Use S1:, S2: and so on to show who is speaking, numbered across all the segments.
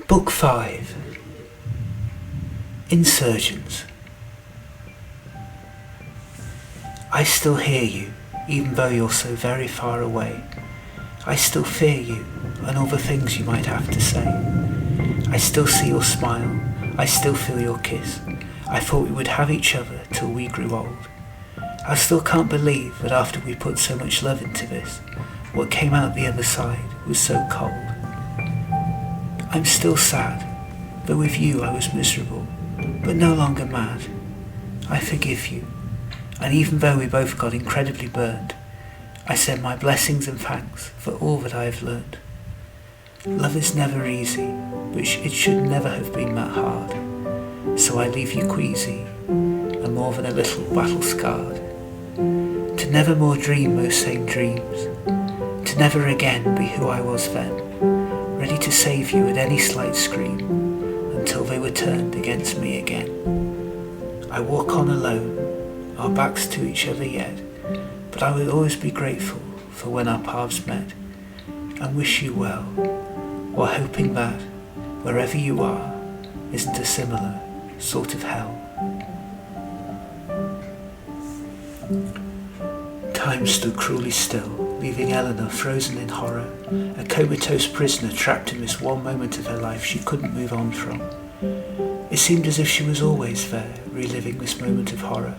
S1: Book 5. Insurgence. I still hear you, even though you're so very far away. I still fear you, and all the things you might have to say. I still see your smile, I still feel your kiss. I thought we would have each other till we grew old. I still can't believe that after we put so much love into this, what came out the other side was so cold. I'm still sad, though with you I was miserable, but no longer mad. I forgive you, and even though we both got incredibly burned, I send my blessings and thanks for all that I have learned. Love is never easy, but it should never have been that hard. So I leave you queasy, and more than a little battle scarred. To never more dream those same dreams, to never again be who I was then, ready to save you at any slight scream, until they were turned against me again. I walk on alone, our backs to each other yet, but I will always be grateful for when our paths met, and wish you well, while hoping that, wherever you are, isn't a similar sort of hell. Time stood cruelly still, leaving Eleanor frozen in horror, a comatose prisoner trapped in this one moment of her life she couldn't move on from. It seemed as if she was always there, reliving this moment of horror,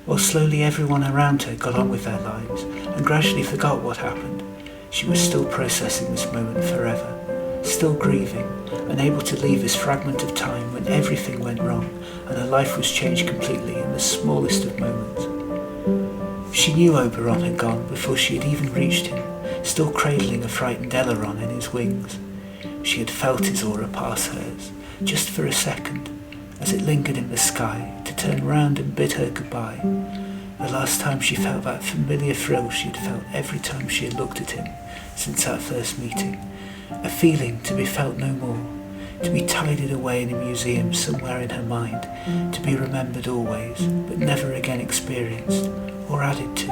S1: while slowly everyone around her got on with their lives and gradually forgot what happened. She was still processing this moment forever, still grieving, unable to leave this fragment of time when everything went wrong and her life was changed completely in the smallest of moments. She knew Oberon had gone before she had even reached him, still cradling a frightened Eleanor in his wings. She had felt his aura pass hers, just for a second, as it lingered in the sky, to turn round and bid her goodbye. The last time she felt that familiar thrill she had felt every time she had looked at him since that first meeting. A feeling to be felt no more, to be tidied away in a museum somewhere in her mind, to be remembered always, but never again experienced or added to.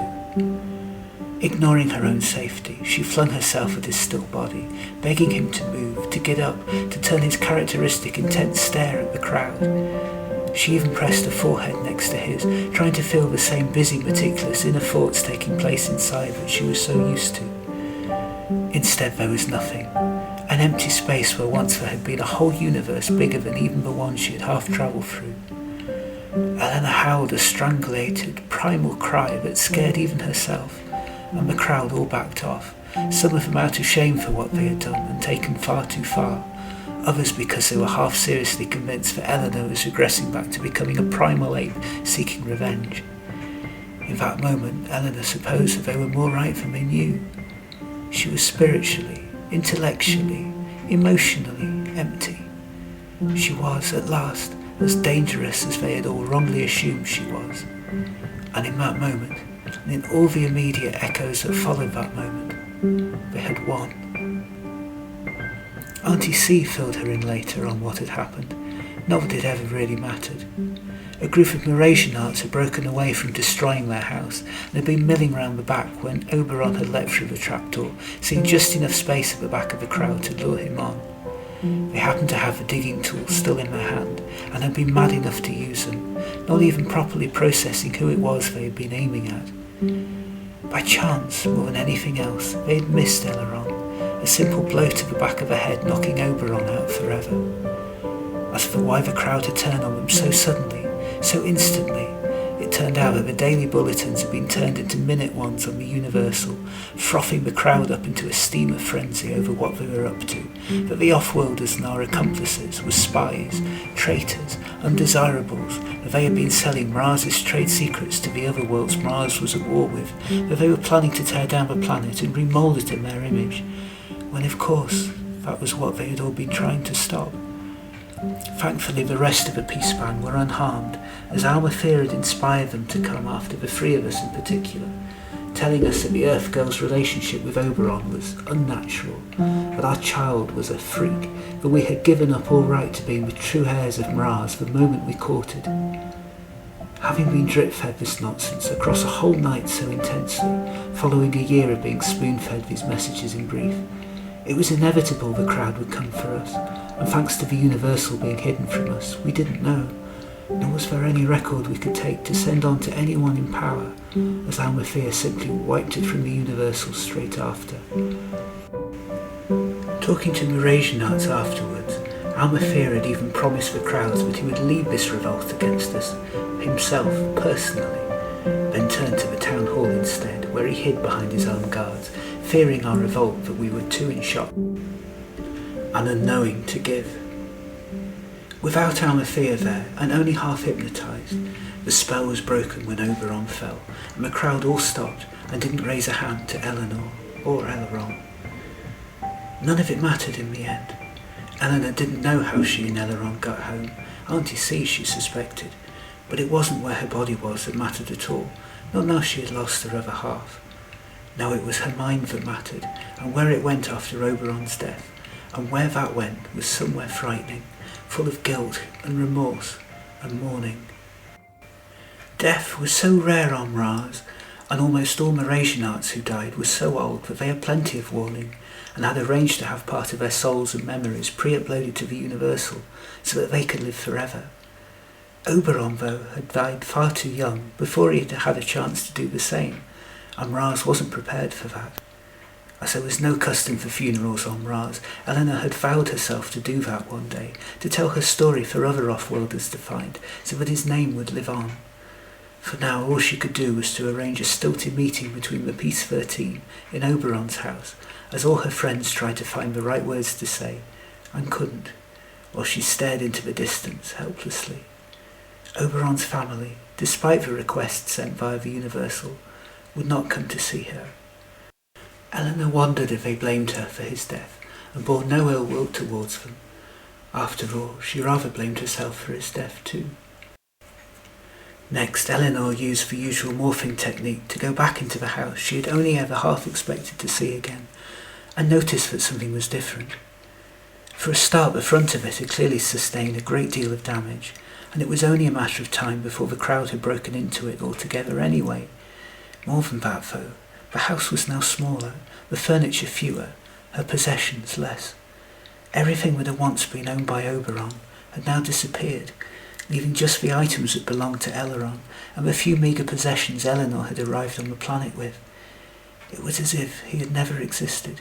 S1: Ignoring her own safety, she flung herself at his still body, begging him to move, to get up, to turn his characteristic intense stare at the crowd. She even pressed her forehead next to his, trying to feel the same busy, meticulous inner thoughts taking place inside that she was so used to. Instead there was nothing, an empty space where once there had been a whole universe bigger than even the one she had half travelled through. Eleanor howled a strangulated, primal cry that scared even herself, and the crowd all backed off, some of them out of shame for what they had done and taken far too far, others because they were half seriously convinced that Eleanor was regressing back to becoming a primal ape seeking revenge. In that moment, Eleanor supposed that they were more right than they knew. She was spiritually, intellectually, emotionally empty. She was, at last, as dangerous as they had all wrongly assumed she was. And in that moment, and in all the immediate echoes that followed that moment, they had won. Auntie C filled her in later on what had happened, not that it ever really mattered. A group of Mrasianarts had broken away from destroying their house and had been milling round the back when Oberon had leapt through the trapdoor, seeing just enough space at the back of the crowd to lure him on. They happened to have the digging tools still in their hand and had been mad enough to use them, not even properly processing who it was they had been aiming at. By chance, more than anything else, they had missed Eleanor, a simple blow to the back of the head knocking Oberon out forever. As for why the crowd had turned on them so suddenly, so instantly, it turned out that the daily bulletins had been turned into minute ones on the Universal, frothing the crowd up into a steam of frenzy over what they were up to, that the off-worlders and our accomplices were spies, traitors, undesirables, that they had been selling Mras's trade secrets to the other worlds Mras was at war with, that they were planning to tear down the planet and remould it in their image, when of course that was what they had all been trying to stop. Thankfully the rest of the peace band were unharmed, as our fear had inspired them to come after the three of us in particular, telling us that the Earth girl's relationship with Oberon was unnatural, that our child was a freak, that we had given up all right to being the true heirs of Mras the moment we courted. Having been drip-fed this nonsense across a whole night so intensely, following a year of being spoon-fed these messages in brief, It was inevitable the crowd would come for us, and thanks to the universal being hidden from us, we didn't know, nor was there any record we could take to send on to anyone in power, as Almathea simply wiped it from the universal straight after. Talking to Mrasianarts afterwards, Almathea had even promised the crowds that he would lead this revolt against us, himself, personally, then turned to the town hall instead, where he hid behind his armed guards, fearing our revolt that we were too in shock and unknowing to give. Without Almathea there, and only half hypnotised, the spell was broken when Oberon fell, and the crowd all stopped and didn't raise a hand to Eleanor or Eleanor. None of it mattered in the end. Eleanor didn't know how she and Eleanor got home. Auntie C, she suspected, but it wasn't where her body was that mattered at all, not now she had lost her other half. Now it was her mind that mattered, and where it went after Oberon's death, and where that went was somewhere frightening, full of guilt and remorse and mourning. Death was so rare on Mras, and almost all Mrasianarts who died were so old that they had plenty of warning, and had arranged to have part of their souls and memories pre-uploaded to the Universal so that they could live forever. Oberon, though, had died far too young before he had had a chance to do the same, and Mras wasn't prepared for that. As there was no custom for funerals on Mras, Eleanor had vowed herself to do that one day, to tell her story for other off-worlders to find, so that his name would live on. For now all she could do was to arrange a stilted meeting between the Peace 13 in Oberon's house, as all her friends tried to find the right words to say, and couldn't, while she stared into the distance helplessly. Oberon's family, despite the requests sent via the Universal, would not come to see her. Eleanor wondered if they blamed her for his death, and bore no ill will towards them. After all, she rather blamed herself for his death too. Next, Eleanor used the usual morphing technique to go back into the house she had only ever half expected to see again, and noticed that something was different. For a start, the front of it had clearly sustained a great deal of damage, and it was only a matter of time before the crowd had broken into it altogether anyway. More than that, though, the house was now smaller, the furniture fewer, her possessions less. Everything that had once been owned by Oberon had now disappeared, leaving just the items that belonged to Eleanor and the few meagre possessions Eleanor had arrived on the planet with. It was as if he had never existed.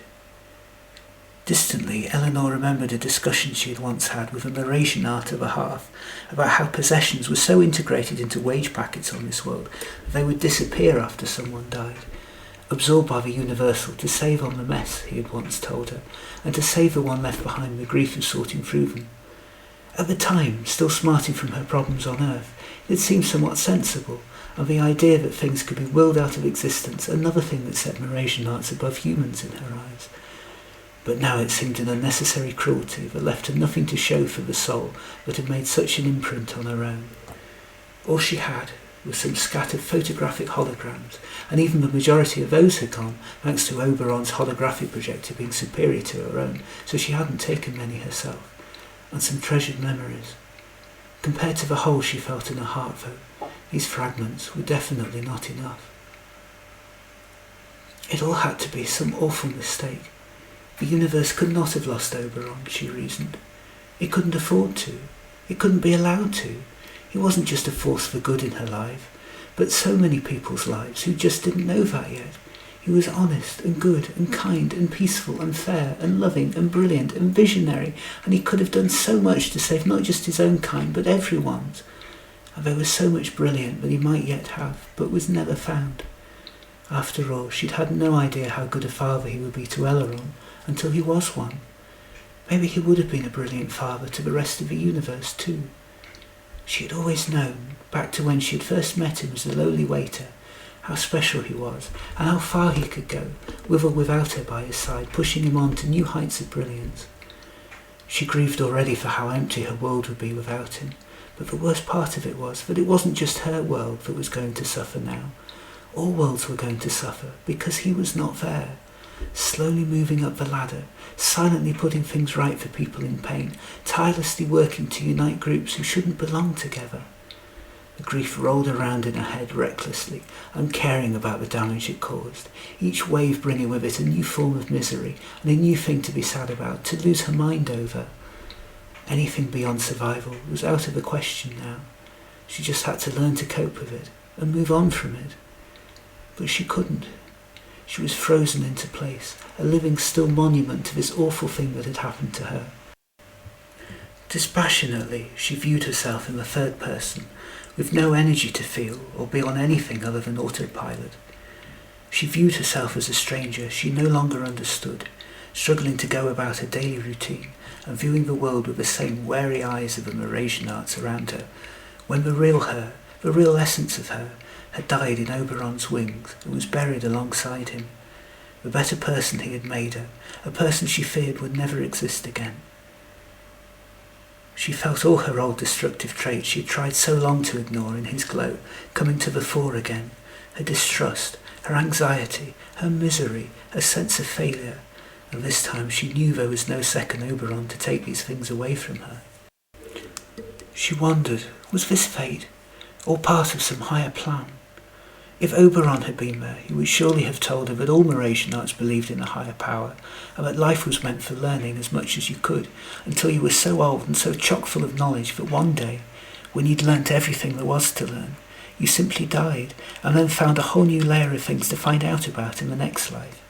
S1: Distantly, Eleanor remembered a discussion she had once had with a Mrasianart of a half about how possessions were so integrated into wage packets on this world that they would disappear after someone died, absorbed by the Universal to save on the mess, he had once told her, and to save the one left behind the grief of sorting through them. At the time, still smarting from her problems on Earth, it seemed somewhat sensible, and the idea that things could be willed out of existence another thing that set Mrasianarts above humans in her eyes. But now it seemed an unnecessary cruelty that left her nothing to show for the soul that had made such an imprint on her own. All she had was some scattered photographic holograms, and even the majority of those had gone, thanks to Oberon's holographic projector being superior to her own, so she hadn't taken many herself, and some treasured memories. Compared to the hole she felt in her heart, though, these fragments were definitely not enough. It all had to be some awful mistake. The universe could not have lost Oberon, she reasoned. It couldn't afford to. It couldn't be allowed to. He wasn't just a force for good in her life, but so many people's lives who just didn't know that yet. He was honest and good and kind and peaceful and fair and loving and brilliant and visionary, and he could have done so much to save not just his own kind but everyone's. And there was so much brilliant that he might yet have, but was never found. After all, she'd had no idea how good a father he would be to Eleanor until he was one. Maybe he would have been a brilliant father to the rest of the universe too. She had always known, back to when she had first met him as a lowly waiter, how special he was, and how far he could go, with or without her by his side, pushing him on to new heights of brilliance. She grieved already for how empty her world would be without him, but the worst part of it was that it wasn't just her world that was going to suffer now. All worlds were going to suffer, because he was not there, slowly moving up the ladder, silently putting things right for people in pain, tirelessly working to unite groups who shouldn't belong together. The grief rolled around in her head recklessly, uncaring about the damage it caused, each wave bringing with it a new form of misery and a new thing to be sad about, to lose her mind over. Anything beyond survival was out of the question now. She just had to learn to cope with it and move on from it. But she couldn't. She was frozen into place, a living still monument to this awful thing that had happened to her. Dispassionately, she viewed herself in the third person, with no energy to feel or be on anything other than autopilot. She viewed herself as a stranger she no longer understood, struggling to go about her daily routine and viewing the world with the same wary eyes of the Mrasianarts around her, when the real her, the real essence of her, had died in Oberon's wings and was buried alongside him. The better person he had made her, a person she feared would never exist again. She felt all her old destructive traits she had tried so long to ignore in his glow coming to the fore again. Her distrust, her anxiety, her misery, her sense of failure, and this time she knew there was no second Oberon to take these things away from her. She wondered, was this fate, or part of some higher plan? If Oberon had been there, he would surely have told her that all Mrasianarts believed in a higher power, and that life was meant for learning as much as you could, until you were so old and so chock full of knowledge that one day, when you'd learnt everything there was to learn, you simply died, and then found a whole new layer of things to find out about in the next life.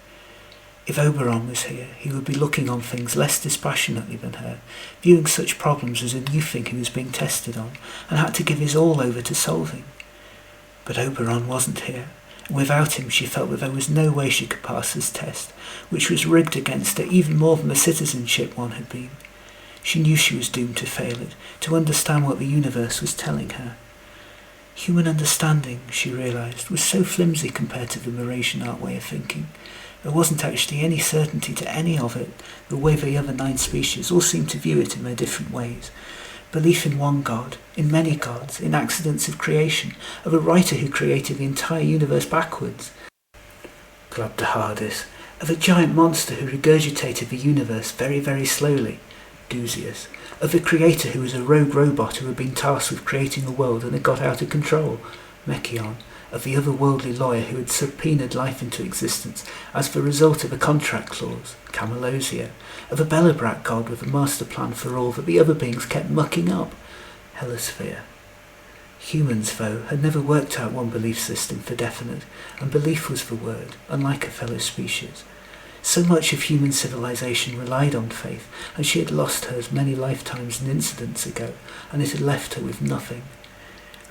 S1: If Oberon was here, he would be looking on things less dispassionately than her, viewing such problems as a new thing he was being tested on, and had to give his all over to solving. But Oberon wasn't here, and without him she felt that there was no way she could pass this test, which was rigged against her even more than the citizenship one had been. She knew she was doomed to fail it, to understand what the universe was telling her. Human understanding, she realised, was so flimsy compared to the Mrasianart way of thinking. There wasn't actually any certainty to any of it, the way the other 9 species all seemed to view it in their different ways. Belief in one god, in many gods, in accidents of creation, of a writer who created the entire universe backwards. Glubbed Hardis, of a giant monster who regurgitated the universe very, very slowly, Dusius, of the creator who was a rogue robot who had been tasked with creating a world and had got out of control, Mechion, of the otherworldly lawyer who had subpoenaed life into existence as the result of a contract clause, Camelosia, of a Belobrat god with a master plan for all that the other beings kept mucking up, Helisphere. Humans, though, had never worked out one belief system for definite, and belief was the word, unlike a fellow species. So much of human civilization relied on faith, and she had lost hers many lifetimes and incidents ago, and it had left her with nothing.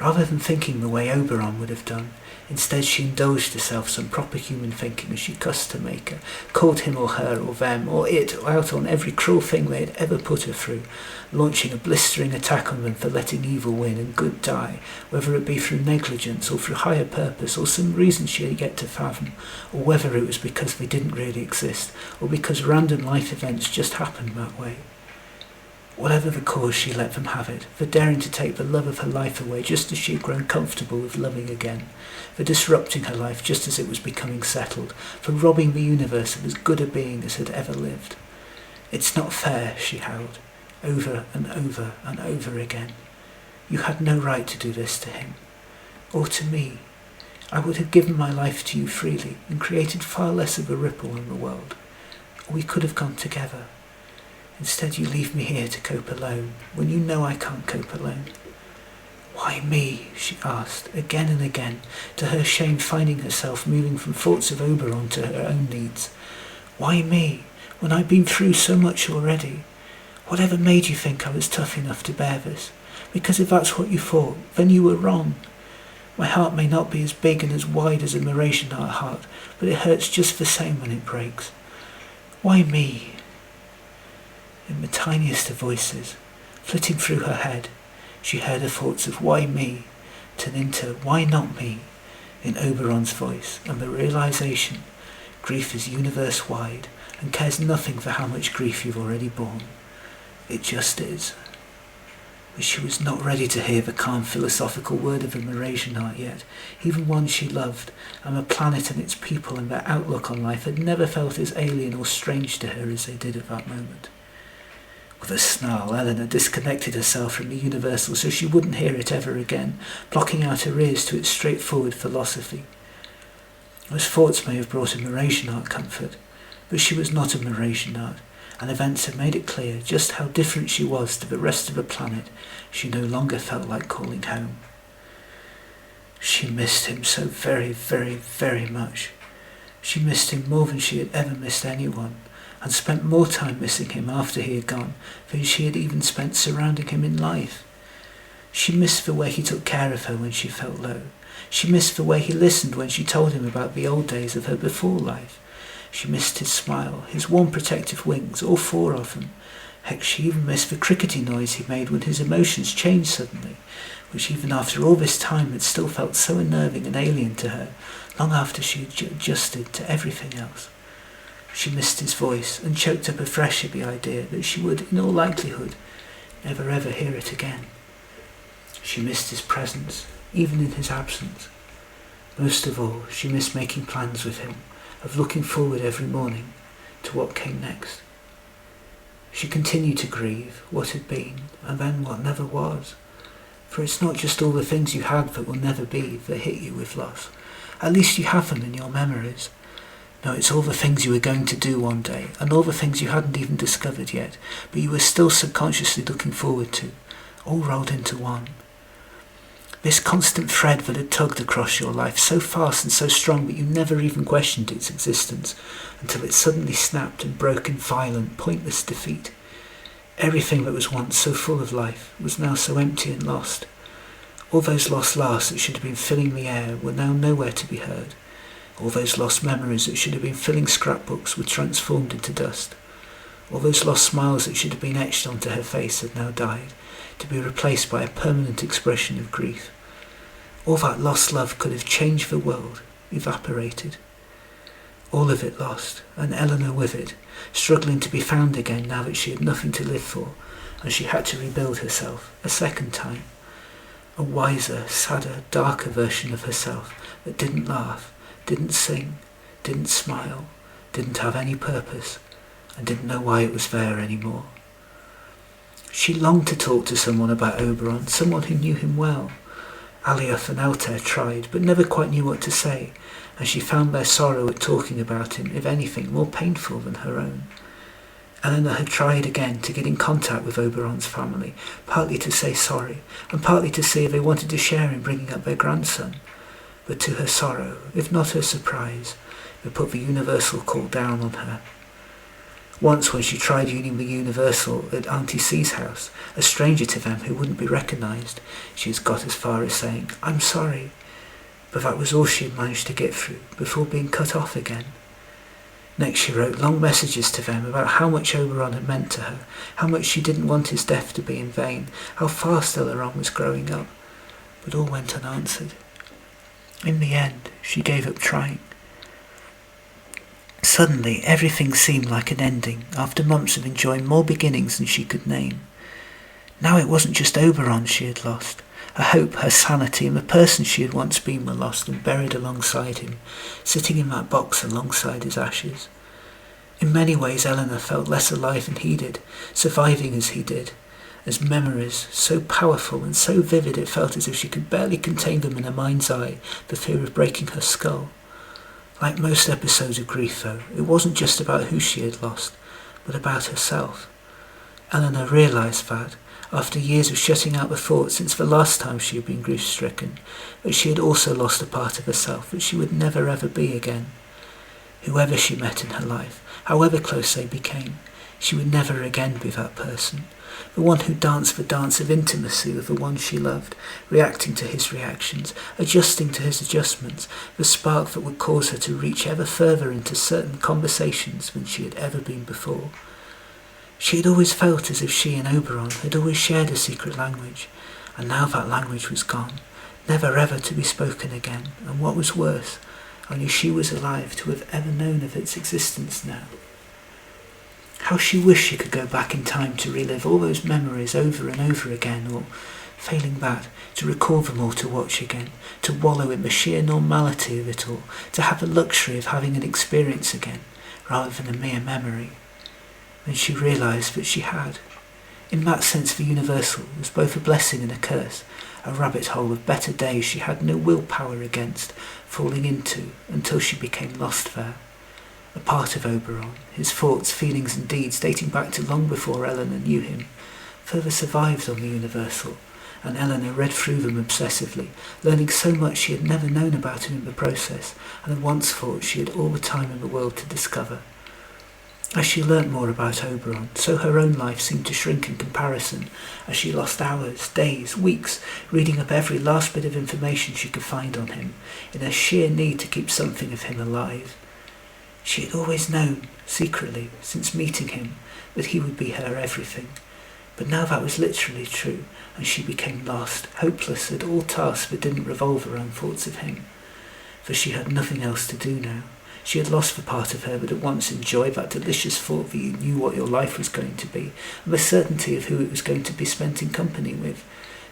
S1: Rather than thinking the way Oberon would have done, instead she indulged herself some proper human thinking as she cussed her maker, called him or her or them or it out on every cruel thing they had ever put her through, launching a blistering attack on them for letting evil win and good die, whether it be through negligence or through higher purpose or some reason she had yet to fathom, or whether it was because they didn't really exist, or because random life events just happened that way. Whatever the cause, she let them have it, for daring to take the love of her life away just as she had grown comfortable with loving again, for disrupting her life just as it was becoming settled, for robbing the universe of as good a being as had ever lived. It's not fair, she howled, over and over and over again. You had no right to do this to him, or to me. I would have given my life to you freely and created far less of a ripple in the world. We could have gone together. Instead you leave me here to cope alone, when you know I can't cope alone. Why me? She asked, again and again, to her shame finding herself moving from thoughts of Oberon to her own needs. Why me, when I'd been through so much already? Whatever made you think I was tough enough to bear this? Because if that's what you thought, then you were wrong. My heart may not be as big and as wide as a Mrasianart heart, but it hurts just the same when it breaks. Why me? In the tiniest of voices, flitting through her head, she heard her thoughts of why me turn into why not me in Oberon's voice, and the realization grief is universe-wide and cares nothing for how much grief you've already borne. It just is. But she was not ready to hear the calm philosophical word of a Mrasianart yet, even one she loved, and the planet and its people and their outlook on life had never felt as alien or strange to her as they did at that moment. With a snarl, Eleanor disconnected herself from the universal so she wouldn't hear it ever again, blocking out her ears to its straightforward philosophy. Those thoughts may have brought a Mrasianart comfort, but she was not a Mrasianart, and events had made it clear just how different she was to the rest of the planet she no longer felt like calling home. She missed him so very, very, very much. She missed him more than she had ever missed anyone, and spent more time missing him after he had gone than she had even spent surrounding him in life. She missed the way he took care of her when she felt low. She missed the way he listened when she told him about the old days of her before life. She missed his smile, his warm protective wings, all four of them. Heck, she even missed the crickety noise he made when his emotions changed suddenly, which even after all this time had still felt so unnerving and alien to her, long after she had adjusted to everything else. She missed his voice and choked up afresh at the idea that she would, in all likelihood, never ever hear it again. She missed his presence, even in his absence. Most of all, she missed making plans with him, of looking forward every morning to what came next. She continued to grieve what had been and then what never was. For it's not just all the things you had that will never be that hit you with loss. At least you have them in your memories. No, it's all the things you were going to do one day, and all the things you hadn't even discovered yet, but you were still subconsciously looking forward to, all rolled into one. This constant thread that had tugged across your life so fast and so strong that you never even questioned its existence, until it suddenly snapped and broke in violent, pointless defeat. Everything that was once so full of life was now so empty and lost. All those lost laughs that should have been filling the air were now nowhere to be heard. All those lost memories that should have been filling scrapbooks were transformed into dust. All those lost smiles that should have been etched onto her face had now died, to be replaced by a permanent expression of grief. All that lost love could have changed the world, evaporated. All of it lost, and Eleanor with it, struggling to be found again now that she had nothing to live for, and she had to rebuild herself a second time. A wiser, sadder, darker version of herself that didn't laugh, didn't sing, didn't smile, didn't have any purpose, and didn't know why it was there anymore. She longed to talk to someone about Oberon, someone who knew him well. Alioth and Altair tried, but never quite knew what to say, and she found their sorrow at talking about him, if anything, more painful than her own. Eleanor had tried again to get in contact with Oberon's family, partly to say sorry, and partly to see if they wanted to share in bringing up their grandson. But to her sorrow, if not her surprise, they put the Universal call down on her. Once when she tried using the Universal at Auntie C's house, a stranger to them who wouldn't be recognised, she had got as far as saying, "I'm sorry," but that was all she had managed to get through before being cut off again. Next she wrote long messages to them about how much Oberon had meant to her, how much she didn't want his death to be in vain, how fast Eleanor was growing up, but all went unanswered. In the end, she gave up trying. Suddenly, everything seemed like an ending, after months of enjoying more beginnings than she could name. Now it wasn't just Oberon she had lost. Her hope, her sanity, and the person she had once been were lost and buried alongside him, sitting in that box alongside his ashes. In many ways, Eleanor felt less alive than he did, surviving as he did, as memories, so powerful and so vivid it felt as if she could barely contain them in her mind's eye, the fear of breaking her skull. Like most episodes of grief, though, it wasn't just about who she had lost, but about herself. Eleanor realised that, after years of shutting out the thought since the last time she had been grief-stricken, that she had also lost a part of herself that she would never ever be again. Whoever she met in her life, however close they became, she would never again be that person. The one who danced the dance of intimacy with the one she loved, reacting to his reactions, adjusting to his adjustments, the spark that would cause her to reach ever further into certain conversations than she had ever been before. She had always felt as if she and Oberon had always shared a secret language, and now that language was gone, never ever to be spoken again, and what was worse, only she was alive to have ever known of its existence now. How she wished she could go back in time to relive all those memories over and over again, or, failing that, to recall them all to watch again, to wallow in the sheer normality of it all, to have the luxury of having an experience again, rather than a mere memory. Then she realised that she had. In that sense, the universal was both a blessing and a curse, a rabbit hole of better days she had no willpower against falling into until she became lost there. A part of Oberon, his thoughts, feelings and deeds dating back to long before Eleanor knew him, further survives on the universal, and Eleanor read through them obsessively, learning so much she had never known about him in the process, and had once thought she had all the time in the world to discover. As she learnt more about Oberon, so her own life seemed to shrink in comparison, as she lost hours, days, weeks, reading up every last bit of information she could find on him, in her sheer need to keep something of him alive. She had always known, secretly, since meeting him, that he would be her everything. But now that was literally true, and she became lost, hopeless at all tasks that didn't revolve around thoughts of him. For she had nothing else to do now. She had lost the part of her that at once enjoyed that delicious thought that you knew what your life was going to be, and the certainty of who it was going to be spent in company with,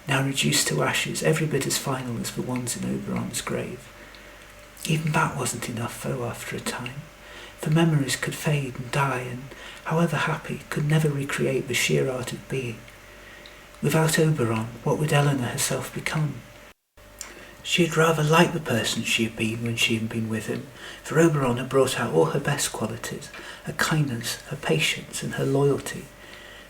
S1: now reduced to ashes, every bit as final as the ones in Oberon's grave. Even that wasn't enough, though, after a time. For memories could fade and die, and, however happy, could never recreate the sheer art of being. Without Oberon, what would Eleanor herself become? She had rather liked the person she had been when she had been with him, for Oberon had brought out all her best qualities, her kindness, her patience, and her loyalty.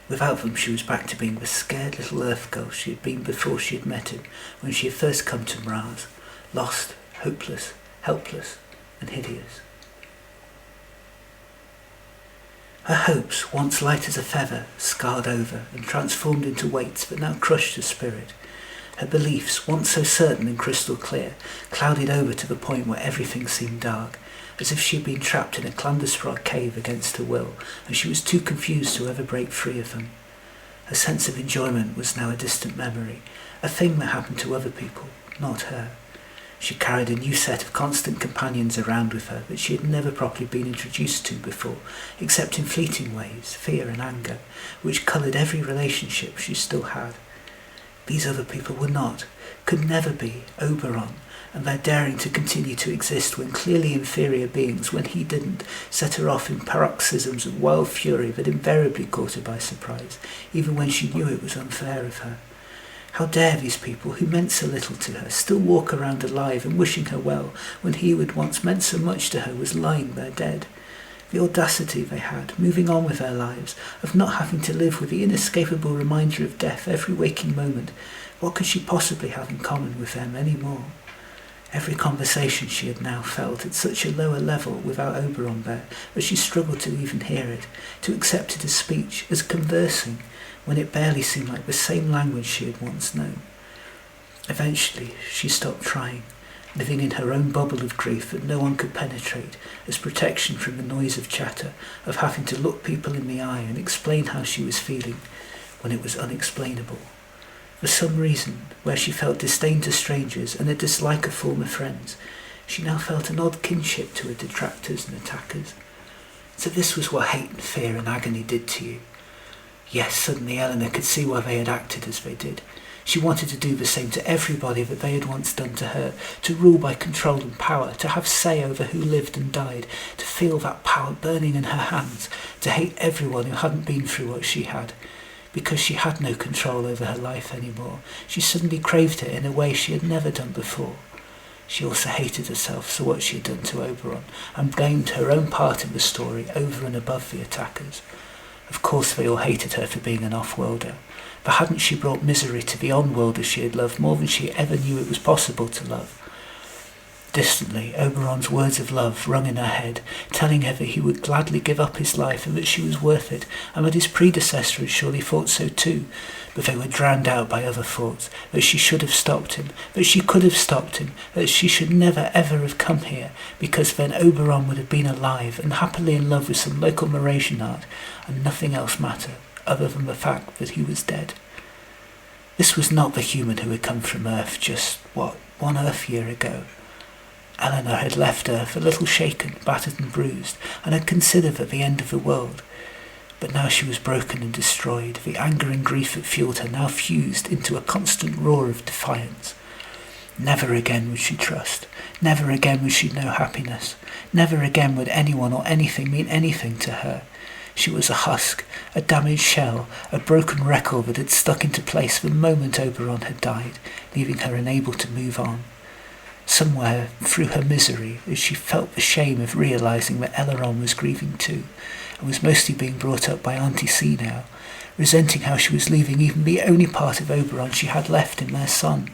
S1: Without them she was back to being the scared little earth girl she had been before she had met him, when she had first come to Mras, lost, hopeless, helpless, and hideous. Her hopes, once light as a feather, scarred over and transformed into weights that now crushed her spirit. Her beliefs, once so certain and crystal clear, clouded over to the point where everything seemed dark, as if she had been trapped in a Clandusprod cave against her will, and she was too confused to ever break free of them. Her sense of enjoyment was now a distant memory, a thing that happened to other people, not her. She carried a new set of constant companions around with her that she had never properly been introduced to before, except in fleeting ways, fear and anger, which coloured every relationship she still had. These other people were not, could never be, Oberon, and their daring to continue to exist when clearly inferior beings, when he didn't, set her off in paroxysms of wild fury that invariably caught her by surprise, even when she knew it was unfair of her. How dare these people, who meant so little to her, still walk around alive and wishing her well, when he who had once meant so much to her was lying there dead? The audacity they had, moving on with their lives, of not having to live with the inescapable reminder of death every waking moment. What could she possibly have in common with them any more? Every conversation she had now felt at such a lower level without Oberon there, that she struggled to even hear it, to accept it as speech, as conversing, when it barely seemed like the same language she had once known. Eventually she stopped trying, living in her own bubble of grief that no one could penetrate, as protection from the noise of chatter, of having to look people in the eye and explain how she was feeling, when it was unexplainable. For some reason, where she felt disdain to strangers and a dislike of former friends, she now felt an odd kinship to her detractors and attackers. So this was what hate and fear and agony did to you. Yes, suddenly Eleanor could see why they had acted as they did. She wanted to do the same to everybody that they had once done to her, to rule by control and power, to have say over who lived and died, to feel that power burning in her hands, to hate everyone who hadn't been through what she had. Because she had no control over her life anymore, she suddenly craved it in a way she had never done before. She also hated herself for what she had done to Oberon, and blamed her own part in the story over and above the attackers. Of course they all hated her for being an off-worlder, but hadn't she brought misery to the on-worlders she had loved more than she ever knew it was possible to love? Distantly, Oberon's words of love rung in her head, telling her that he would gladly give up his life and that she was worth it, and that his predecessor had surely thought so too, but they were drowned out by other thoughts, that she should have stopped him, that she could have stopped him, that she should never ever have come here, because then Oberon would have been alive and happily in love with some local Mrasianart, and nothing else mattered, other than the fact that he was dead. This was not the human who had come from Earth just, 1 Earth year ago. Eleanor had left Earth a little shaken, battered and bruised, and had considered that the end of the world. But now she was broken and destroyed, the anger and grief that fueled her now fused into a constant roar of defiance. Never again would she trust, never again would she know happiness, never again would anyone or anything mean anything to her. She was a husk, a damaged shell, a broken record that had stuck into place the moment Oberon had died, leaving her unable to move on. Somewhere through her misery, as she felt the shame of realising that Eleanor was grieving too, and was mostly being brought up by Auntie C now, resenting how she was leaving even the only part of Oberon she had left in their son.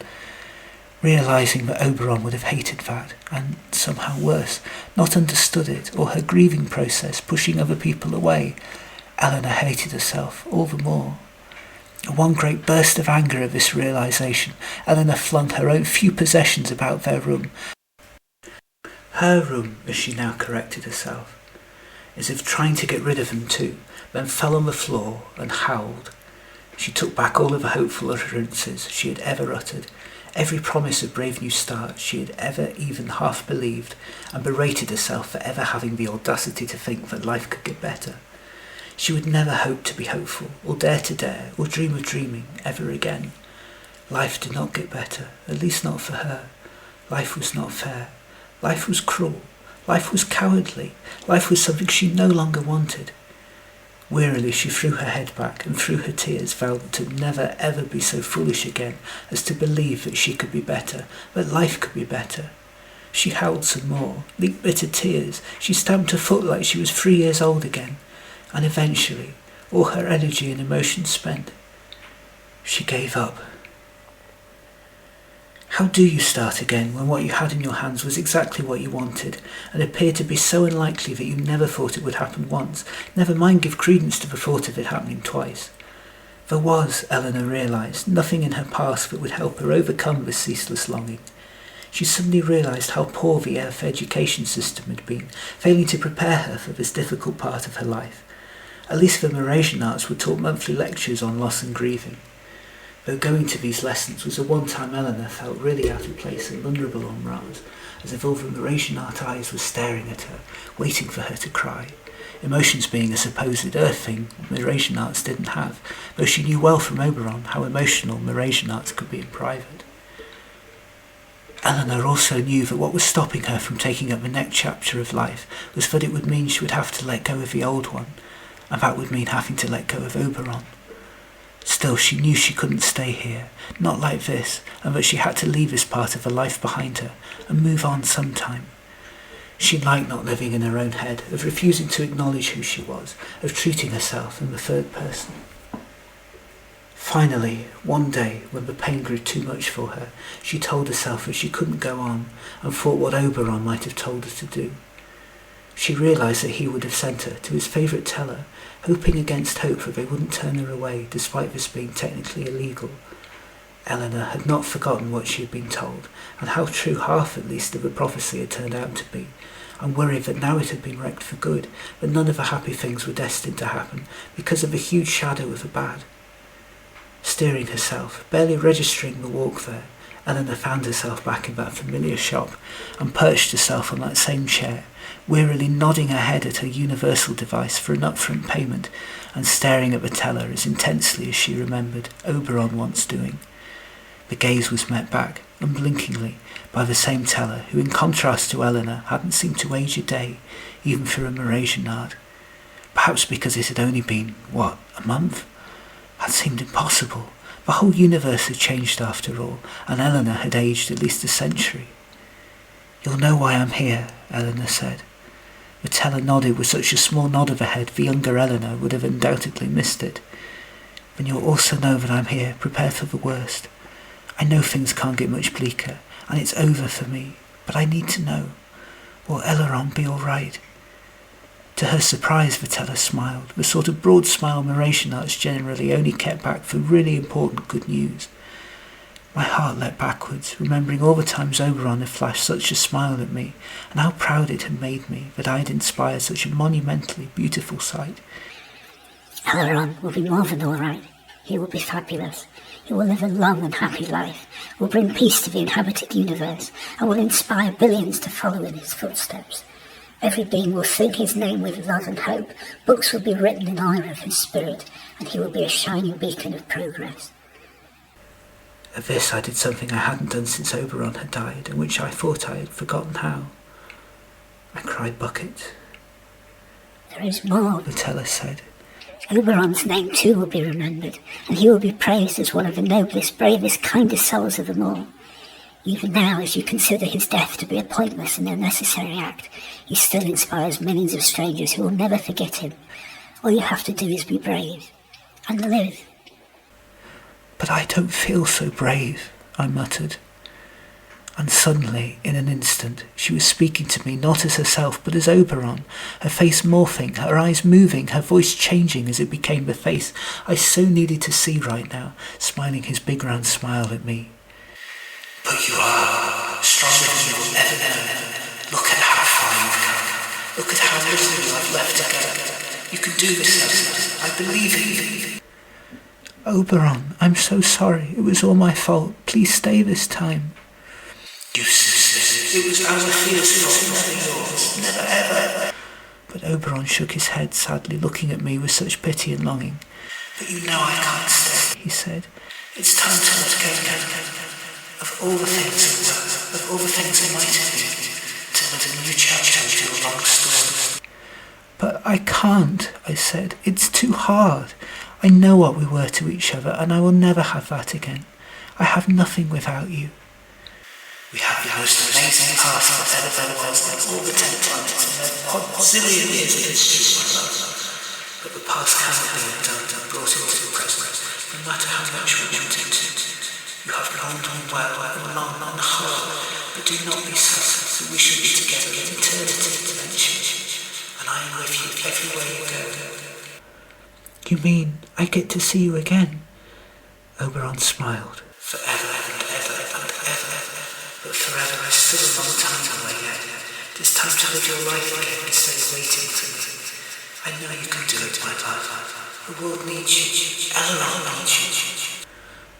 S1: Realising that Oberon would have hated that, and somehow worse, not understood it, or her grieving process pushing other people away, Eleanor hated herself all the more. In one great burst of anger at this realisation, Eleanor flung her own few possessions about their room. Her room, as she now corrected herself, as if trying to get rid of them too, then fell on the floor and howled. She took back all of the hopeful utterances she had ever uttered, every promise of brave new start she had ever even half believed, and berated herself for ever having the audacity to think that life could get better. She would never hope to be hopeful, or dare, or dream of dreaming ever again. Life did not get better, at least not for her. Life was not fair. Life was cruel. Life was cowardly. Life was something she no longer wanted. Wearily she threw her head back and through her tears vowed to never ever be so foolish again as to believe that she could be better, that life could be better. She howled some more, leaked bitter tears, she stamped her foot like she was 3 years old again, and eventually, all her energy and emotion spent, she gave up. How do you start again when what you had in your hands was exactly what you wanted, and appeared to be so unlikely that you never thought it would happen once, never mind give credence to the thought of it happening twice? There was, Eleanor realised, nothing in her past that would help her overcome this ceaseless longing. She suddenly realised how poor the Earth education system had been, failing to prepare her for this difficult part of her life. At least the Mrasianarts were taught monthly lectures on loss and grieving. Though going to these lessons was the one time Eleanor felt really out of place and vulnerable on Mras, as if all the Mrasianart eyes were staring at her, waiting for her to cry. Emotions being a supposed Earth thing Mrasianarts didn't have, though she knew well from Oberon how emotional Mrasianarts could be in private. Eleanor also knew that what was stopping her from taking up the next chapter of life was that it would mean she would have to let go of the old one, and that would mean having to let go of Oberon. Still, she knew she couldn't stay here, not like this, and that she had to leave this part of her life behind her and move on sometime. She liked not living in her own head, of refusing to acknowledge who she was, of treating herself in the third person. Finally, one day, when the pain grew too much for her, she told herself that she couldn't go on, and thought what Oberon might have told her to do. She realised that he would have sent her to his favourite teller, hoping against hope that they wouldn't turn her away, despite this being technically illegal. Eleanor had not forgotten what she had been told, and how true half at least of the prophecy had turned out to be, and worried that now it had been wrecked for good, that none of the happy things were destined to happen, because of the huge shadow of the bad. Steering herself, barely registering the walk there, Eleanor found herself back in that familiar shop, and perched herself on that same chair, wearily nodding her head at her universal device for an upfront payment, and staring at the teller as intensely as she remembered Oberon once doing. The gaze was met back, unblinkingly, by the same teller who, in contrast to Eleanor, hadn't seemed to age a day, even for a Mrasianart. Perhaps because it had only been, a month? That seemed impossible. The whole universe had changed after all, and Eleanor had aged at least a century. "You'll know why I'm here," Eleanor said. The teller nodded with such a small nod of her head the younger Eleanor would have undoubtedly missed it. "Then you'll also know that I'm here, prepared for the worst. I know things can't get much bleaker, and it's over for me, but I need to know. Will Eleanor be all right?" To her surprise, the teller smiled, the sort of broad smile Mrasianarts generally only kept back for really important good news. My heart leapt backwards, remembering all the times Oberon had flashed such a smile at me, and how proud it had made me that I had inspired such a monumentally beautiful sight.
S2: Eleanor will be more than all right. He will be fabulous. He will live a long and happy life, will bring peace to the inhabited universe, and will inspire billions to follow in his footsteps. Every being will sing his name with love and hope, books will be written in honour of his spirit, and he will be a shining beacon of progress.
S1: At this I did something I hadn't done since Oberon had died, and which I thought I had forgotten how. I cried bucket.
S2: There is more,
S1: the teller said.
S2: Oberon's name too will be remembered, and he will be praised as one of the noblest, bravest, kindest souls of them all. Even now, as you consider his death to be a pointless and unnecessary act, he still inspires millions of strangers who will never forget him. All you have to do is be brave, and live.
S1: But I don't feel so brave, I muttered. And suddenly, in an instant, she was speaking to me not as herself, but as Oberon, her face morphing, her eyes moving, her voice changing as it became the face I so needed to see right now, smiling his big round smile at me. But you are stronger than you will ever know. Look at how far you've come. Look at how little you have left to go. You can do this, Eleanor. I believe in you. Oberon, I'm so sorry. It was all my fault. Please stay this time. You sister, it was our fear's fault, never yours, never ever. But Oberon shook his head sadly, looking at me with such pity and longing. But you know I can't stay, he said. It's time to let go now. Of all the things that were, of all the things that might have been, to live a new chapter of your long story. But I can't, I said. It's too hard. I know what we were to each other, and I will never have that again. I have nothing without you. We have the most amazing past that ever was in all the 10 planets and their quadrillion years of history, my love. But the past cannot be undone and brought into the present, no matter how much we want it to. You have long and well and long and hard, but do not be sad that we should be together in eternity dimension. And I am with you everywhere you go. You mean I get to see you again? Oberon smiled. Forever and ever and ever. But forever is still a long time away yet. It is time to live your life again instead of waiting for me. I know you can do it, my love. The world needs you. Eleanor needs you.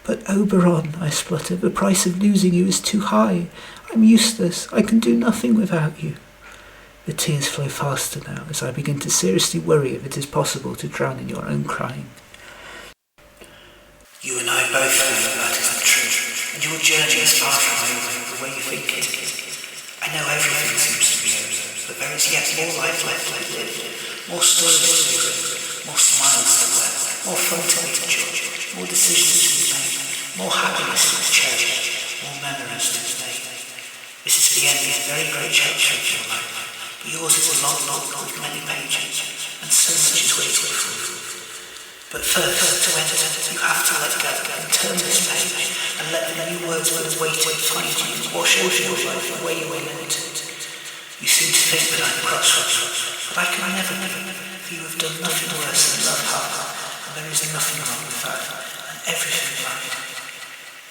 S1: But Oberon, I spluttered, the price of losing you is too high. I'm useless. I can do nothing without you. The tears flow faster now as I begin to seriously worry if it is possible to drown in your own crying. You and I both know that isn't true, and your journey is far from over the way you think it is. I know everything seems to be over, but there is yet more life left to live, more stories to be written, more smiles to wear, more fun to be enjoyed, more decisions to be made, more happiness to be cherished, more memories to be made. This is the end of a very great chapter of your life, but yours is a long book with many pages, and so much is waiting for you. But first, to enter, you have to let go and turn this page and let the new words that are waiting find you and wash over your life the way you were meant to. You seem to think that I'm cross with you, but I can never be, for you have done nothing worse than love hard, and there is nothing wrong with that, and everything right.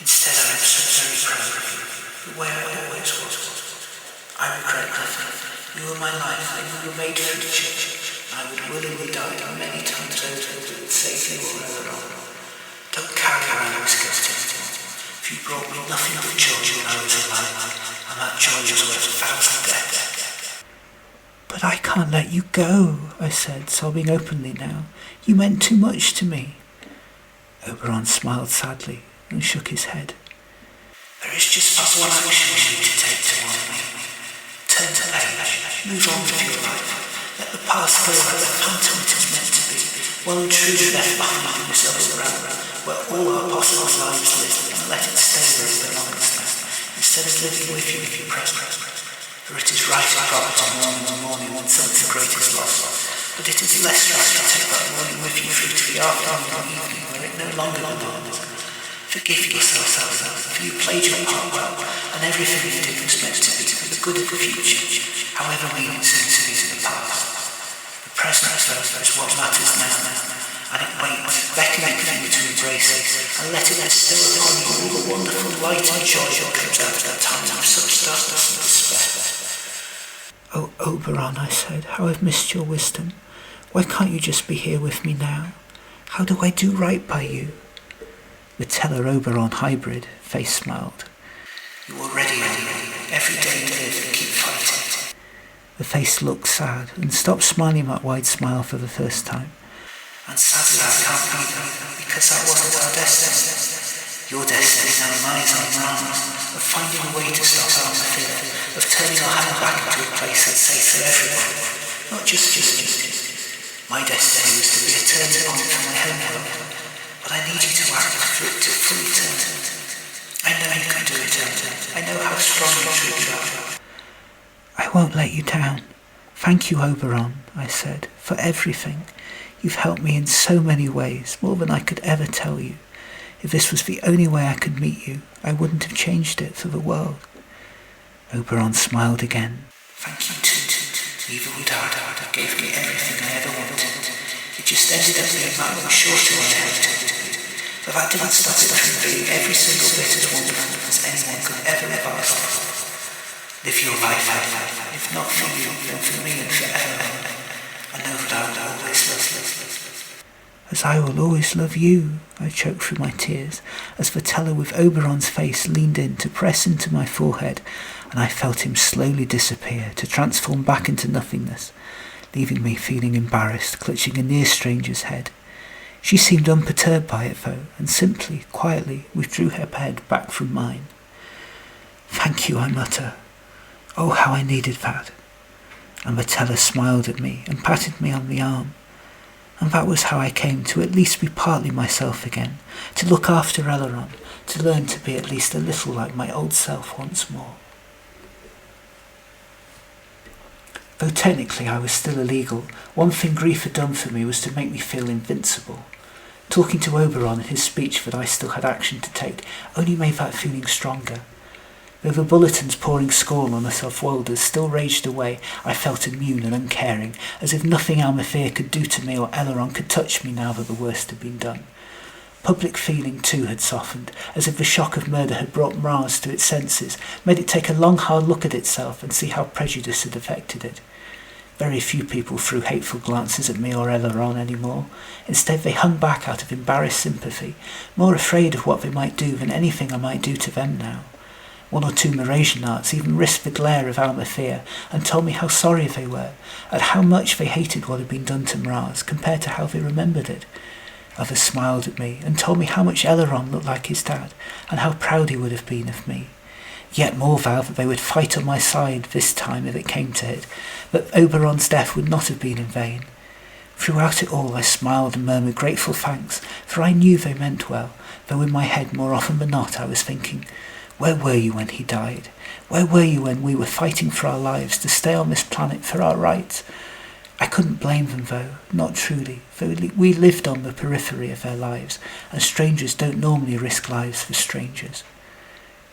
S1: Instead, I am so very proud of you, the way I always was. I regret nothing. You were my life, and you were made for each other. I would willingly die many times over if it would save you or Eleanor. Don't carry around this guilt anymore. If you brought me nothing but joy when I was alive, and that joy was worth 1,000 deaths. But I can't let you go, I said, sobbing openly now. You meant too much to me. Oberon smiled sadly and shook his head. There is just that one action you need to take to honor me. Turn the page, move on with your life. Let the past go like the phantom it is meant to be, well and truly left behind in this other realm, where all our possible lives live, and let it stay where it belongs now, instead of living with you in your present. For it is right and proper to mourn in the morning when something great is lost, but it is less right to take that morning with you through to the afternoon or evening where it no longer belongs. Forgive yourself, Eleanor, for you played your part well, and everything you did was meant to be for the good of the future, however mean it seems to be to the past. The present, though, is what matters now, and it waits, beckoning for you to embrace it, and let it bestow upon you all the wonderful light and joy that comes out of that time of such darkness and despair. Oh, Oberon, I said, how I've missed your wisdom. Why can't you just be here with me now? How do I do right by you? The Teller-Oberon hybrid face smiled. You are ready, every day you live and keep fighting. The face looked sad and stopped smiling that wide smile for the first time. And sadly I can't be there, because that wasn't our destiny. Your destiny now lies on Mras, of finding a way to stop our fear, of turning our hand back into a place that's safe for everyone, not just you. My destiny was to be a turning point for my homeworld, but I need you to act for it to fully turn. I know you can do it, Eleanor. I know how strong and true you are. I won't let you down. Thank you, Oberon, I said, for everything. You've helped me in so many ways, more than I could ever tell you. If this was the only way I could meet you, I wouldn't have changed it for the world. Oberon smiled again. Thank you too. Even without it, gave me everything I ever wanted. It just ended up being that much shorter than I hoped it to be. But that didn't stop it from being every single bit as wonderful as anyone could ever have asked for. Live your life, if not for you, then for me and forever. I know that I will always love you. As I will always love you, I choked through my tears, as the teller with Oberon's face leaned in to press into my forehead, and I felt him slowly disappear, to transform back into nothingness, leaving me feeling embarrassed, clutching a near stranger's head. She seemed unperturbed by it, though, and simply, quietly, withdrew her head back from mine. Thank you, I mutter. Oh, how I needed that. And the teller smiled at me and patted me on the arm. And that was how I came to at least be partly myself again, to look after Eleanor, to learn to be at least a little like my old self once more. Though technically I was still illegal, one thing grief had done for me was to make me feel invincible. Talking to Oberon in his speech that I still had action to take only made that feeling stronger. Though the bulletins pouring scorn on us off-worlders still raged away, I felt immune and uncaring, as if nothing Almathea could do to me or Eleanor could touch me now that the worst had been done. Public feeling too had softened, as if the shock of murder had brought Mras to its senses, made it take a long hard look at itself and see how prejudice had affected it. Very few people threw hateful glances at me or Eleanor anymore. Instead they hung back out of embarrassed sympathy, more afraid of what they might do than anything I might do to them now. One or two Mrasianarts even risked the glare of Almathea and told me how sorry they were, at how much they hated what had been done to Mras compared to how they remembered it. Others smiled at me and told me how much Eleanor looked like his dad and how proud he would have been of me. Yet more vowed that they would fight on my side this time if it came to it, that Oberon's death would not have been in vain. Throughout it all I smiled and murmured grateful thanks, for I knew they meant well, though in my head more often than not I was thinking, where were you when he died? Where were you when we were fighting for our lives to stay on this planet for our rights? I couldn't blame them though, not truly, though we lived on the periphery of their lives, and strangers don't normally risk lives for strangers.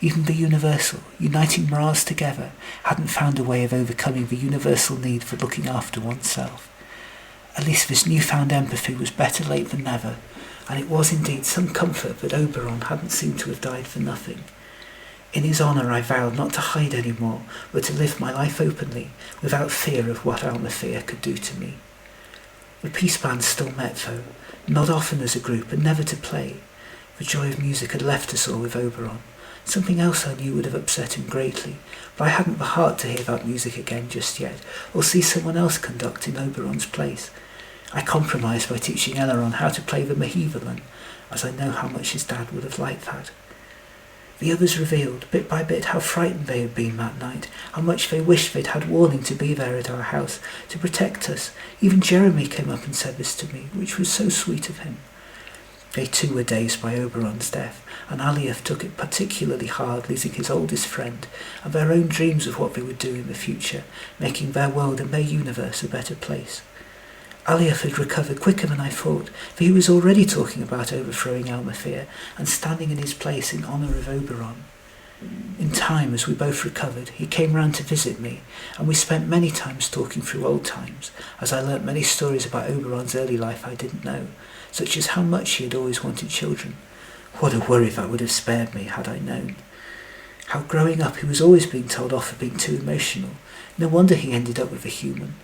S1: Even the Universal, uniting Mras together, hadn't found a way of overcoming the universal need for looking after oneself. At least this newfound empathy was better late than never, and it was indeed some comfort that Oberon hadn't seemed to have died for nothing. In his honour I vowed not to hide any more, but to live my life openly, without fear of what Almathea could do to me. The peace bands still met though, not often as a group and never to play. The joy of music had left us all with Oberon. Something else I knew would have upset him greatly, but I hadn't the heart to hear that music again just yet, or see someone else conduct in Oberon's place. I compromised by teaching Eleanor how to play the Mahivalan, as I know how much his dad would have liked that. The others revealed, bit by bit, how frightened they had been that night, how much they wished they'd had warning to be there at our house, to protect us. Even Jeremy came up and said this to me, which was so sweet of him. They too were dazed by Oberon's death, and Alioth took it particularly hard, losing his oldest friend, and their own dreams of what they would do in the future, making their world and their universe a better place. Alioth had recovered quicker than I thought, for he was already talking about overthrowing Almathea and standing in his place in honour of Oberon. In time, as we both recovered, he came round to visit me, and we spent many times talking through old times, as I learnt many stories about Oberon's early life I didn't know, such as how much he had always wanted children. What a worry that would have spared me had I known. How growing up he was always being told off for being too emotional. No wonder he ended up with a human.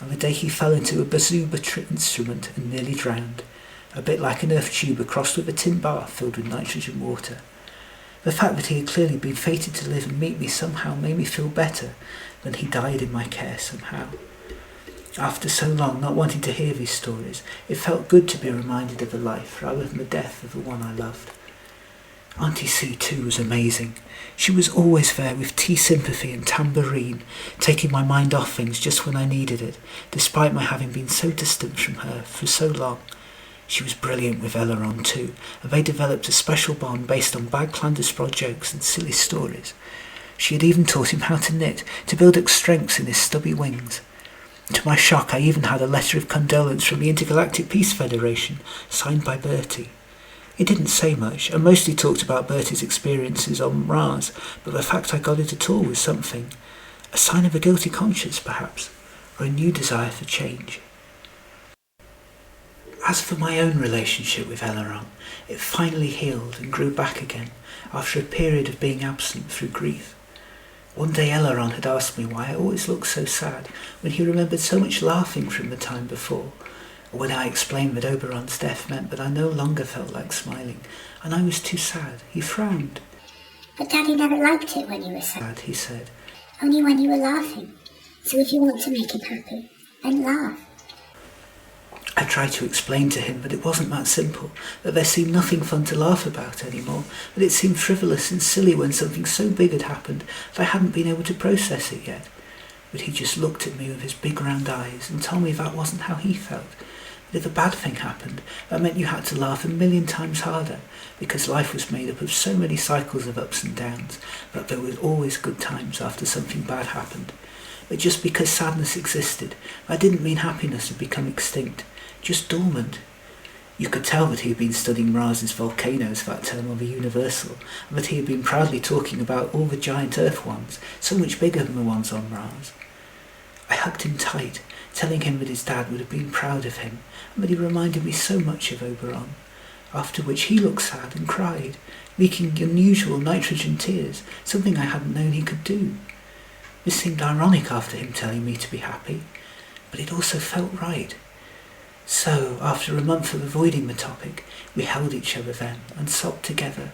S1: And the day he fell into a bazooka instrument and nearly drowned, a bit like an earth tuber crossed with a tin bath filled with nitrogen water. The fact that he had clearly been fated to live and meet me somehow made me feel better than he died in my care somehow. After so long not wanting to hear these stories, it felt good to be reminded of the life rather than the death of the one I loved. Auntie Sue too was amazing. She was always there with tea sympathy and tambourine, taking my mind off things just when I needed it, despite my having been so distant from her for so long. She was brilliant with Eleanor too, and they developed a special bond based on bad Clandusprod jokes and silly stories. She had even taught him how to knit, to build up strengths in his stubby wings. To my shock, I even had a letter of condolence from the Intergalactic Peace Federation, signed by Bertie. It didn't say much, and mostly talked about Bertie's experiences on Mras, but the fact I got it at all was something. A sign of a guilty conscience, perhaps, or a new desire for change. As for my own relationship with Eleanor, it finally healed and grew back again after a period of being absent through grief. One day Eleanor had asked me why I always looked so sad when he remembered so much laughing from the time before, or when I explained that Oberon's death meant that I no longer felt like smiling, and I was too sad. He frowned.
S2: But Daddy never liked it when you were sad,
S1: He said.
S2: Only when you were laughing. So if you want to make him happy, then laugh.
S1: I tried to explain to him that it wasn't that simple, that there seemed nothing fun to laugh about anymore, that it seemed frivolous and silly when something so big had happened that I hadn't been able to process it yet. But he just looked at me with his big round eyes and told me that wasn't how he felt. That if a bad thing happened, that meant you had to laugh 1,000,000 times harder, because life was made up of so many cycles of ups and downs, that there were always good times after something bad happened. But just because sadness existed, that didn't mean happiness had become extinct. Just dormant. You could tell that he had been studying Mras's volcanoes that term on the Universal, and that he had been proudly talking about all the giant Earth ones, so much bigger than the ones on Mras. I hugged him tight, telling him that his dad would have been proud of him, and that he reminded me so much of Oberon, after which he looked sad and cried, leaking unusual nitrogen tears, something I hadn't known he could do. This seemed ironic after him telling me to be happy, but it also felt right. So, after a month of avoiding the topic, we held each other then and sobbed together,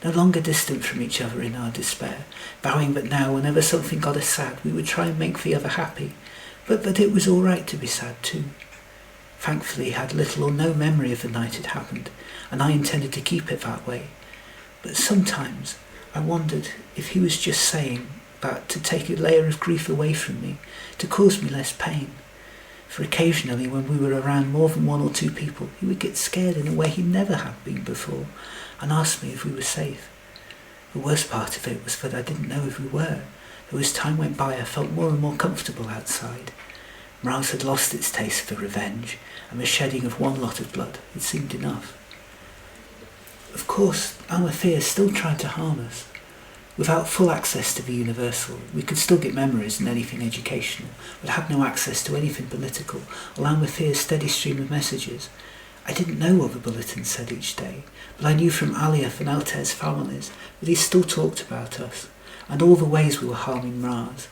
S1: no longer distant from each other in our despair, vowing that now, whenever something got us sad, we would try and make the other happy, but that it was all right to be sad too. Thankfully, he had little or no memory of the night it happened, and I intended to keep it that way. But sometimes I wondered if he was just saying that to take a layer of grief away from me, to cause me less pain. For occasionally, when we were around more than one or two people, he would get scared in a way he never had been before, and ask me if we were safe. The worst part of it was that I didn't know if we were, though as time went by I felt more and more comfortable outside. Mras had lost its taste for revenge, and the shedding of one lot of blood had seemed enough. Of course, Almathea still tried to harm us. Without full access to the Universal, we could still get memories and anything educational, but had no access to anything political, or Almathea's steady stream of messages. I didn't know what the bulletins said each day, but I knew from Aliath and Altair's families that he still talked about us, and all the ways we were harming Mras.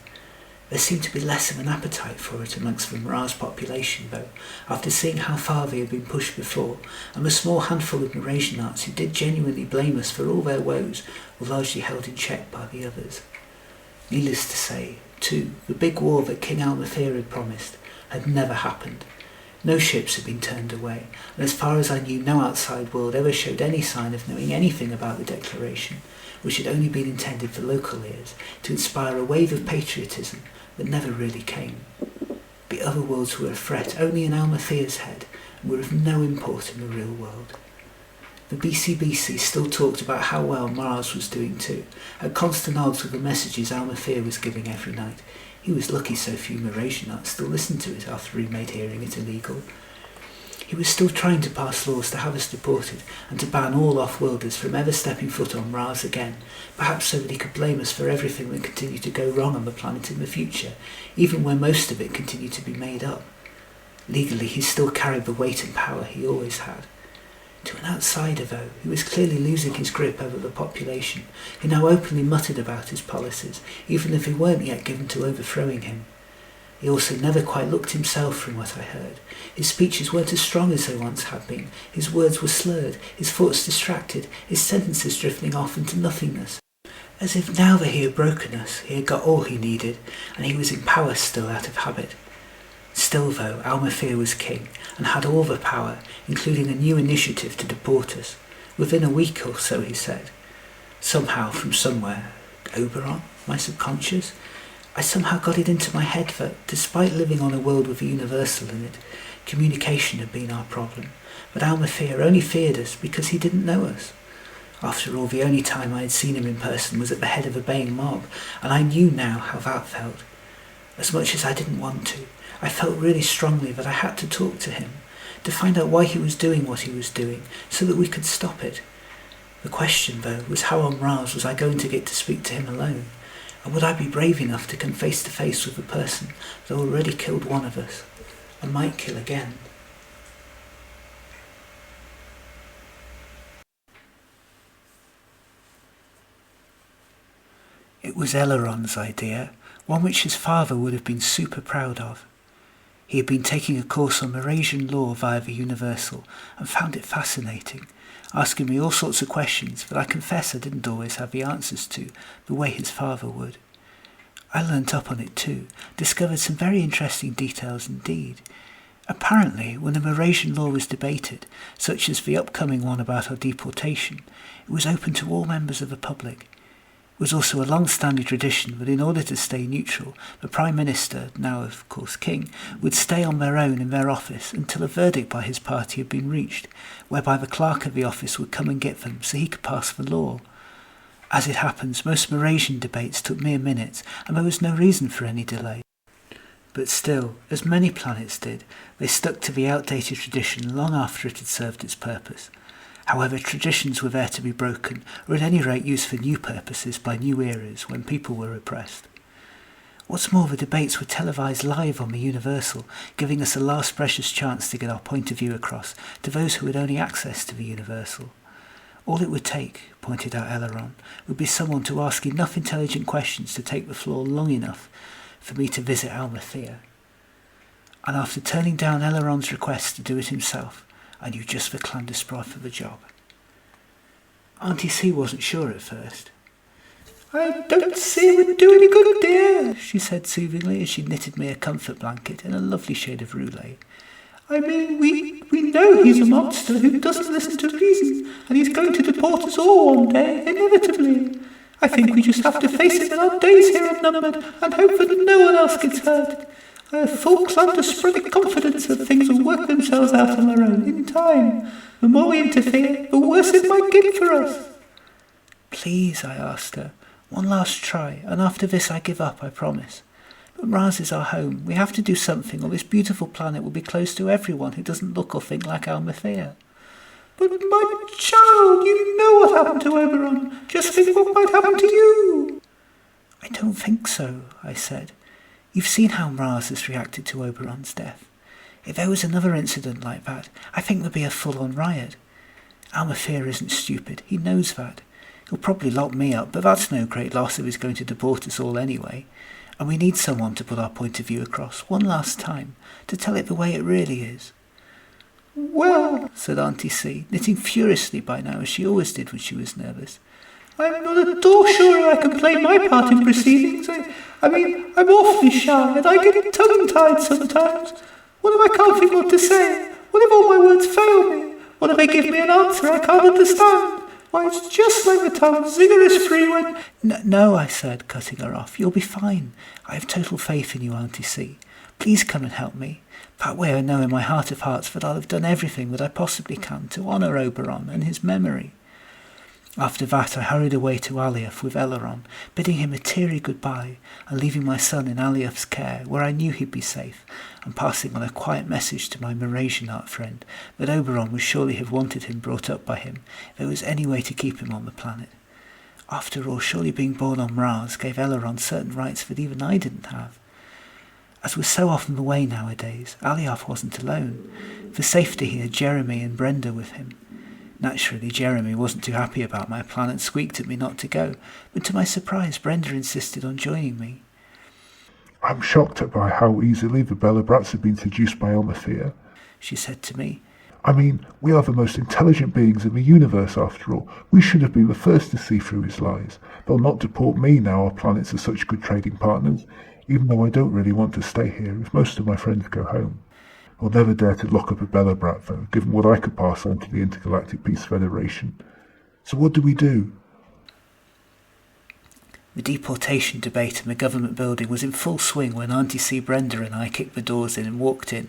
S1: There seemed to be less of an appetite for it amongst the Mras population, though, after seeing how far they had been pushed before, and the small handful of Mrasianarts who did genuinely blame us for all their woes were largely held in check by the others. Needless to say, too, the big war that King Almathea had promised had never happened. No ships had been turned away, and as far as I knew, no outside world ever showed any sign of knowing anything about the declaration, which had only been intended for local ears, to inspire a wave of patriotism that never really came. The other worlds were a threat only in Almathea's head, and were of no import in the real world. The BCBC still talked about how well Mras was doing too, at constant odds with the messages Almathea was giving every night. He was lucky so few Mrasianarts still listened to it after he made hearing it illegal. He was still trying to pass laws to have us deported and to ban all off-worlders from ever stepping foot on Mras again, perhaps so that he could blame us for everything that continued to go wrong on the planet in the future, even when most of it continued to be made up. Legally, he still carried the weight and power he always had. To an outsider, though, he was clearly losing his grip over the population, who now openly muttered about his policies, even if they weren't yet given to overthrowing him. He also never quite looked himself from what I heard. His speeches weren't as strong as they once had been. His words were slurred, his thoughts distracted, his sentences drifting off into nothingness. As if now that he had broken us, he had got all he needed, and he was in power still out of habit. Still, though, Almathea was king, and had all the power, including a new initiative to deport us. Within a week or so, he said. Somehow, from somewhere, Oberon, my subconscious, I somehow got it into my head that, despite living on a world with a universal in it, communication had been our problem. But Almathea only feared us because he didn't know us. After all, the only time I had seen him in person was at the head of a baying mob, and I knew now how that felt. As much as I didn't want to, I felt really strongly that I had to talk to him, to find out why he was doing what he was doing, so that we could stop it. The question, though, was how on Mras was I going to get to speak to him alone, and would I be brave enough to come face to face with a person that already killed one of us, and might kill again? It was Eleanor's idea, one which his father would have been super proud of. He had been taking a course on Mrasian law via the Universal and found it fascinating, asking me all sorts of questions that I confess I didn't always have the answers to, the way his father would. I learnt up on it too, discovered some very interesting details indeed. Apparently, when the Mrasian law was debated, such as the upcoming one about our deportation, it was open to all members of the public. It was also a long-standing tradition that in order to stay neutral, the Prime Minister, now of course King, would stay on their own in their office until a verdict by his party had been reached, whereby the clerk of the office would come and get them so he could pass the law. As it happens, most Mrasian debates took mere minutes, and there was no reason for any delay. But still, as many planets did, they stuck to the outdated tradition long after it had served its purpose. However, traditions were there to be broken, or at any rate used for new purposes by new eras when people were oppressed. What's more, the debates were televised live on the Universal, giving us a last precious chance to get our point of view across to those who had only access to the Universal. All it would take, pointed out Eleanor, would be someone to ask enough intelligent questions to take the floor long enough for me to visit Almathea. And after turning down Eleanor's request to do it himself, I knew just the Clandusprod for the job. Auntie C wasn't sure at first. "I don't see it would do any good, dear," she said soothingly as she knitted me a comfort blanket in a lovely shade of roulette. "I mean, we know he's a monster who doesn't listen to reason, and he's going to deport us all one day, inevitably. I think we just have to face it that our days here are numbered and hope that no one else gets hurt. I have full Clandusprodic confidence that things will work themselves out on their own, in time. The more we interfere, the worse it might get for us." "Please," I asked her, "one last try, and after this I give up, I promise. But Mras is our home. We have to do something, or this beautiful planet will be closed to everyone who doesn't look or think like Almathea." "But my child, you know what happened to Oberon. Just think what might happen to you." "I don't think so," I said. "You've seen how Mras has reacted to Oberon's death. If there was another incident like that, I think there'd be a full-on riot. Almathea isn't stupid. He knows that. He'll probably lock me up, but that's no great loss if he's going to deport us all anyway. And we need someone to put our point of view across one last time, to tell it the way it really is." "Well," said Auntie C, knitting furiously by now, as she always did when she was nervous, "I'm not at all sure I can play my part in proceedings. I mean, I'm awfully shy, and I get tongue-tied sometimes. What if I can't think what to say? What if all my words fail me? What if they give me an answer I can't understand? Why, it's just like the tongue, vigorous free when—" No, I said, cutting her off. "You'll be fine. I have total faith in you, Auntie C. Please come and help me. That way I know in my heart of hearts that I'll have done everything that I possibly can to honour Oberon and his memory." After that I hurried away to Alioth with Eleanor, bidding him a teary goodbye and leaving my son in Alioth's care, where I knew he'd be safe, and passing on a quiet message to my Mrasianart friend that Oberon would surely have wanted him brought up by him if there was any way to keep him on the planet. After all, surely being born on Mras gave Eleanor certain rights that even I didn't have. As was so often the way nowadays, Alioth wasn't alone. For safety he had Jeremy and Brenda with him. Naturally, Jeremy wasn't too happy about my plan and squeaked at me not to go, but to my surprise, Brenda insisted on joining me.
S3: "I'm shocked by how easily the Belobrats have been seduced by Almathea," she said to me. "I mean, we are the most intelligent beings in the universe after all. We should have been the first to see through his lies. They'll not deport me now our planets are such good trading partners, even though I don't really want to stay here if most of my friends go home. I'll never dare to lock up a Belobrat, though, given what I could pass on to the Intergalactic Peace Federation. So what do we do?"
S1: The deportation debate in the government building was in full swing when Auntie C. Brenda and I kicked the doors in and walked in.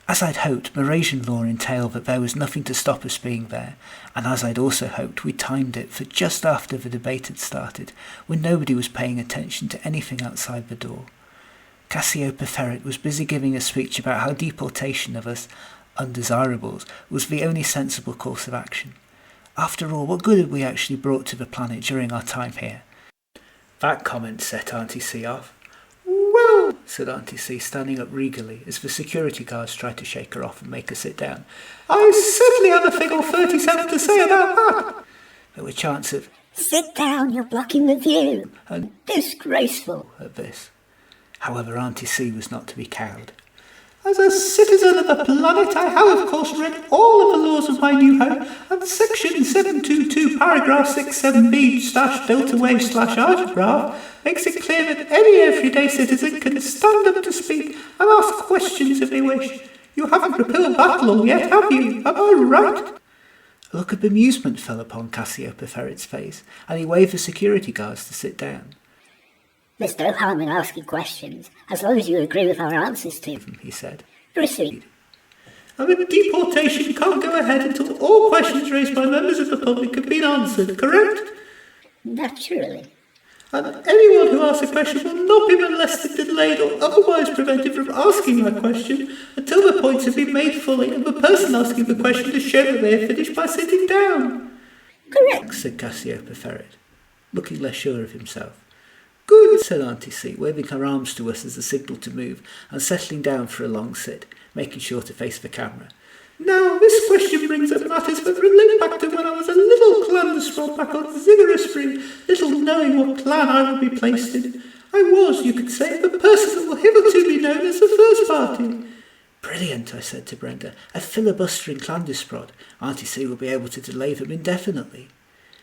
S1: As I'd hoped, Mrasian law entailed that there was nothing to stop us being there, and as I'd also hoped, we timed it for just after the debate had started, when nobody was paying attention to anything outside the door. Cassiopeia Ferret was busy giving a speech about how deportation of us undesirables was the only sensible course of action. After all, what good had we actually brought to the planet during our time here? That comment set Auntie C off. "Well," said Auntie C, standing up regally as the security guards tried to shake her off and make her sit down, "I certainly have a thing or 37 to say about that." There were chants of
S2: "Sit down, you're blocking the view,"
S1: and
S2: "Disgraceful"
S1: at this. However, Auntie C was not to be cowed. "As a citizen of the planet, I have of course read all of the laws of my new home, and section 722 paragraph 67b/filterwave/algebra makes it clear that any everyday citizen can stand up to speak and ask questions if they wish. You haven't repealed that law yet, have you? Am I right?" A look of amusement fell upon Cassiopeia Ferret's face, and he waved the security guards to sit down.
S2: "There's no harm in asking questions, as long as you agree with our answers to them,"
S1: he said.
S2: "Proceed."
S1: "And the deportation can't go ahead until all questions raised by members of the public have been answered, correct?"
S2: "Naturally."
S1: "And anyone who asks a question will not be molested, delayed, or otherwise prevented from asking that question until the points have been made fully and the person asking the question has shown that they have finished by sitting down."
S2: "Correct,"
S1: said Cassiopeia Ferret, looking less sure of himself. "Good," said Auntie C, waving her arms to us as a signal to move, and settling down for a long sit, making sure to face the camera. "Now, this question brings up matters that relate back to when I was a little Clandusprod back on Ziggeraspree, little knowing what clan I would be placed in. I was, you could say, the person that will hitherto be known as the first party." "Brilliant," I said to Brenda. "A filibustering Clandusprod. Auntie C will be able to delay them indefinitely."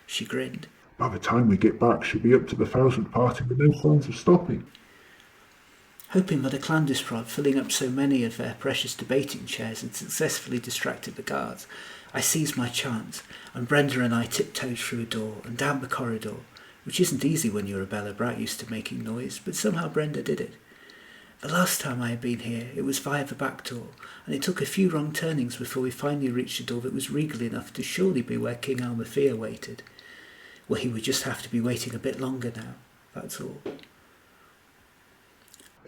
S1: She grinned.
S3: By the time we get back, she'll be up to the 1000th party with no signs of stopping.
S1: Hoping that a Clandusprod filling up so many of their precious debating chairs had successfully distracted the guards, I seized my chance, and Brenda and I tiptoed through a door and down the corridor, which isn't easy when you're a Belobrat used to making noise, but somehow Brenda did it. The last time I had been here, it was via the back door, and it took a few wrong turnings before we finally reached a door that was regal enough to surely be where King Almathea waited. Well, he would just have to be waiting a bit longer now, that's all.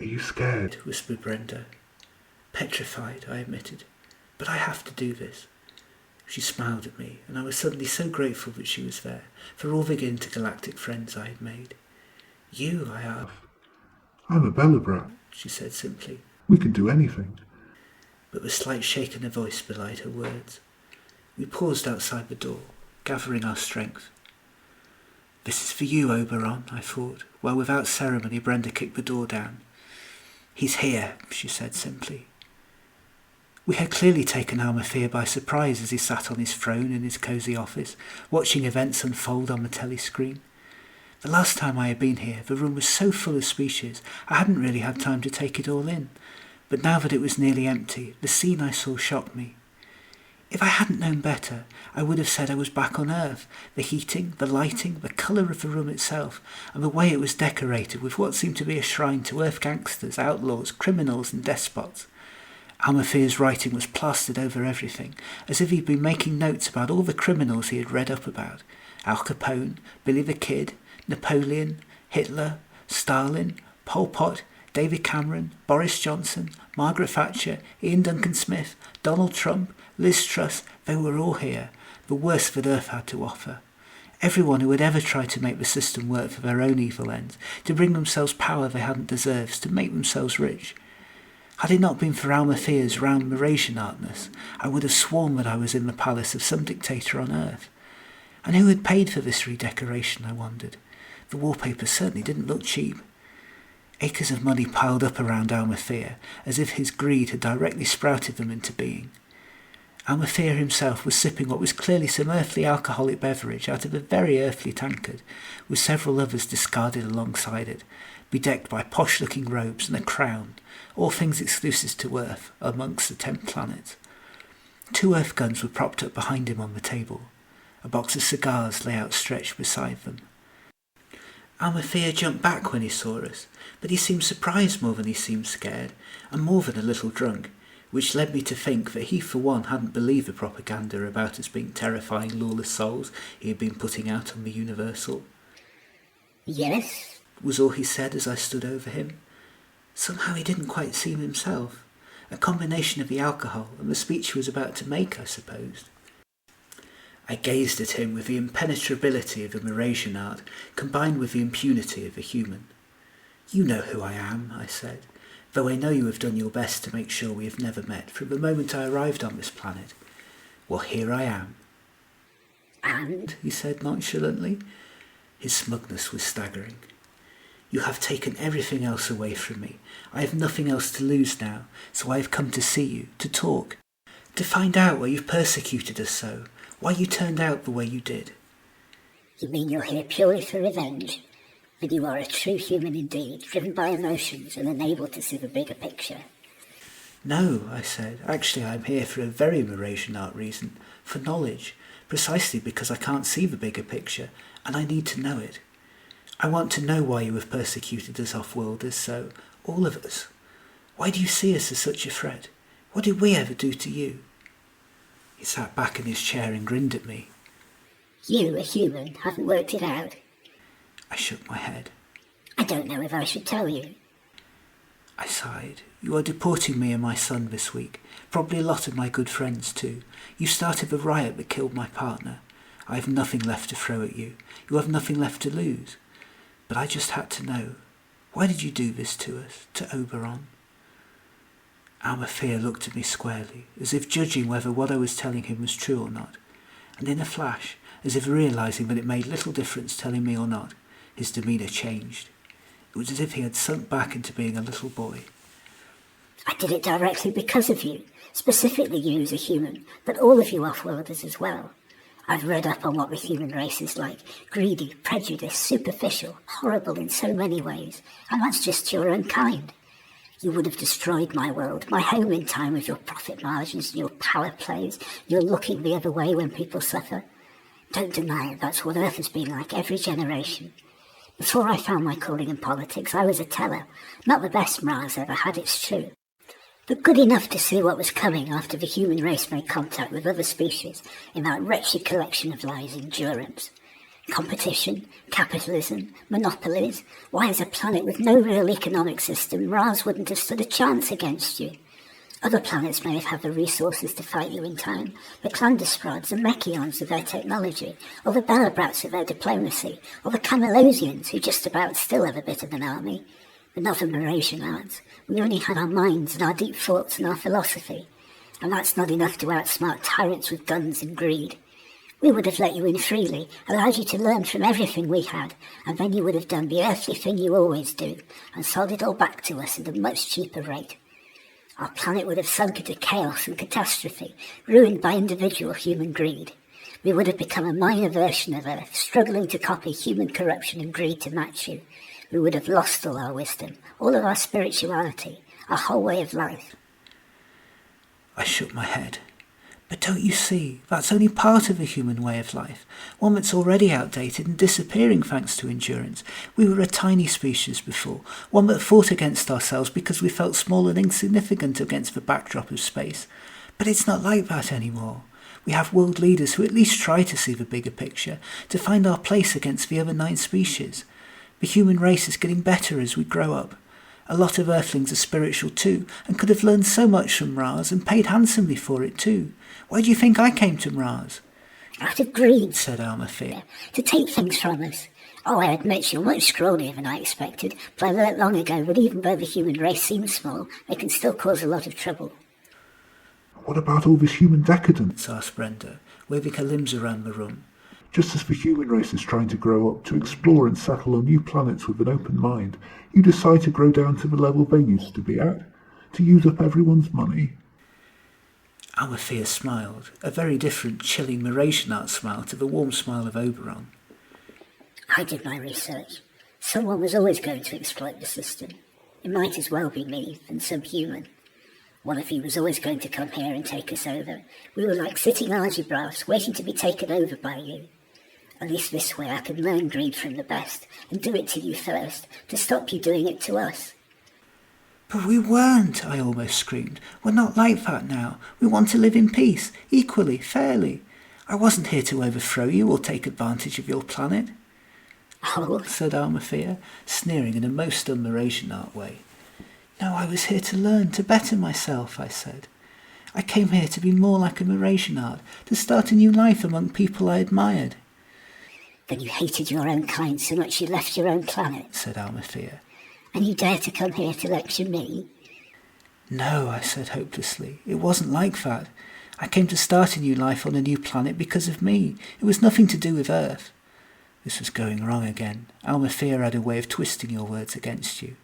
S3: "Are you scared?"
S1: whispered Brenda. "Petrified," I admitted. "But I have to do this." She smiled at me, and I was suddenly so grateful that she was there, for all the intergalactic friends I had made. "You," I asked.
S3: "I'm a Belobrat,"
S1: she said simply.
S3: "We can do anything."
S1: But the slight shake in her voice belied her words. We paused outside the door, gathering our strength. "This is for you, Oberon," I thought, while without ceremony Brenda kicked the door down. "He's here," she said simply. We had clearly taken Almathea by surprise as he sat on his throne in his cosy office, watching events unfold on the telescreen. The last time I had been here, the room was so full of speeches, I hadn't really had time to take it all in. But now that it was nearly empty, the scene I saw shocked me. If I hadn't known better, I would have said I was back on Earth. The heating, the lighting, the colour of the room itself, and the way it was decorated with what seemed to be a shrine to Earth gangsters, outlaws, criminals and despots. Almathea's writing was plastered over everything, as if he'd been making notes about all the criminals he had read up about. Al Capone, Billy the Kid, Napoleon, Hitler, Stalin, Pol Pot, David Cameron, Boris Johnson, Margaret Thatcher, Ian Duncan Smith, Donald Trump, Liz Truss, they were all here, the worst that Earth had to offer. Everyone who had ever tried to make the system work for their own evil ends, to bring themselves power they hadn't deserved, to make themselves rich. Had it not been for Almathea's round Mrasianartness, I would have sworn that I was in the palace of some dictator on Earth. And who had paid for this redecoration, I wondered. The wallpaper certainly didn't look cheap. Acres of money piled up around Almathea, as if his greed had directly sprouted them into being. Almathea himself was sipping what was clearly some earthly alcoholic beverage out of a very earthly tankard, with several others discarded alongside it, bedecked by posh-looking robes and a crown, all things exclusive to Earth, amongst the 10 planets. 2 Earth guns were propped up behind him on the table. A box of cigars lay outstretched beside them. Almathea jumped back when he saw us, but he seemed surprised more than he seemed scared, and more than a little drunk, which led me to think that he for one hadn't believed the propaganda about us being terrifying lawless souls he had been putting out on the Universal.
S2: Yes,
S1: was all he said as I stood over him. Somehow he didn't quite seem himself. A combination of the alcohol and the speech he was about to make, I supposed. I gazed at him with the impenetrability of a Mrasianart combined with the impunity of a human. "You know who I am," I said, "though I know you have done your best to make sure we have never met from the moment I arrived on this planet. Well, here I am."
S2: and
S1: he said nonchalantly. His smugness was staggering. "You have taken everything else away from me. I have nothing else to lose now, so I have come to see you, to talk, to find out why you've persecuted us so, why you turned out the way you did."
S2: you mean you're here purely for revenge? That you are a true human indeed, driven by emotions and unable to see the bigger picture?
S1: "No," I said. "Actually, I'm here for a very Mrasianart reason, for knowledge, precisely because I can't see the bigger picture, and I need to know it. I want to know why you have persecuted us off-worlders so, all of us. Why do you see us as such a threat? What did we ever do to you?" He sat back in his chair and grinned at me.
S2: You, a human, haven't worked it out?
S1: I shook my head.
S2: I don't know if I should tell you.
S1: I sighed. "You are deporting me and my son this week. Probably a lot of my good friends too. You started the riot that killed my partner. I have nothing left to throw at you. You have nothing left to lose. But I just had to know. Why did you do this to us, to Oberon?" Almathea looked at me squarely, as if judging whether what I was telling him was true or not, and in a flash, as if realising that it made little difference telling me or not, his demeanour changed. It was as if he had sunk back into being a little boy.
S2: I did it directly because of you, specifically you as a human, but all of you off-worlders as well. I've read up on what the human race is like, greedy, prejudiced, superficial, horrible in so many ways, and that's just your own kind. You would have destroyed my world, my home in time with your profit margins and your power plays, your looking the other way when people suffer. Don't deny it, that's what Earth has been like every generation. Before I found my calling in politics, I was a teller. Not the best Mras ever had, it's true, but good enough to see what was coming after the human race made contact with other species in that wretched collection of lies, Endurance. Competition, capitalism, monopolies. Why, as a planet with no real economic system, Mras wouldn't have stood a chance against you. Other planets may have had the resources to fight you in time, the Clandusprods and Mechions with their technology, or the Belobrats with their diplomacy, or the Camelosians who just about still have a bit of an army. But not the Mrasianarts. We only had our minds and our deep thoughts and our philosophy, and that's not enough to outsmart tyrants with guns and greed. We would have let you in freely, allowed you to learn from everything we had, and then you would have done the earthly thing you always do, and sold it all back to us at a much cheaper rate. Our planet would have sunk into chaos and catastrophe, ruined by individual human greed. We would have become a minor version of Earth, struggling to copy human corruption and greed to match you. We would have lost all our wisdom, all of our spirituality, our whole way of life.
S1: I shook my head. "But don't you see, that's only part of the human way of life, one that's already outdated and disappearing thanks to endurance. We were a tiny species before, one that fought against ourselves because we felt small and insignificant against the backdrop of space. But it's not like that anymore. We have world leaders who at least try to see the bigger picture, to find our place against the other 9 species. The human race is getting better as we grow up. A lot of Earthlings are spiritual too, and could have learned so much from Mras and paid handsomely for it too. Why do you think I came to Mras?"
S2: Out of greed,
S1: said Almathea.
S2: To take things from us. Oh, I admit you're much scrawnier than I expected, but I learnt long ago that even though the human race seems small, they can still cause a lot of trouble.
S3: "What about all this human decadence?"
S1: asked Brenda, waving her limbs around the room.
S3: "Just as the human race is trying to grow up, to explore and settle on new planets with an open mind, you decide to grow down to the level they used to be at, to use up everyone's money."
S1: Almathea smiled, a very different, chilling Mrasianart smile to the warm smile of Oberon.
S2: I did my research. Someone was always going to exploit the system. It might as well be me than some human. One of you was always going to come here and take us over. We were like sitting algebraists waiting to be taken over by you. At least this way I can learn greed from the best, and do it to you first, to stop you doing it to us.
S1: But we weren't, I almost screamed. We're not like that now. We want to live in peace, equally, fairly. I wasn't here to overthrow you or take advantage of your planet.
S2: Oh,
S1: said Almathea, sneering in a most un-Mrasianart way. No, I was here to learn, to better myself, I said. I came here to be more like a Mrasianart, to start a new life among people I admired.
S2: Then you hated your own kind so much you left your own planet,
S1: said Almathea.
S2: And you dare to come here to lecture me?
S1: No, I said hopelessly. It wasn't like that. I came to start a new life on a new planet because of me. It was nothing to do with Earth. This was going wrong again. Almathea had a way of twisting your words against you.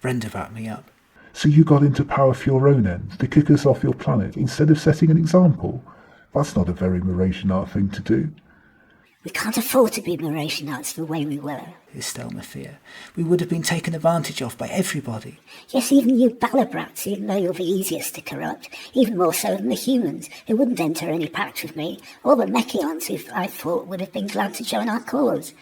S1: Brenda backed me up.
S3: So you got into power for your own ends, to kick us off your planet, instead of setting an example? That's not a very Mrasianart thing to do.
S2: We can't afford to be Mrasianarts the way we were,
S1: hissed Almathea. We would have been taken advantage of by everybody.
S2: Yes, even you Belobrats, even though you're the easiest to corrupt, even more so than the humans, who wouldn't enter any pact with me, or the Mrasianarts, who I thought would have been glad to join our cause.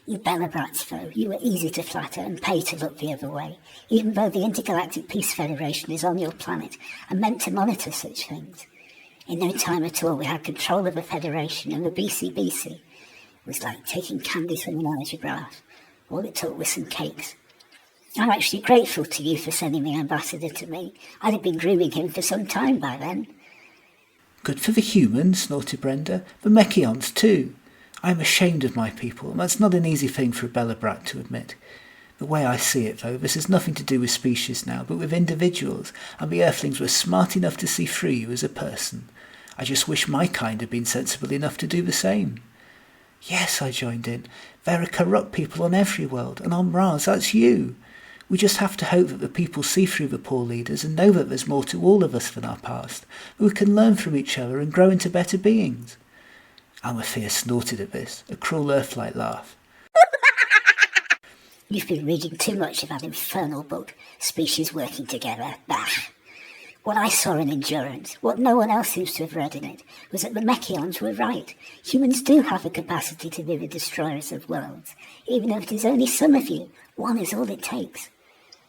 S2: You Belobrats, though, you were easy to flatter and pay to look the other way, even though the Intergalactic Peace Federation is on your planet and meant to monitor such things. In no time at all we had control of the Federation and the BCBC. It was like taking candy from an algebra. All it took was some cakes. I'm actually grateful to you for sending the ambassador to me. I'd have been grooming him for some time by then.
S1: Good for the humans, snorted Brenda. The Mrasianarts too. I am ashamed of my people, and that's not an easy thing for a Belobrat to admit. The way I see it, though, this has nothing to do with species now, but with individuals, and the Earthlings were smart enough to see through you as a person. I just wish my kind had been sensible enough to do the same. Yes, I joined in. There are corrupt people on every world, and on Mras, that's you. We just have to hope that the people see through the poor leaders and know that there's more to all of us than our past, that we can learn from each other and grow into better beings. Almathea snorted at this, a cruel Earth-like laugh.
S2: You've been reading too much of that infernal book, Species Working Together. Bah! What I saw in Endurance, what no one else seems to have read in it, was that the Mrasianarts were right. Humans do have the capacity to be the destroyers of worlds, even if it is only some of you. One is all it takes.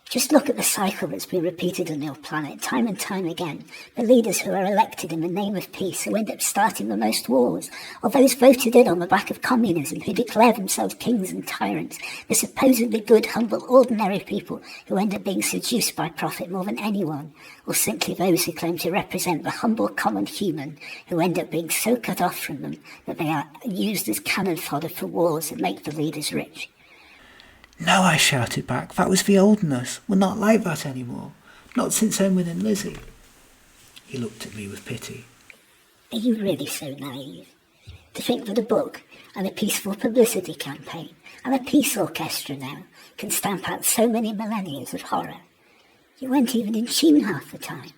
S2: Just look at the cycle that's been repeated on your planet time and time again. The leaders who are elected in the name of peace who end up starting the most wars, or those voted in on the back of communism who declare themselves kings and tyrants, the supposedly good, humble, ordinary people who end up being seduced by profit more than anyone, or simply those who claim to represent the humble common human who end up being so cut off from them that they are used as cannon fodder for wars that make the leaders rich.
S1: No, I shouted back, that was the oldness. We're not like that anymore. Not since Owen and Lizzie. He looked at me with pity.
S2: Are you really so naive? To think that a book and a peaceful publicity campaign and a Peace Orchestra now can stamp out so many millennia of horror? You weren't even in tune half the time.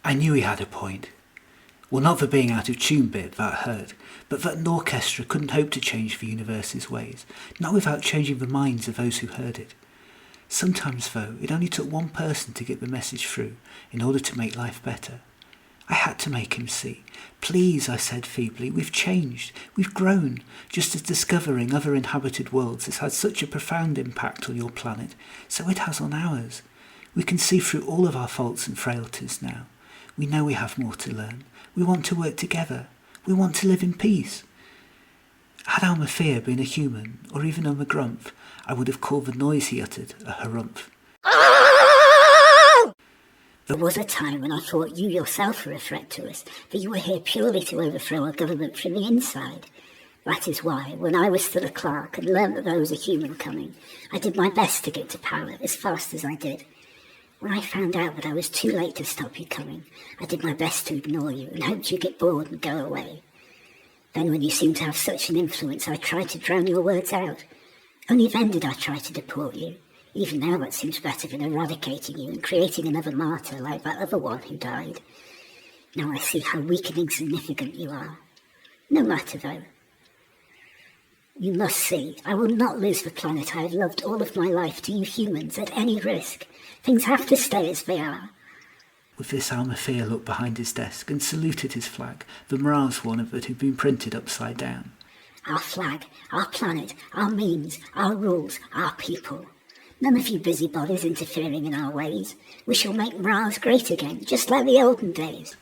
S1: I knew he had a point. Well, not the being out of tune bit, that hurt, but that an orchestra couldn't hope to change the universe's ways, not without changing the minds of those who heard it. Sometimes, though, it only took one person to get the message through in order to make life better. I had to make him see. Please, I said feebly, we've changed, we've grown, just as discovering other inhabited worlds has had such a profound impact on your planet, so it has on ours. We can see through all of our faults and frailties now. We know we have more to learn. We want to work together. We want to live in peace. Had Almathea been a human, or even a Mgrumph, I would have called the noise he uttered a harumph.
S2: There was a time when I thought you yourself were a threat to us, that you were here purely to overthrow our government from the inside. That is why, when I was still a clerk and learnt that there was a human coming, I did my best to get to power as fast as I did. When I found out that I was too late to stop you coming, I did my best to ignore you and hoped you'd get bored and go away. Then when you seemed to have such an influence, I tried to drown your words out. Only then did I try to deport you. Even now that seems better than eradicating you and creating another martyr like that other one who died. Now I see how weak and insignificant you are. No matter though. You must see, I will not lose the planet I have loved all of my life to you humans at any risk. Things have to stay as they are.
S1: With this, Almathea looked behind his desk and saluted his flag, the Mras one of it who'd been printed upside down.
S2: Our flag, our planet, our means, our rules, our people. None of you busybodies interfering in our ways. We shall make Mras great again, just like the olden days.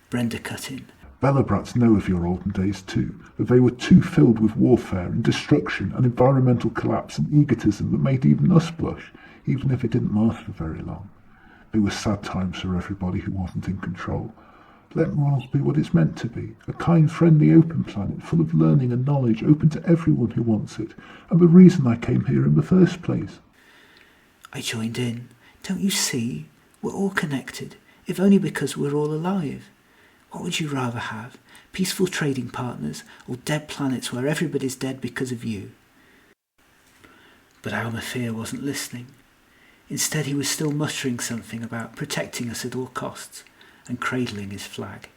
S1: Brenda cut in.
S3: Belobrats know of your olden days too, that they were too filled with warfare and destruction and environmental collapse and egotism that made even us blush, even if it didn't last for very long. They were sad times for everybody who wasn't in control. Let Mars be what it's meant to be, a kind, friendly, open planet, full of learning and knowledge, open to everyone who wants it, and the reason I came here in the first place.
S1: I joined in. Don't you see? We're all connected, if only because we're all alive. What would you rather have? Peaceful trading partners, or dead planets where everybody's dead because of you? But Almathea wasn't listening. Instead, he was still muttering something about protecting us at all costs and cradling his flag.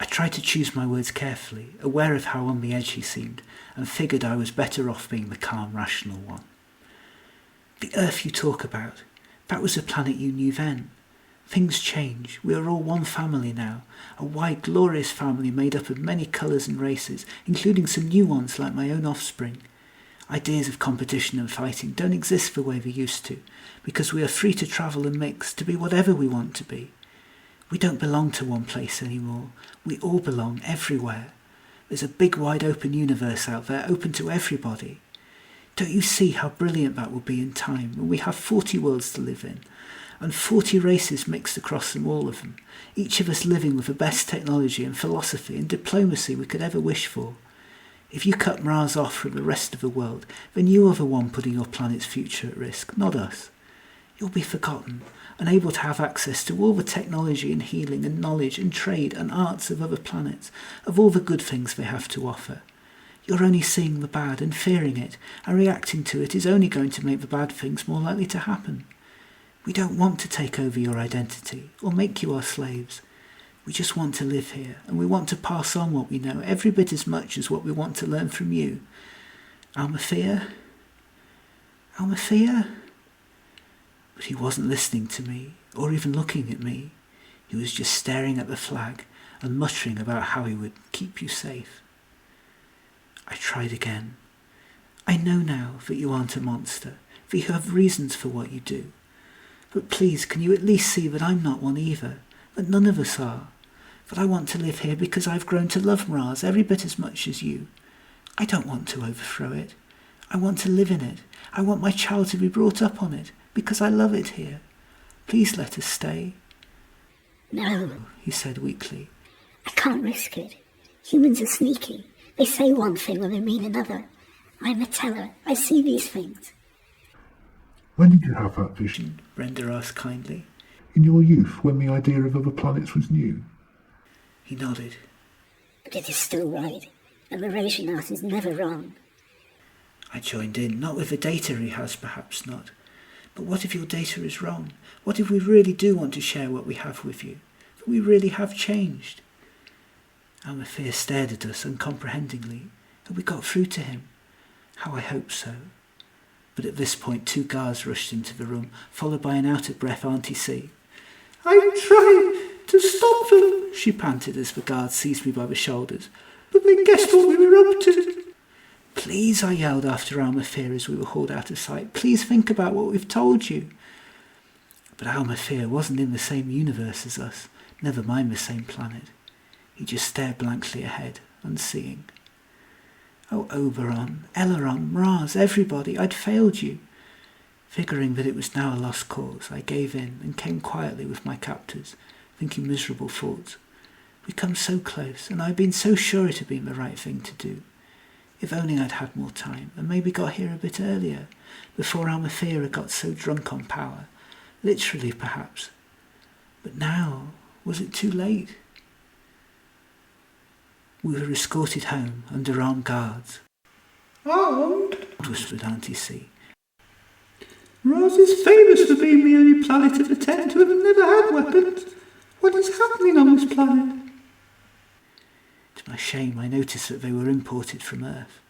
S1: I tried to choose my words carefully, aware of how on the edge he seemed, and figured I was better off being the calm, rational one. The Earth you talk about, that was a planet you knew then. Things change. We are all one family now, a wide, glorious family made up of many colours and races, including some new ones like my own offspring. Ideas of competition and fighting don't exist the way they used to, because we are free to travel and mix, to be whatever we want to be. We don't belong to one place anymore. We all belong everywhere. There's a big wide open universe out there, open to everybody. Don't you see how brilliant that will be in time, when we have 40 worlds to live in, and 40 races mixed across them, all of them, each of us living with the best technology and philosophy and diplomacy we could ever wish for? If you cut Mras off from the rest of the world, then you are the one putting your planet's future at risk, not us. You'll be forgotten, unable to have access to all the technology and healing and knowledge and trade and arts of other planets, of all the good things they have to offer. You're only seeing the bad and fearing it, and reacting to it is only going to make the bad things more likely to happen. We don't want to take over your identity, or make you our slaves. We just want to live here, and we want to pass on what we know, every bit as much as what we want to learn from you. Almathea? Almathea? But he wasn't listening to me, or even looking at me. He was just staring at the flag, and muttering about how he would keep you safe. I tried again. I know now that you aren't a monster, that you have reasons for what you do. But please, can you at least see that I'm not one either, that none of us are? That I want to live here because I've grown to love Mras every bit as much as you. I don't want to overthrow it. I want to live in it. I want my child to be brought up on it, because I love it here. Please let us stay.
S2: No,
S1: he said weakly.
S2: I can't risk it. Humans are sneaky. They say one thing when they mean another. I'm a teller. I see these things.
S3: When did you have that vision?
S1: Brenda asked kindly.
S3: In your youth, when the idea of other planets was new?
S1: He nodded.
S2: But it is still right. A Mrasianart is never wrong.
S1: I joined in, not with the data he has, perhaps not. But what if your data is wrong? What if we really do want to share what we have with you? That we really have changed? Almathea stared at us uncomprehendingly. Had we got through to him? How I hoped so. But at this point 2 guards rushed into the room, followed by an out-of-breath Auntie C.
S4: I'm trying to stop them, she panted as the guards seized me by the shoulders. But they guessed what we were up to.
S1: Please, I yelled after Almathea as we were hauled out of sight. Please think about what we've told you. But Almathea wasn't in the same universe as us, never mind the same planet. He just stared blankly ahead, unseeing. Oh, Oberon, Eleanor, Mras, everybody, I'd failed you. Figuring that it was now a lost cause, I gave in and came quietly with my captors, thinking miserable thoughts. We'd come so close, and I'd been so sure it had been the right thing to do. If only I'd had more time, and maybe got here a bit earlier, before Almathea had got so drunk on power. Literally, perhaps. But now, was it too late? We were escorted home under armed guards.
S4: Armed?
S1: Whispered Auntie C.
S4: Mras is famous for being the only planet of the 10 to have never had weapons. What is happening on this planet?
S1: To my shame, I noticed that they were imported from Earth.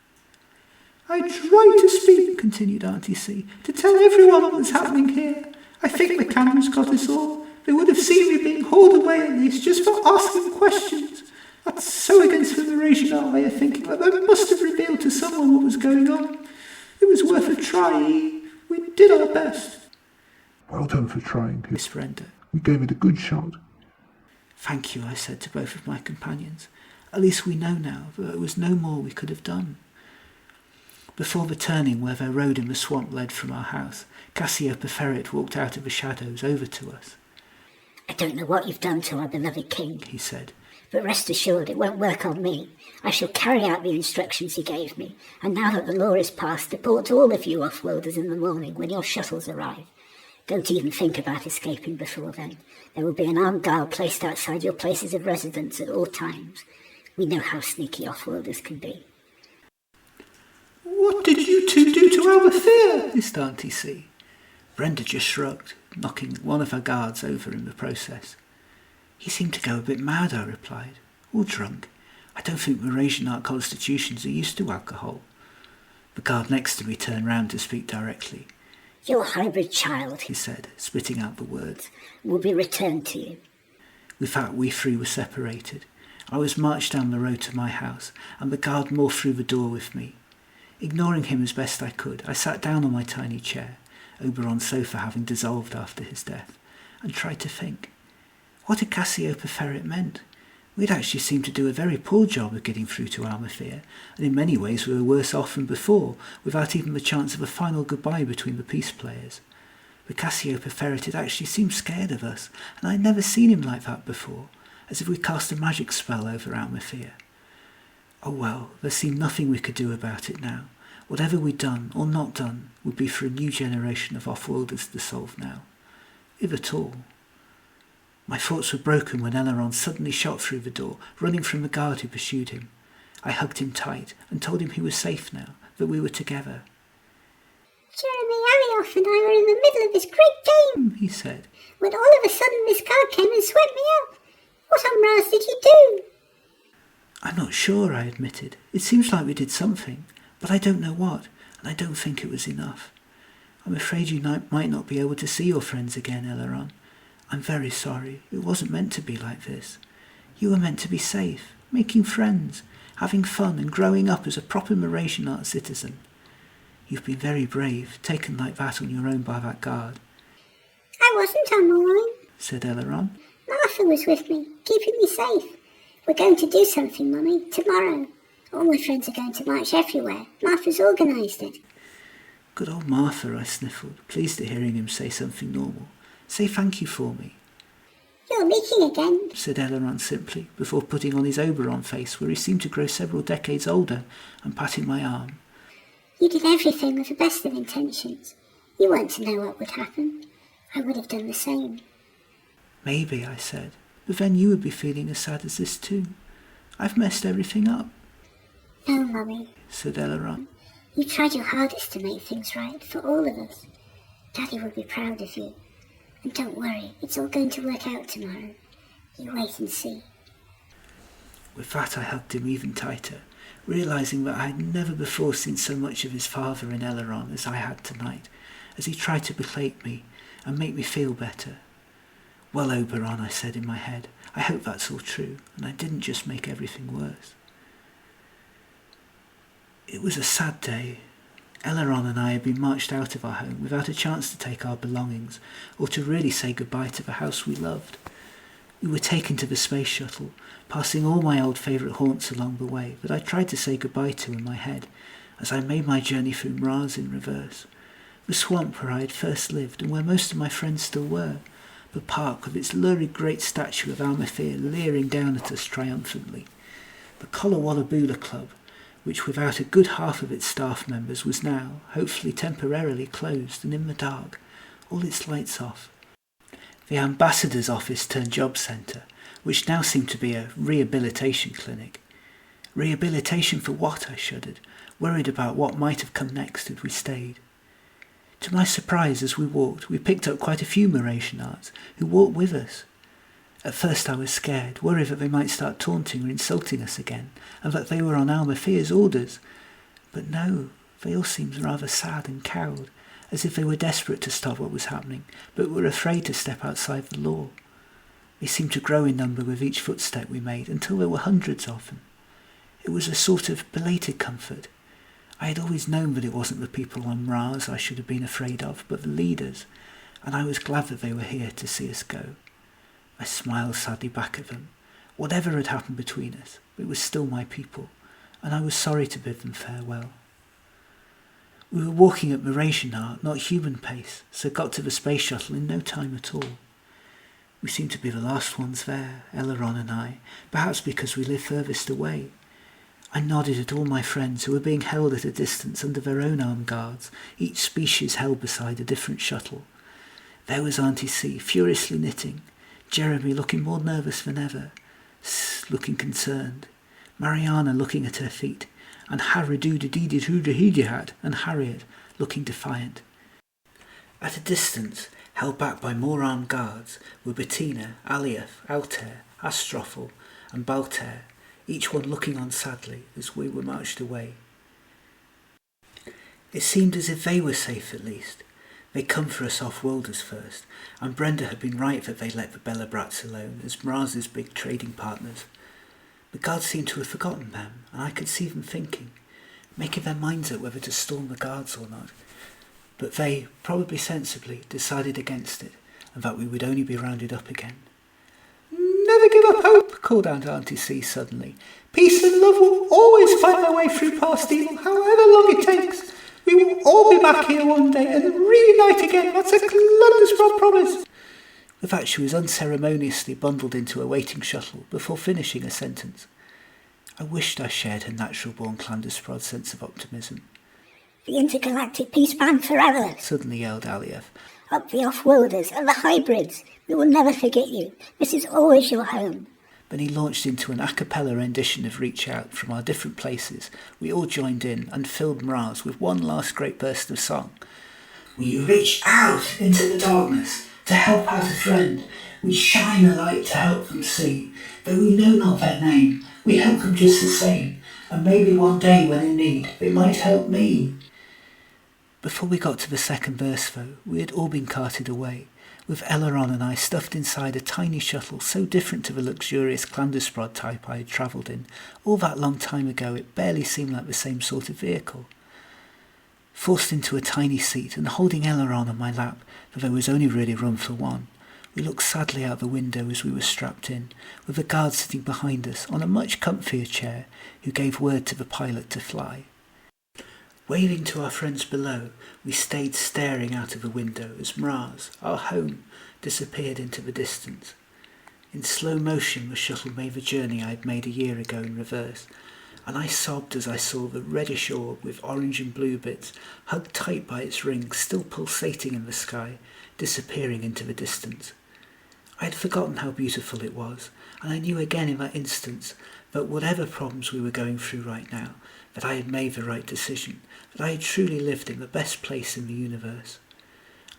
S4: I tried to speak, continued Auntie C, to tell everyone what's happening here. I think the cannon's got us all. They would have seen me being hauled away at least, just for asking questions. That's so against the Mrasianart way of thinking, that they must have revealed to someone what was going on. It was worth a try. We did our best.
S3: Well done for trying,
S1: Miss Brenda.
S3: We gave it a good shot.
S1: Thank you, I said to both of my companions. At least we know now that there was no more we could have done. Before the turning where their road in the swamp led from our house, Cassiopeia Ferret walked out of the shadows over to us.
S2: I don't know what you've done to our beloved king,
S1: he said.
S2: But rest assured it won't work on me. I shall carry out the instructions he gave me, and now that the law is passed, deport all of you off-worlders in the morning when your shuttles arrive. Don't even think about escaping before then. There will be an armed guard placed outside your places of residence at all times. We know how sneaky off-worlders can be.
S4: What did you two do to Alethea?
S1: Hissed Auntie C. Brenda just shrugged, knocking one of her guards over in the process. He seemed to go a bit mad, I replied, or drunk. I don't think Mrasianart constitutions are used to alcohol. The guard next to me turned round to speak directly.
S2: Your hybrid child,
S1: he said, spitting out the words,
S2: will be returned to you.
S1: With that, we three were separated. I was marched down the road to my house, and the guard morphed through the door with me. Ignoring him as best I could, I sat down on my tiny chair, Oberon's sofa having dissolved after his death, and tried to think. What had Cassiopeia Ferret meant? We had actually seemed to do a very poor job of getting through to Alethea, and in many ways we were worse off than before, without even the chance of a final goodbye between the peace players. But Cassiopeia Ferret had actually seemed scared of us, and I had never seen him like that before, as if we cast a magic spell over Alethea. Oh well, there seemed nothing we could do about it now. Whatever we'd done, or not done, would be for a new generation of off-worlders to solve now. If at all. My thoughts were broken when Eleanor suddenly shot through the door, running from the guard who pursued him. I hugged him tight and told him he was safe now, that we were together.
S5: Jeremy Alioth and I were in the middle of this great game,
S1: he said,
S5: when all of a sudden this guard came and swept me up. What on Mras did you do?
S1: I'm not sure, I admitted. It seems like we did something, but I don't know what, and I don't think it was enough. I'm afraid you might not be able to see your friends again, Eleanor. I'm very sorry. It wasn't meant to be like this. You were meant to be safe, making friends, having fun and growing up as a proper Mrasianart citizen. You've been very brave, taken like that on your own by that guard.
S5: I wasn't on my own,
S1: said Eleanor.
S5: Martha was with me, keeping me safe. We're going to do something, Mummy, tomorrow. All my friends are going to march everywhere. Martha's organised it.
S1: Good old Martha, I sniffled, pleased at hearing him say something normal. Say thank you for me.
S5: You're leaking again,
S1: said Eleanor simply, before putting on his Oberon face, where he seemed to grow several decades older, and patting my arm.
S5: You did everything with the best of intentions. You weren't to know what would happen. I would have done the same.
S1: Maybe, I said, but then you would be feeling as sad as this too. I've messed everything up.
S5: No, Mummy,
S1: said Eleanor.
S5: You tried your hardest to make things right for all of us. Daddy will be proud of you. And don't worry, it's all going to work out tomorrow. You wait and see.
S1: With that I hugged him even tighter, realising that I had never before seen so much of his father in Eleanor as I had tonight, as he tried to placate me and make me feel better. Well, Oberon, I said in my head, I hope that's all true, and I didn't just make everything worse. It was a sad day. Eleanor and I had been marched out of our home without a chance to take our belongings, or to really say goodbye to the house we loved. We were taken to the space shuttle, passing all my old favourite haunts along the way that I tried to say goodbye to in my head, as I made my journey through Mras in reverse. The swamp where I had first lived, and where most of my friends still were. The park with its lurid great statue of Alethea leering down at us triumphantly. The Kollawallaboola Club, which without a good half of its staff members was now, hopefully temporarily, closed and in the dark, all its lights off. The ambassador's office turned job centre, which now seemed to be a rehabilitation clinic. Rehabilitation for what, I shuddered, worried about what might have come next had we stayed. To my surprise, as we walked, we picked up quite a few Mrasianarts, who walked with us. At first I was scared, worried that they might start taunting or insulting us again, and that they were on Aletheia's orders. But no, they all seemed rather sad and cowed, as if they were desperate to stop what was happening, but were afraid to step outside the law. They seemed to grow in number with each footstep we made, until there were hundreds of them. It was a sort of belated comfort. I had always known that it wasn't the people on Mras I should have been afraid of, but the leaders, and I was glad that they were here to see us go. I smiled sadly back at them. Whatever had happened between us, it was still my people, and I was sorry to bid them farewell. We were walking at Mrasianart, not human pace, so got to the space shuttle in no time at all. We seemed to be the last ones there, Eleanor and I, perhaps because we lived furthest away. I nodded at all my friends who were being held at a distance under their own armed guards, each species held beside a different shuttle. There was Auntie C, furiously knitting, Jeremy looking more nervous than ever, looking concerned, Mariana looking at her feet, and Harry-doo-dee-dee-doo-dee-dee-had, and Harriet looking defiant. At a distance, held back by more armed guards, were Bettina, Alief, Altair, Astrophel, and Baltair, each one looking on sadly as we were marched away. It seemed as if they were safe at least. They'd come for us off-worlders first, and Brenda had been right that they let the Belobrats alone as Mras's big trading partners. The guards seemed to have forgotten them, and I could see them thinking, making their minds up whether to storm the guards or not. But they, probably sensibly, decided against it, and that we would only be rounded up again.
S4: Never give up hope, called out Auntie C suddenly. Peace and love will always find their way through past evil, however long it takes. We will all be back here one day and reunite again. That's a Clandusprod promise.
S1: With that, she was unceremoniously bundled into a waiting shuttle before finishing a sentence. I wished I shared her natural-born Clandusprod sense of optimism.
S2: The intergalactic peace band forever,
S1: suddenly yelled Alief.
S2: Up the off-worlders and the hybrids. We will never forget you. This is always your home.
S1: Then he launched into an a cappella rendition of Reach Out from our different places. We all joined in and filled Mras with one last great burst of song.
S6: We reach out into the darkness to help out a friend. We shine a light to help them see. Though we know not their name, we help them just the same. And maybe one day when in need, they might help me.
S1: Before we got to the second verse, though, we had all been carted away, with Eleanor and I stuffed inside a tiny shuttle so different to the luxurious Clandusprod type I had travelled in. All that long time ago it barely seemed like the same sort of vehicle. Forced into a tiny seat and holding Eleanor on my lap, for there was only really room for one, we looked sadly out the window as we were strapped in, with the guard sitting behind us on a much comfier chair, who gave word to the pilot to fly. Waving to our friends below, we stayed staring out of the window as Mras, our home, disappeared into the distance. In slow motion the shuttle made the journey I had made a year ago in reverse, and I sobbed as I saw the reddish orb with orange and blue bits, hugged tight by its rings, still pulsating in the sky, disappearing into the distance. I had forgotten how beautiful it was, and I knew again in that instance that whatever problems we were going through right now, that I had made the right decision, that I had truly lived in the best place in the universe.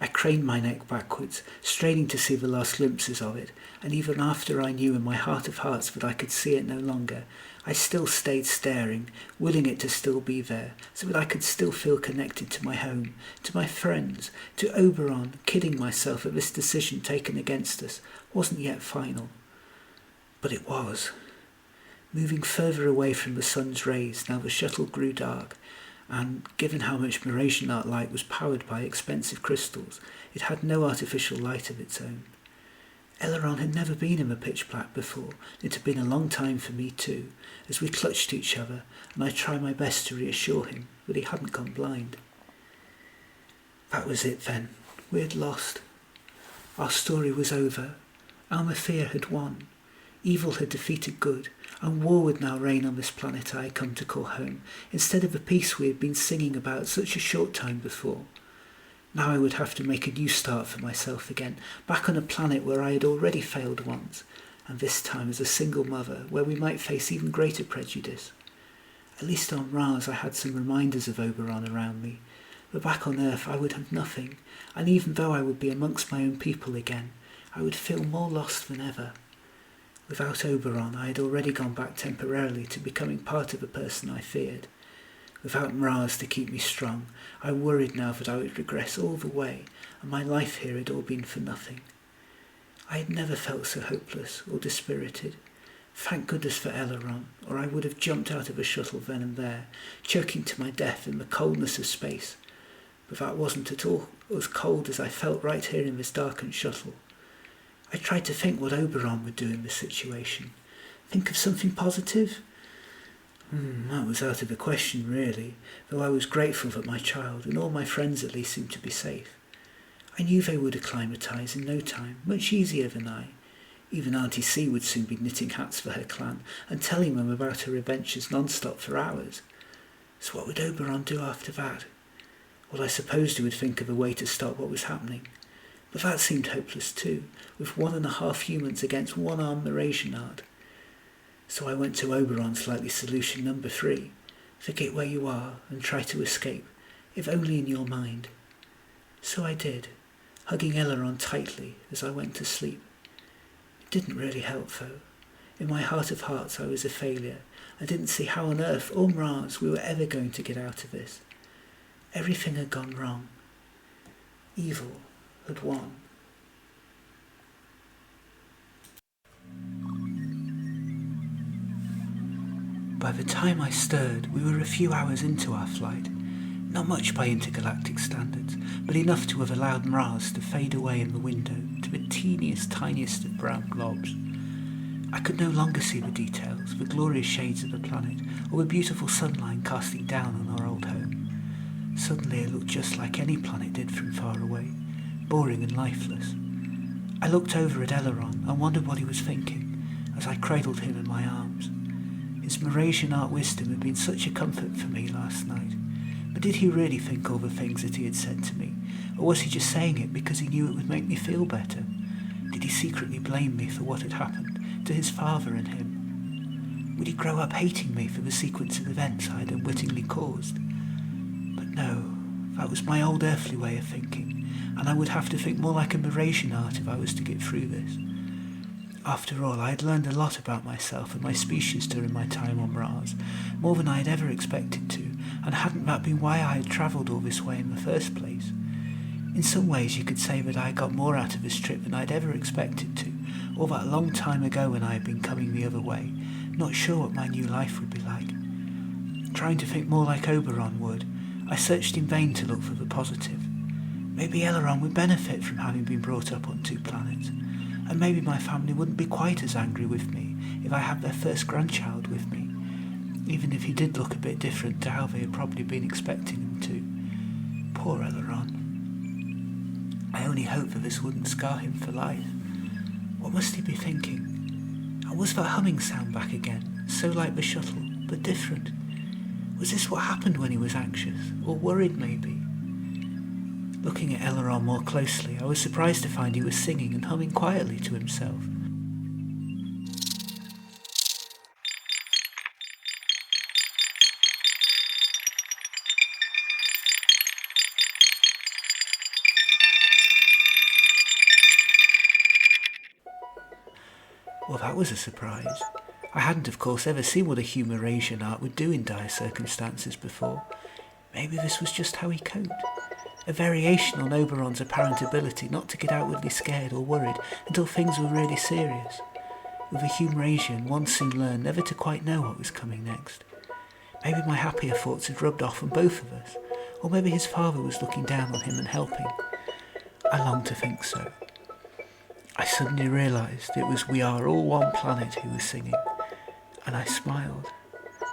S1: I craned my neck backwards, straining to see the last glimpses of it, and even after I knew in my heart of hearts that I could see it no longer, I still stayed staring, willing it to still be there, so that I could still feel connected to my home, to my friends, to Oberon, kidding myself that this decision taken against us wasn't yet final. But it was. Moving further away from the sun's rays, now the shuttle grew dark, and, given how much Mrasianart light was powered by expensive crystals, it had no artificial light of its own. Eleanor had never been in the pitch black before. It had been a long time for me too, as we clutched each other, and I tried my best to reassure him that he hadn't gone blind. That was it then. We had lost. Our story was over. Almathea had won. Evil had defeated good, and war would now reign on this planet I had come to call home, instead of the peace we had been singing about such a short time before. Now I would have to make a new start for myself again, back on a planet where I had already failed once, and this time as a single mother, where we might face even greater prejudice. At least on Mras I had some reminders of Oberon around me, but back on Earth I would have nothing, and even though I would be amongst my own people again, I would feel more lost than ever. Without Oberon, I had already gone back temporarily to becoming part of the person I feared. Without Mras to keep me strong, I worried now that I would regress all the way, and my life here had all been for nothing. I had never felt so hopeless or dispirited. Thank goodness for Eleanor, or I would have jumped out of a shuttle then and there, choking to my death in the coldness of space. But that wasn't at all as cold as I felt right here in this darkened shuttle. I tried to think what Oberon would do in this situation. Think of something positive? That was out of the question, really, though I was grateful that my child, and all my friends at least, seemed to be safe. I knew they would acclimatise in no time, much easier than I. Even Auntie C would soon be knitting hats for her clan, and telling them about her adventures non-stop for hours. So what would Oberon do after that? Well, I supposed he would think of a way to stop what was happening. But that seemed hopeless too, with 1.5 humans against 1 armed Mrasianart. So I went to Oberon's likely solution number 3. Forget where you are and try to escape, if only in your mind. So I did, hugging Eleanor tightly as I went to sleep. It didn't really help though. In my heart of hearts I was a failure. I didn't see how on earth or Mras we were ever going to get out of this. Everything had gone wrong. Evil had won. By the time I stirred, we were a few hours into our flight. Not much by intergalactic standards, but enough to have allowed Mras to fade away in the window to the teeniest, tiniest of brown blobs. I could no longer see the details, the glorious shades of the planet, or the beautiful sunline casting down on our old home. Suddenly it looked just like any planet did from far away, boring and lifeless. I looked over at Eleanor and wondered what he was thinking, as I cradled him in my arms. His Mrasianart wisdom had been such a comfort for me last night, but did he really think all the things that he had said to me, or was he just saying it because he knew it would make me feel better? Did he secretly blame me for what had happened to his father and him? Would he grow up hating me for the sequence of events I had unwittingly caused? But no, that was my old earthly way of thinking, and I would have to think more like a Mrasianart if I was to get through this. After all, I had learned a lot about myself and my species during my time on Mras, more than I had ever expected to, and hadn't that been why I had travelled all this way in the first place? In some ways you could say that I got more out of this trip than I'd ever expected to, all that long time ago when I had been coming the other way, not sure what my new life would be like. Trying to think more like Oberon would, I searched in vain to look for the positive. Maybe Eleanor would benefit from having been brought up on 2 planets. And maybe my family wouldn't be quite as angry with me if I had their first grandchild with me, even if he did look a bit different to how they had probably been expecting him to. Poor Eleanor. I only hope that this wouldn't scar him for life. What must he be thinking? And was that humming sound back again, so like the shuttle, but different? Was this what happened when he was anxious, or worried maybe? Looking at Eleanor more closely, I was surprised to find he was singing and humming quietly to himself. Well, that was a surprise. I hadn't, of course, ever seen what a Humrasianart would do in dire circumstances before. Maybe this was just how he coped. A variation on Oberon's apparent ability not to get outwardly scared or worried until things were really serious. With a Humrasian, one soon learned never to quite know what was coming next. Maybe my happier thoughts had rubbed off on both of us, or maybe his father was looking down on him and helping. I longed to think so. I suddenly realised it was "We Are All One Planet" who was singing, and I smiled.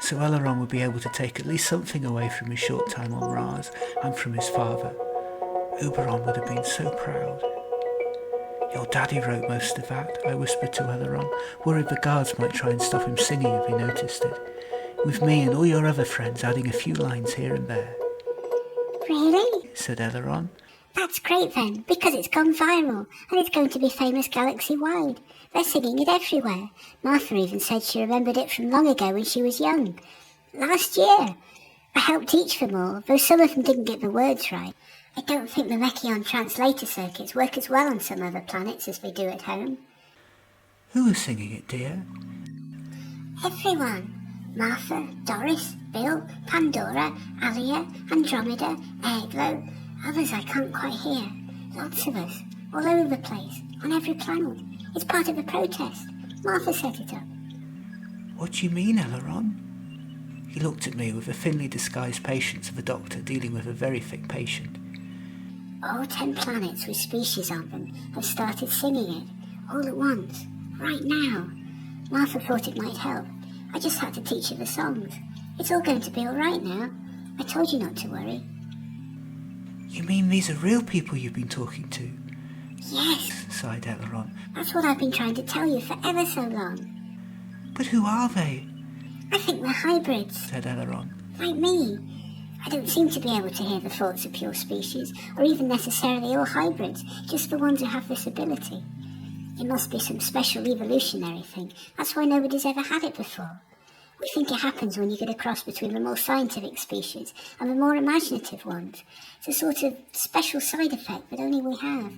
S1: So Eleanor would be able to take at least something away from his short time on Mras and from his father. Oberon would have been so proud. "Your daddy wrote most of that," I whispered to Eleanor, worried the guards might try and stop him singing if he noticed it, with me and all your other friends adding a few lines here and there.
S5: Really?
S1: Said Eleanor.
S5: That's great then, because it's gone viral, and it's going to be famous galaxy-wide. They're singing it everywhere. Martha even said she remembered it from long ago when she was young. Last year. I helped teach them all, though some of them didn't get the words right. I don't think the Mechion translator circuits work as well on some other planets as they do at home.
S1: Who was singing it, dear?
S5: Everyone. Martha, Doris, Bill, Pandora, Alia, Andromeda, Airglow, others I can't quite hear. Lots of us, all over the place, on every planet. It's part of the protest. Martha set it up.
S1: What do you mean, Eleanor? He looked at me with the thinly disguised patience of a doctor dealing with a very thick patient.
S5: All 10 planets with species on them have started singing it, all at once, right now. Martha thought it might help. I just had to teach her the songs. It's all going to be all right now. I told you not to worry.
S1: You mean these are real people you've been talking to?
S5: Yes,
S1: sighed Eleanor.
S5: That's what I've been trying to tell you for ever so long.
S1: But who are they?
S5: I think they're hybrids,
S1: said Eleanor.
S5: Like me. I don't seem to be able to hear the thoughts of pure species, or even necessarily all hybrids, just the ones who have this ability. It must be some special evolutionary thing. That's why nobody's ever had it before. We think it happens when you get a cross between the more scientific species and the more imaginative ones. It's a sort of special side effect that only we have.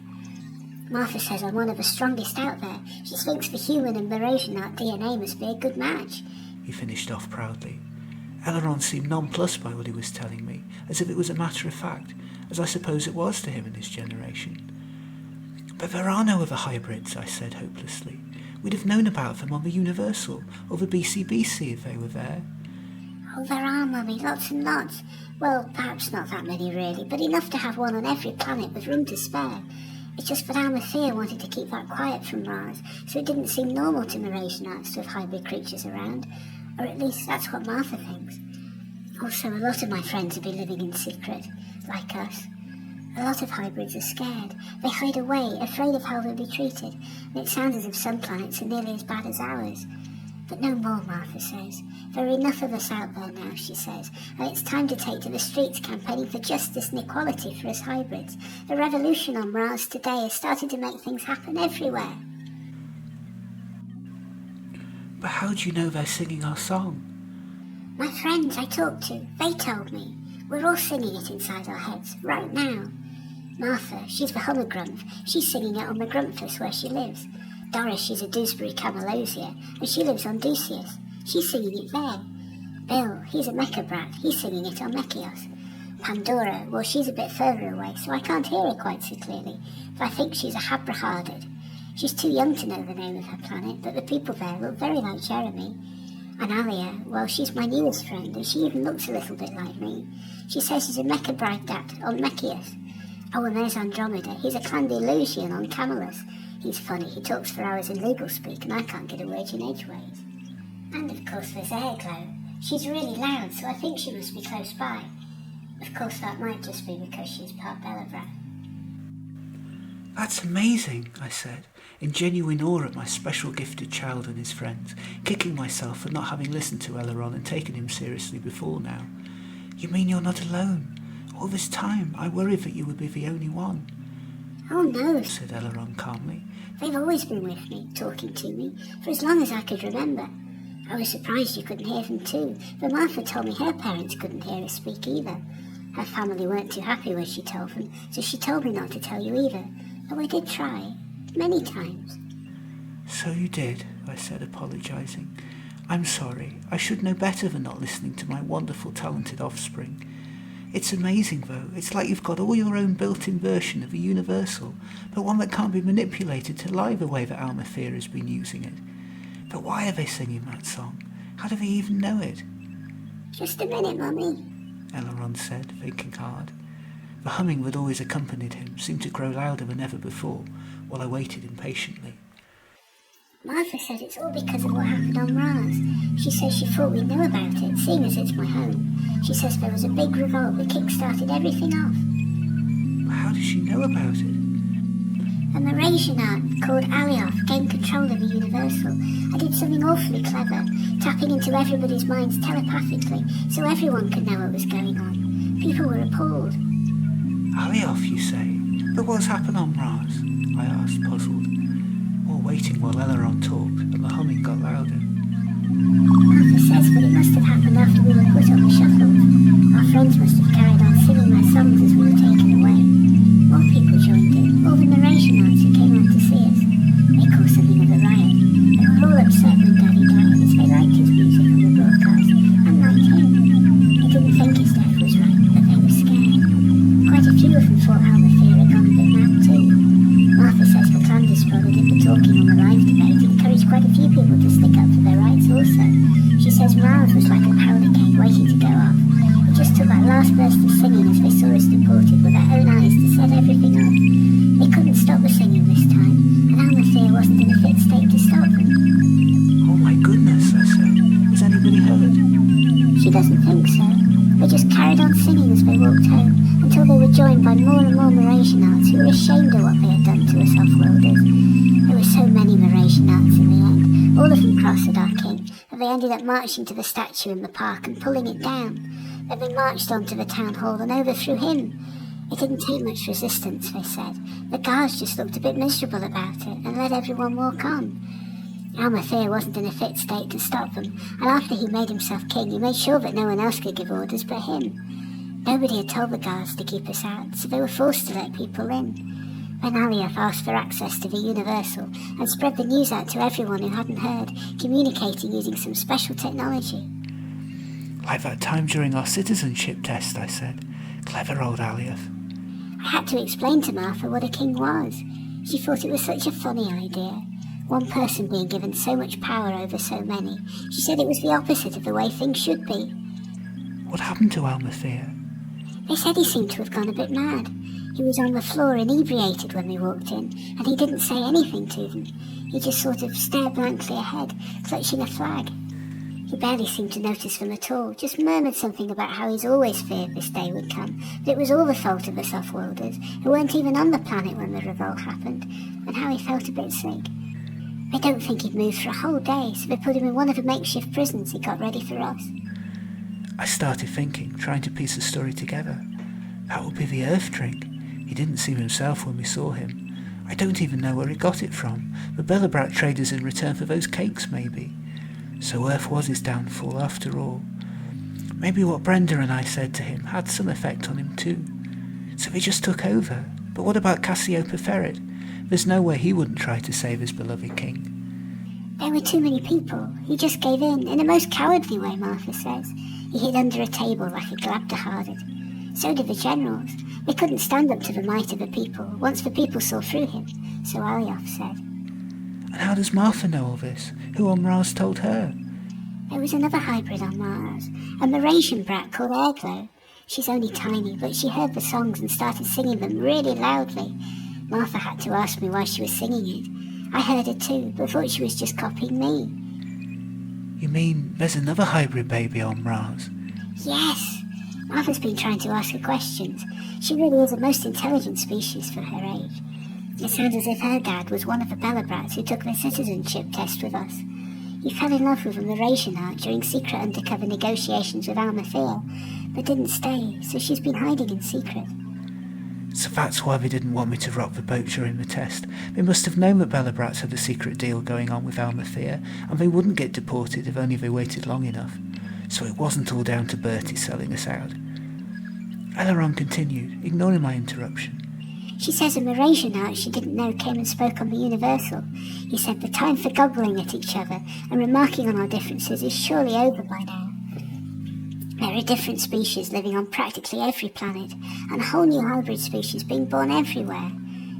S5: Martha says I'm one of the strongest out there. She thinks the human and Mrasianart DNA must be a good match.
S1: He finished off proudly. Eleanor seemed nonplussed by what he was telling me, as if it was a matter of fact, as I suppose it was to him and his generation. But there are no other hybrids, I said hopelessly. We'd have known about them on the Universal, or the BCBC if they were there.
S5: Oh, there are, Mummy, lots and lots. Well, perhaps not that many really, but enough to have one on every planet with room to spare. It's just that Almathea wanted to keep that quiet from Mars, so it didn't seem normal to Mrasianarts to have hybrid creatures around. Or at least that's what Martha thinks. Also, a lot of my friends have been living in secret, like us. A lot of hybrids are scared. They hide away, afraid of how they'll be treated, and it sounds as if some planets are nearly as bad as ours. But no more, Martha says. There are enough of us out there now, she says, and it's time to take to the streets campaigning for justice and equality for us hybrids. The revolution on Mras today is starting to make things happen everywhere.
S1: But how do you know they're singing our song?
S5: My friends I talked to, they told me. We're all singing it inside our heads, right now. Martha, she's the Hummergrumph. She's singing it on the Grumpus where she lives. Doris, she's a Dewsbury Camelosia, and she lives on Dusius. She's singing it there. Bill, he's a Mechabrat. He's singing it on Mechios. Pandora, well, she's a bit further away, so I can't hear her quite so clearly, but I think she's a Habraharded. She's too young to know the name of her planet, but the people there look very like Jeremy. And Alia, well, she's my newest friend, and she even looks a little bit like me. She says she's a Mechabrat on Mechios. Oh, and there's Andromeda. He's a Clandusprods on Camelus. He's funny, he talks for hours in legal speak, and I can't get a word in edgeways. And of course there's Airglow. She's really loud, so I think she must be close by. Of course that might just be because she's part Belobrat.
S1: That's amazing, I said, in genuine awe at my special gifted child and his friends, kicking myself for not having listened to Eleanor and taken him seriously before now. You mean you're not alone? All this time I worried that you would be the only one.
S5: Oh no,
S1: said Eleanor calmly.
S5: They've always been with me, talking to me, for as long as I could remember. I was surprised you couldn't hear them too, but Martha told me her parents couldn't hear us speak either. Her family weren't too happy when she told them, so she told me not to tell you either. Though I did try, many times.
S1: So you did, I said, apologising. I'm sorry. I should know better than not listening to my wonderful, talented offspring. It's amazing, though. It's like you've got all your own built-in version of a universal, but one that can't be manipulated to lie the way that Almathea has been using it. But why are they singing that song? How do they even know it?
S5: Just a minute, Mummy,
S1: Eleanor said, thinking hard. The humming that always accompanied him seemed to grow louder than ever before, while I waited impatiently.
S5: Martha said it's all because of what happened on Mras. She says she thought we'd know about it, seeing as it's my home. She says there was a big revolt that kick-started everything off.
S1: How does she know about it?
S5: A Mrasianart called Alioth gained control of the Universal. I did something awfully clever, tapping into everybody's minds telepathically, so everyone could know what was going on. People were appalled.
S1: Alioth, you say? But what's happened on Mras? I asked, puzzled. All waiting while Eleanor talked, and the humming got louder.
S5: Martha says, but it must have happened after we were put on the shuttles. Our friends must have carried on singing their songs as we were taken away. More people joined in, all the Mrasianarts who came out to see us. They caused something of a riot. They were all upset when Daddy died, as they liked his music on the broadcast. of that last burst of singing as they saw us deported with their own eyes to set everything off. They couldn't stop the singing this time, and Almathea wasn't in a fit state to stop them.
S1: Oh my goodness, I said. Has anybody heard?
S5: She doesn't think so. They just carried on singing as they walked home, until they were joined by more and more Mrasianarts who were ashamed of what they had done to us off-worlders. There were so many Mrasianarts in the end, all of them cross at our king, that they ended up marching to the statue in the park and pulling it down. Then they marched on to the town hall and overthrew him. It didn't take much resistance, they said. The guards just looked a bit miserable about it and let everyone walk on. Almathea wasn't in a fit state to stop them, and after he made himself king, he made sure that no one else could give orders but him. Nobody had told the guards to keep us out, so they were forced to let people in. Then Alioth asked for access to the Universal and spread the news out to everyone who hadn't heard, communicating using some special technology.
S1: Like that time during our citizenship test, I said. Clever old Alioth.
S5: I had to explain to Martha what a king was. She thought it was such a funny idea. One person being given so much power over so many. She said it was the opposite of the way things should be.
S1: What happened to Almathea?
S5: They said he seemed to have gone a bit mad. He was on the floor inebriated when we walked in, and he didn't say anything to them. He just sort of stared blankly ahead, clutching a flag. He barely seemed to notice them at all, just murmured something about how he's always feared this day would come, that it was all the fault of the off-worlders, who weren't even on the planet when the revolt happened, and how he felt a bit sick. They don't think he'd moved for a whole day, so they put him in one of the makeshift prisons he got ready for us.
S1: I started thinking, trying to piece the story together. That would be the Earth drink. He didn't seem himself when we saw him. I don't even know where he got it from. The Belobrat traders in return for those cakes, maybe. So Earth was his downfall after all. Maybe what Brenda and I said to him had some effect on him too. So he just took over. But what about Cassiopeia Ferret? There's no way he wouldn't try to save his beloved king.
S5: There were too many people. He just gave in a most cowardly way, Martha says. He hid under a table like a glabderharded. So did the generals. They couldn't stand up to the might of the people, once the people saw through him, so Alioth said.
S1: And how does Martha know all this? Who on Mras told her?
S5: There was another hybrid on Mars, a Mrasian brat called Airglow. She's only tiny, but she heard the songs and started singing them really loudly. Martha had to ask me why she was singing it. I heard it too, but thought she was just copying me.
S1: You mean there's another hybrid baby on Mras?
S5: Yes. Martha's been trying to ask her questions. She really is a most intelligent species for her age. It sounds as if her dad was one of the Belobrats who took the citizenship test with us. He fell in love with a Mrasianart during secret undercover negotiations with Almathea, but didn't stay, so she's been hiding in secret.
S1: So that's why they didn't want me to rock the boat during the test. They must have known that Belobrats had a secret deal going on with Almathea, and they wouldn't get deported if only they waited long enough. So it wasn't all down to Bertie selling us out. Eleanor continued, ignoring my interruption.
S5: She says a Mrasianart she didn't know came and spoke on the Universal. He said the time for goggling at each other and remarking on our differences is surely over by now. There are different species living on practically every planet, and a whole new hybrid species being born everywhere.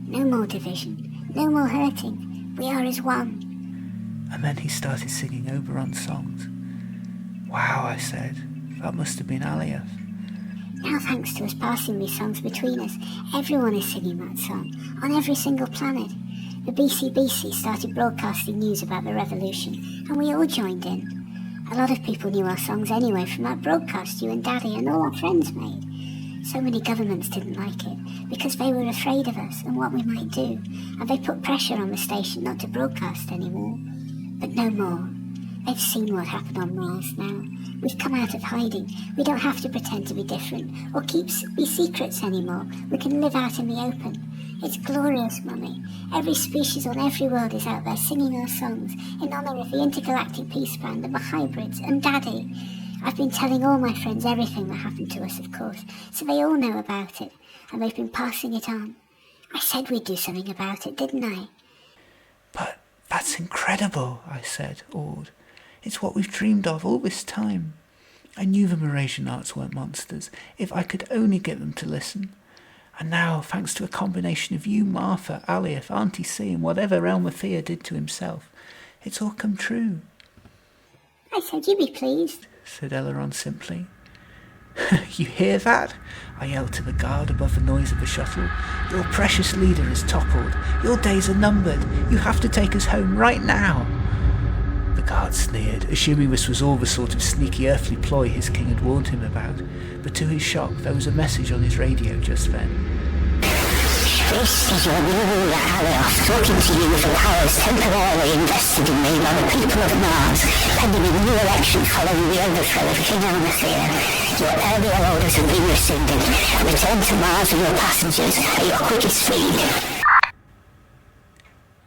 S5: No more division, no more hurting. We are as one.
S1: And then he started singing Oberon songs. Wow, I said. That must have been Alioth.
S5: Now, thanks to us passing these songs between us, everyone is singing that song, on every single planet. The BCBC started broadcasting news about the revolution, and we all joined in. A lot of people knew our songs anyway from that broadcast you and Daddy and all our friends made. So many governments didn't like it, because they were afraid of us and what we might do, and they put pressure on the station not to broadcast anymore. But no more. They've seen what happened on Mars now. We've come out of hiding. We don't have to pretend to be different or be secrets anymore. We can live out in the open. It's glorious, Mummy. Every species on every world is out there singing our songs in honour of the Intergalactic Peace Band and the hybrids and Daddy. I've been telling all my friends everything that happened to us, of course, so they all know about it, and they've been passing it on. I said we'd do something about it, didn't I?
S1: But that's incredible, I said, awed. It's what we've dreamed of all this time. I knew the Mrasianarts weren't monsters, if I could only get them to listen. And now, thanks to a combination of you, Martha, Alioth, Auntie C, and whatever Almathea did to himself, it's all come true.
S5: I said you'd be pleased,
S1: said Eleanor simply. You hear that? I yelled to the guard above the noise of the shuttle. Your precious leader is toppled. Your days are numbered. You have to take us home right now. The guard sneered, assuming this was all the sort of sneaky earthly ploy his king had warned him about. But to his shock, there was a message on his radio just then.
S2: This is your new ruler, Eleanor, talking to you with the powers temporarily invested in me by the people of Mars, pending a new election following the overthrow of King Almathea. Your earlier orders have been rescinded. Return to Mars with your passengers at your quickest speed.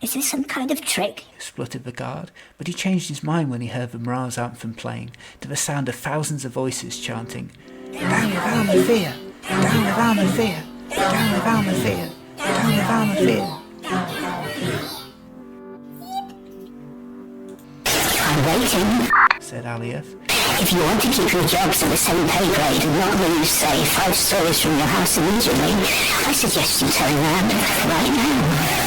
S5: Is this some kind of trick?
S1: Spluttered the guard, but he changed his mind when he heard the Mras anthem playing, to the sound of thousands of voices chanting, "Down with Almathea! Down with Almathea! Down with Almathea! Down with Almathea!"
S2: I'm waiting,
S1: said Alioth.
S2: If you want to keep your jobs at the same pay grade and not lose, say, 5 stories from your house immediately, I suggest you turn around right now.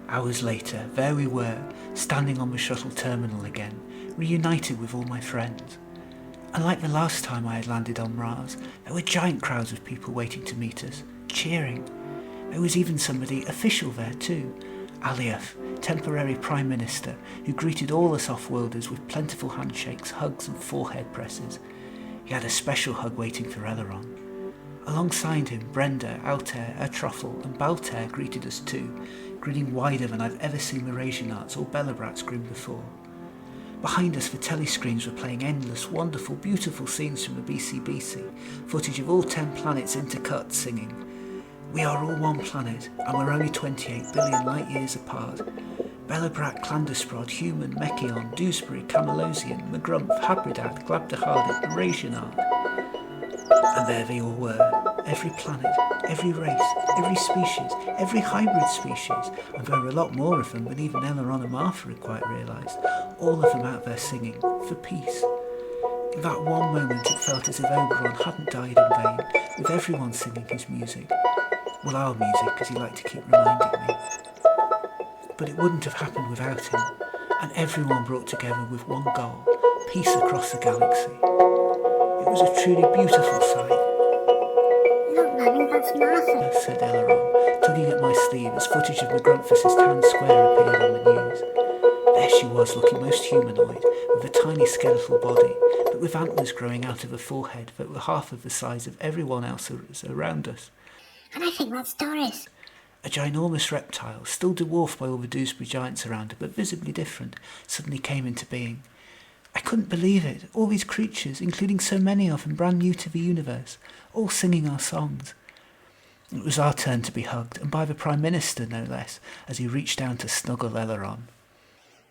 S1: Hours later, there we were, standing on the shuttle terminal again, reunited with all my friends. Unlike the last time I had landed on Mras, there were giant crowds of people waiting to meet us, cheering. There was even somebody official there too, Alioth, temporary Prime Minister, who greeted all us off-worlders with plentiful handshakes, hugs and forehead presses. He had a special hug waiting for Eleanor. Alongside him, Brenda, Altair, Ertroffel and Baltair greeted us too, grinning wider than I've ever seen Mrasianarts or Belobrats grin before. Behind us, the telescreens were playing endless, wonderful, beautiful scenes from the BCBC, footage of all 10 planets intercut singing. We are all one planet, and we're only 28 billion light years apart. Belobrat, Clandusprod, Human, Mechion, Dewsbury, Camalosian, Magrumph, Habridad, Glabdahardit, Mrasianart. And there they all were, every planet, every race, every species, every hybrid species, and there were a lot more of them than even Eleanor and Martha had quite realised, all of them out there singing, for peace. In that one moment it felt as if Oberon hadn't died in vain, with everyone singing his music. Well, our music, as he liked to keep reminding me. But it wouldn't have happened without him, and everyone brought together with one goal, peace across the galaxy. It was a truly beautiful sight.
S5: Look, Mummy, that's Martha,
S1: said Eleanor, tugging at my sleeve as footage of McGrumpfus's town square appeared on the news. There she was, looking most humanoid, with a tiny skeletal body, but with antlers growing out of a forehead that were half of the size of everyone else around us.
S5: And I think that's Doris.
S1: A ginormous reptile, still dwarfed by all the Dewsbury giants around her, but visibly different, suddenly came into being. I couldn't believe it. All these creatures, including so many of them brand new to the universe, all singing our songs. It was our turn to be hugged, and by the Prime Minister, no less, as he reached down to snuggle Eleanor.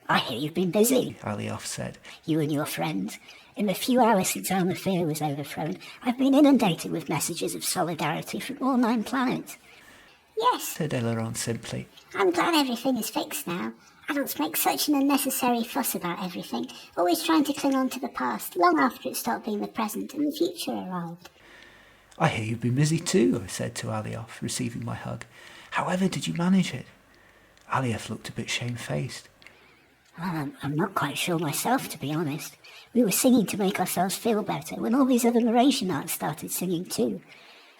S2: I hear you've been busy,
S1: Alioth said.
S2: You and your friends. In the few hours since Almathea was overthrown, I've been inundated with messages of solidarity from all 9 planets.
S5: Yes,
S1: said Eleanor simply.
S5: I'm glad everything is fixed now. Adults make such an unnecessary fuss about everything, always trying to cling on to the past, long after it stopped being the present and the future arrived.
S1: I hear you've been busy too, I said to Alioth, receiving my hug. However did you manage it? Alioth looked a bit shamefaced.
S2: I'm not quite sure myself, to be honest. We were singing to make ourselves feel better when all these other Mrasianarts started singing too.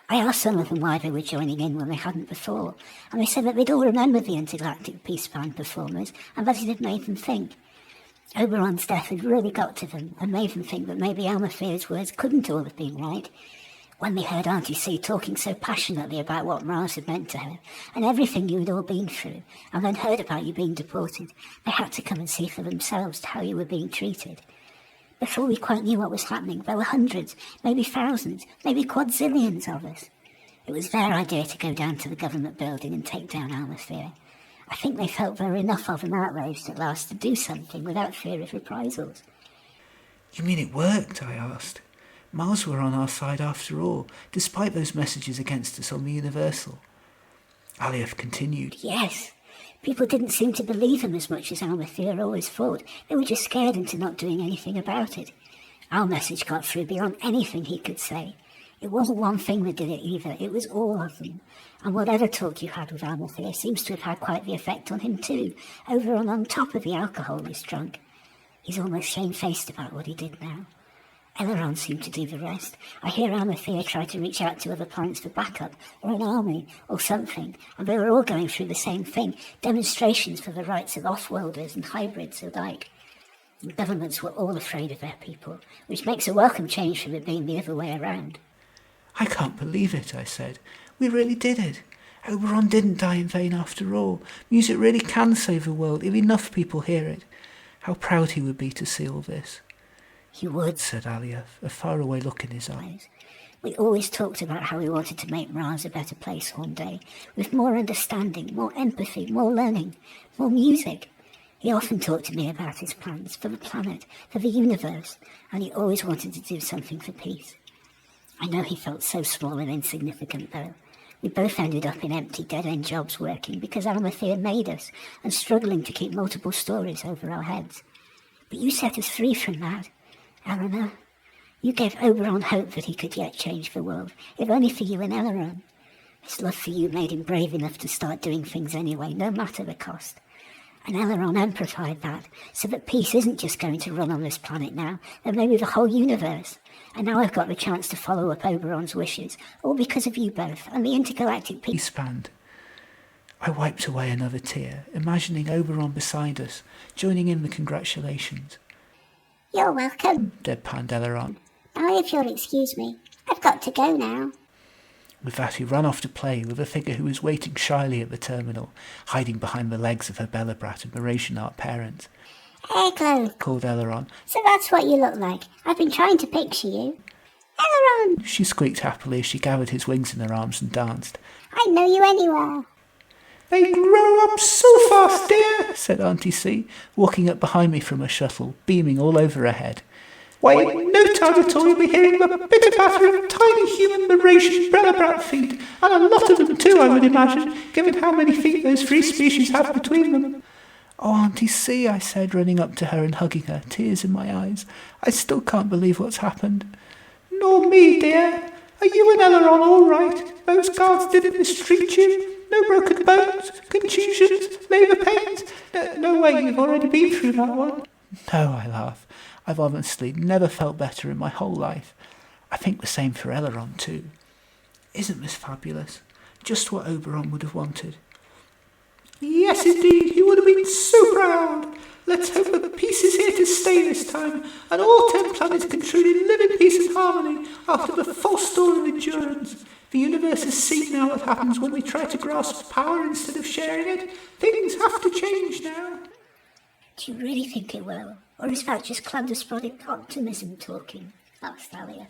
S2: I asked some of them why they were joining in when they hadn't before, and they said that they'd all remembered the Intergalactic Peace Band performers and that it had made them think. Oberon's death had really got to them and made them think that maybe Almathea's words couldn't all have been right. When they heard Auntie C talking so passionately about what Mras had meant to her and everything you had all been through, and then heard about you being deported, they had to come and see for themselves how you were being treated. Before we quite knew what was happening, there were hundreds, maybe thousands, maybe quadzillions of us. It was their idea to go down to the government building and take down Almathea. I think they felt there were enough of them outraged at last to do something without fear of reprisals.
S1: You mean it worked? I asked. Mars were on our side after all, despite those messages against us on the Universal. Alioth continued.
S2: Yes. People didn't seem to believe him as much as Almathea always thought. They were just scared into not doing anything about it. Our message got through beyond anything he could say. It wasn't one thing that did it either, it was all of them. And whatever talk you had with Almathea seems to have had quite the effect on him too, over and on top of the alcohol he's drunk. He's almost shamefaced about what he did now. Eleanor seemed to do the rest. I hear Almathea try to reach out to other planets for backup, or an army, or something, and they were all going through the same thing, demonstrations for the rights of off-worlders and hybrids alike. The governments were all afraid of their people, which makes a welcome change from it being the other way around.
S1: I can't believe it, I said. We really did it. Oberon didn't die in vain after all. Music really can save the world if enough people hear it. How proud he would be to see all this.
S2: He would,
S1: said Alia, a faraway look in his eyes.
S2: We always talked about how we wanted to make Mras a better place one day, with more understanding, more empathy, more learning, more music. He often talked to me about his plans for the planet, for the universe, and he always wanted to do something for peace. I know he felt so small and insignificant, though. We both ended up in empty, dead-end jobs working because Almathea made us, and struggling to keep multiple stories over our heads. But you set us free from that, Eleanor. You gave Oberon hope that he could yet change the world, if only for you and Eleanor. His love for you made him brave enough to start doing things anyway, no matter the cost. And Eleanor amplified that, so that peace isn't just going to run on this planet now, but maybe the whole universe. And now I've got the chance to follow up Oberon's wishes, all because of you both, and the Intergalactic Peace
S1: Band. I wiped away another tear, imagining Oberon beside us, joining in the congratulations.
S5: You're welcome,
S1: deadpanned Eleanor.
S5: Now if you'll excuse me, I've got to go now.
S1: With that he ran off to play with a figure who was waiting shyly at the terminal, hiding behind the legs of her Belobrat and Mrasianart parent.
S5: Eglo,
S1: called Eleanor.
S5: So that's what you look like. I've been trying to picture you. Eleanor!
S1: She squeaked happily as she gathered his wings in her arms and danced.
S5: I know you anywhere.
S4: They grow up so fast, dear,
S1: said Auntie C, walking up behind me from her shuttle, beaming all over her head.
S4: Why, in no time at all you'll be hearing the pitter-patter of tiny human Mrasian Belobrat feet, and a lot of them too, I would imagine, given how many feet those three species have between them.
S1: Oh, Auntie C, I said, running up to her and hugging her, tears in my eyes. I still can't believe what's happened.
S4: Nor me, dear. Are you and Eleanor all right? Those guards didn't mistreat you? No broken bones, contusions, labour pains? No way, you've already been through that one.
S1: No, I laugh. I've honestly never felt better in my whole life. I think the same for Eleanor too. Isn't this fabulous? Just what Oberon would have wanted.
S4: Yes, indeed, he would have been so proud. Let's hope that peace is here to stay this time, and all 10 planets can truly live in peace and harmony after the false story of endurance. The universe has seen now what happens when we try to grasp power instead of sharing it. Things have to change now.
S2: Do you really think it will? Or is that just Clandusprodic optimism talking? Asked Alia.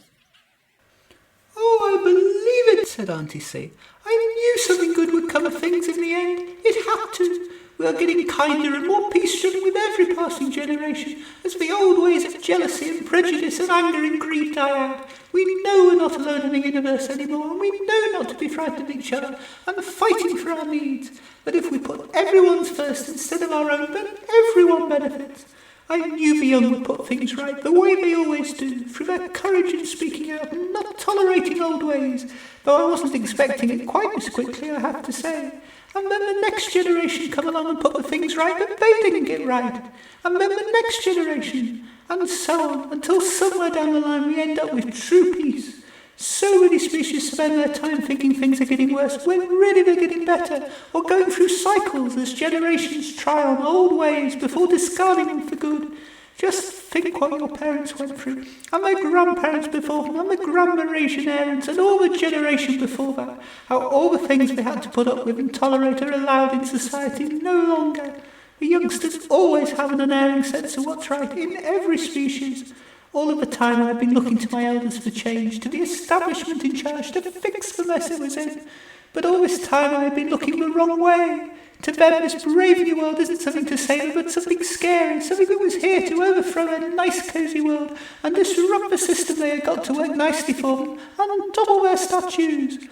S4: Oh, I believe it, said Auntie C. I knew something good would come of things in the end. It had to. We are getting kinder and more peace-driven with every passing generation, as the old ways of jealousy and prejudice and anger and greed die out. We know we're not alone in the universe anymore, and we know not to be frightened of each other and fighting for our needs. But if we put everyone's first instead of our own, then everyone benefits. I knew the young would put things right, the way they always do, through their courage in speaking out and not tolerating old ways, though I wasn't expecting it quite as quickly, I have to say. And then the next generation come along and put the things right that they didn't get right. And then the next generation, and so on, until somewhere down the line we end up with true peace. So many species spend their time thinking things are getting worse when really they're getting better, or going through cycles as generations try on old ways before discarding them for good. Just think what your parents went through, and their grandparents before them, and the Mrasianarts, and all the generation before that, how all the things they had to put up with and tolerate are allowed in society no longer. The youngsters always have an unerring sense of what's right in every species. All of the time I've been looking to my elders for change, to the establishment in charge to fix the mess it was in. But all this time I've been looking the wrong way. To them, this brave new world isn't something to save, but something scary, something that was here to overthrow their nice, cosy world and disrupt the system they had got to work nicely for them and double their statues.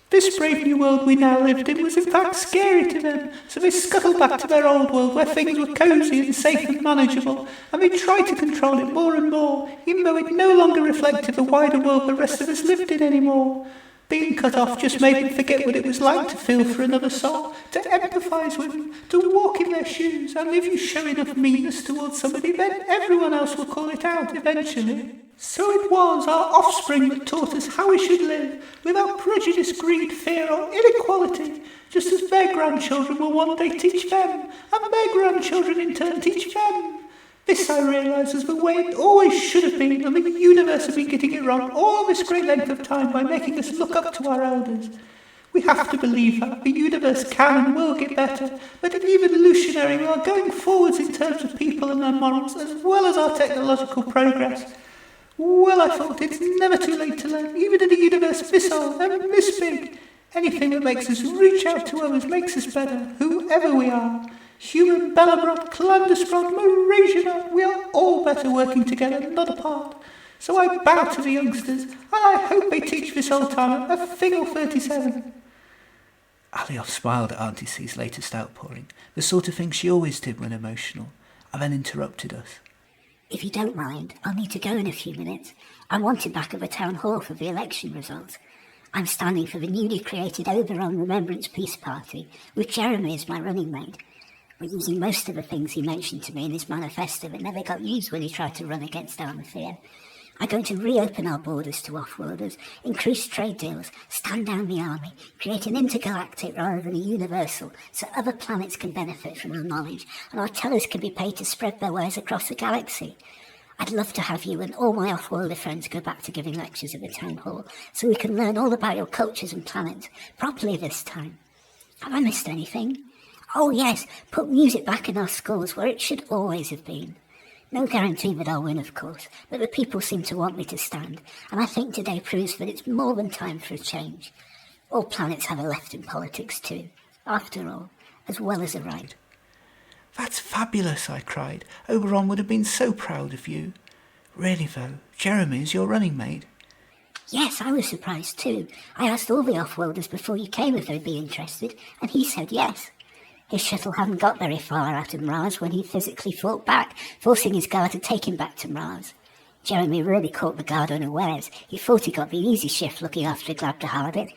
S4: This brave new world we now lived in was in fact scary to them, so they scuttled back to their old world where things were cosy and safe and manageable, and they tried to control it more and more, even though it no longer reflected the wider world the rest of us lived in anymore. Being cut off just made me forget what it was like to feel for another soul, to empathise with them, to walk in their shoes, and if you show enough meanness towards somebody, then everyone else will call it out eventually. So it was our offspring that taught us how we should live, without prejudice, greed, fear, or inequality, just as their grandchildren will one day teach them, and their grandchildren in turn teach them. This, I realise, is the way it always should have been, and the universe has been getting it wrong all this great length of time by making us look up to our elders. We have to believe that the universe can and will get better, but evolutionary we are going forwards in terms of people and their morals, as well as our technological progress. Well, I thought it's never too late to learn, even in a universe this old and this big. Anything that makes us reach out to others makes us better, whoever we are. Human, Belobrat, Clandusprods, Mrasianart, we are all better working together, not apart. So I bow to the youngsters, and I hope they teach this old timer a thing or 37.
S1: Alioth smiled at Auntie C's latest outpouring, the sort of thing she always did when emotional, and then interrupted us.
S2: If you don't mind, I'll need to go in a few minutes. I'm wanted back at the town hall for the election results. I'm standing for the newly created Oberon Remembrance Peace Party, with Jeremy as my running mate. We're using most of the things he mentioned to me in his manifesto that never got used when he tried to run against Armathea. I'm going to reopen our borders to off-worlders, increase trade deals, stand down the army, create an intergalactic rather than a universal, so other planets can benefit from our knowledge, and our tellers can be paid to spread their wares across the galaxy. I'd love to have you and all my off-worlder friends go back to giving lectures at the town hall, so we can learn all about your cultures and planets, properly this time. Have I missed anything? Oh yes, put music back in our schools where it should always have been. No guarantee that I'll win, of course, but the people seem to want me to stand, and I think today proves that it's more than time for a change. All planets have a left in politics too, after all, as well as a right.
S1: That's fabulous, I cried. Oberon would have been so proud of you. Really though, Jeremy is your running mate.
S2: Yes, I was surprised too. I asked all the off-worlders before you came if they'd be interested, and he said yes. His shuttle hadn't got very far out of Mras when he physically fought back, forcing his guard to take him back to Mras. Jeremy really caught the guard unawares. He thought he got the easy shift looking after Glabda Halibut.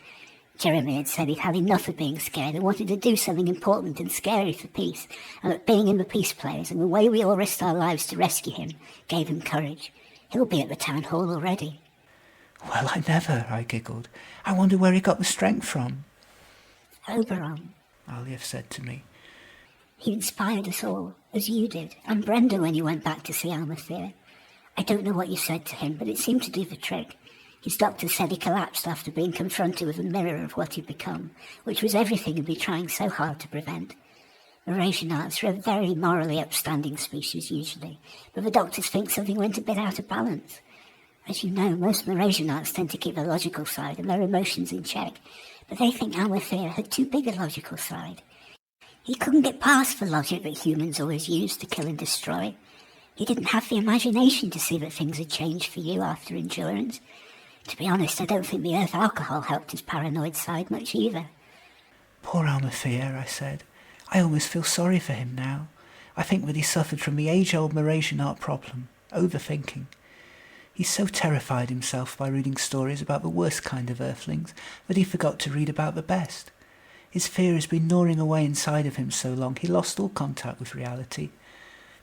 S2: Jeremy had said he'd had enough of being scared and wanted to do something important and scary for peace, and that being in the peace players and the way we all risked our lives to rescue him gave him courage. He'll be at the town hall already.
S1: Well, I giggled. I wonder where he got the strength from.
S2: Oberon,
S1: Alioth said to me.
S2: He inspired us all, as you did, and Brenda when you went back to see Armathea. I don't know what you said to him, but it seemed to do the trick. His doctor said he collapsed after being confronted with a mirror of what he'd become, which was everything he'd been trying so hard to prevent. Mrasianarts are a very morally upstanding species usually, but the doctors think something went a bit out of balance. As you know, most Mrasianarts tend to keep their logical side and their emotions in check, but they think Armathea had too big a logical side. He couldn't get past the logic that humans always use to kill and destroy. He didn't have the imagination to see that things had changed for you after Endurance. To be honest, I don't think the Earth alcohol helped his paranoid side much either.
S1: Poor Armathea, I said. I almost feel sorry for him now. I think that he suffered from the age-old Mrasianart problem, overthinking. He so terrified himself by reading stories about the worst kind of Earthlings that he forgot to read about the best. His fear has been gnawing away inside of him so long he lost all contact with reality.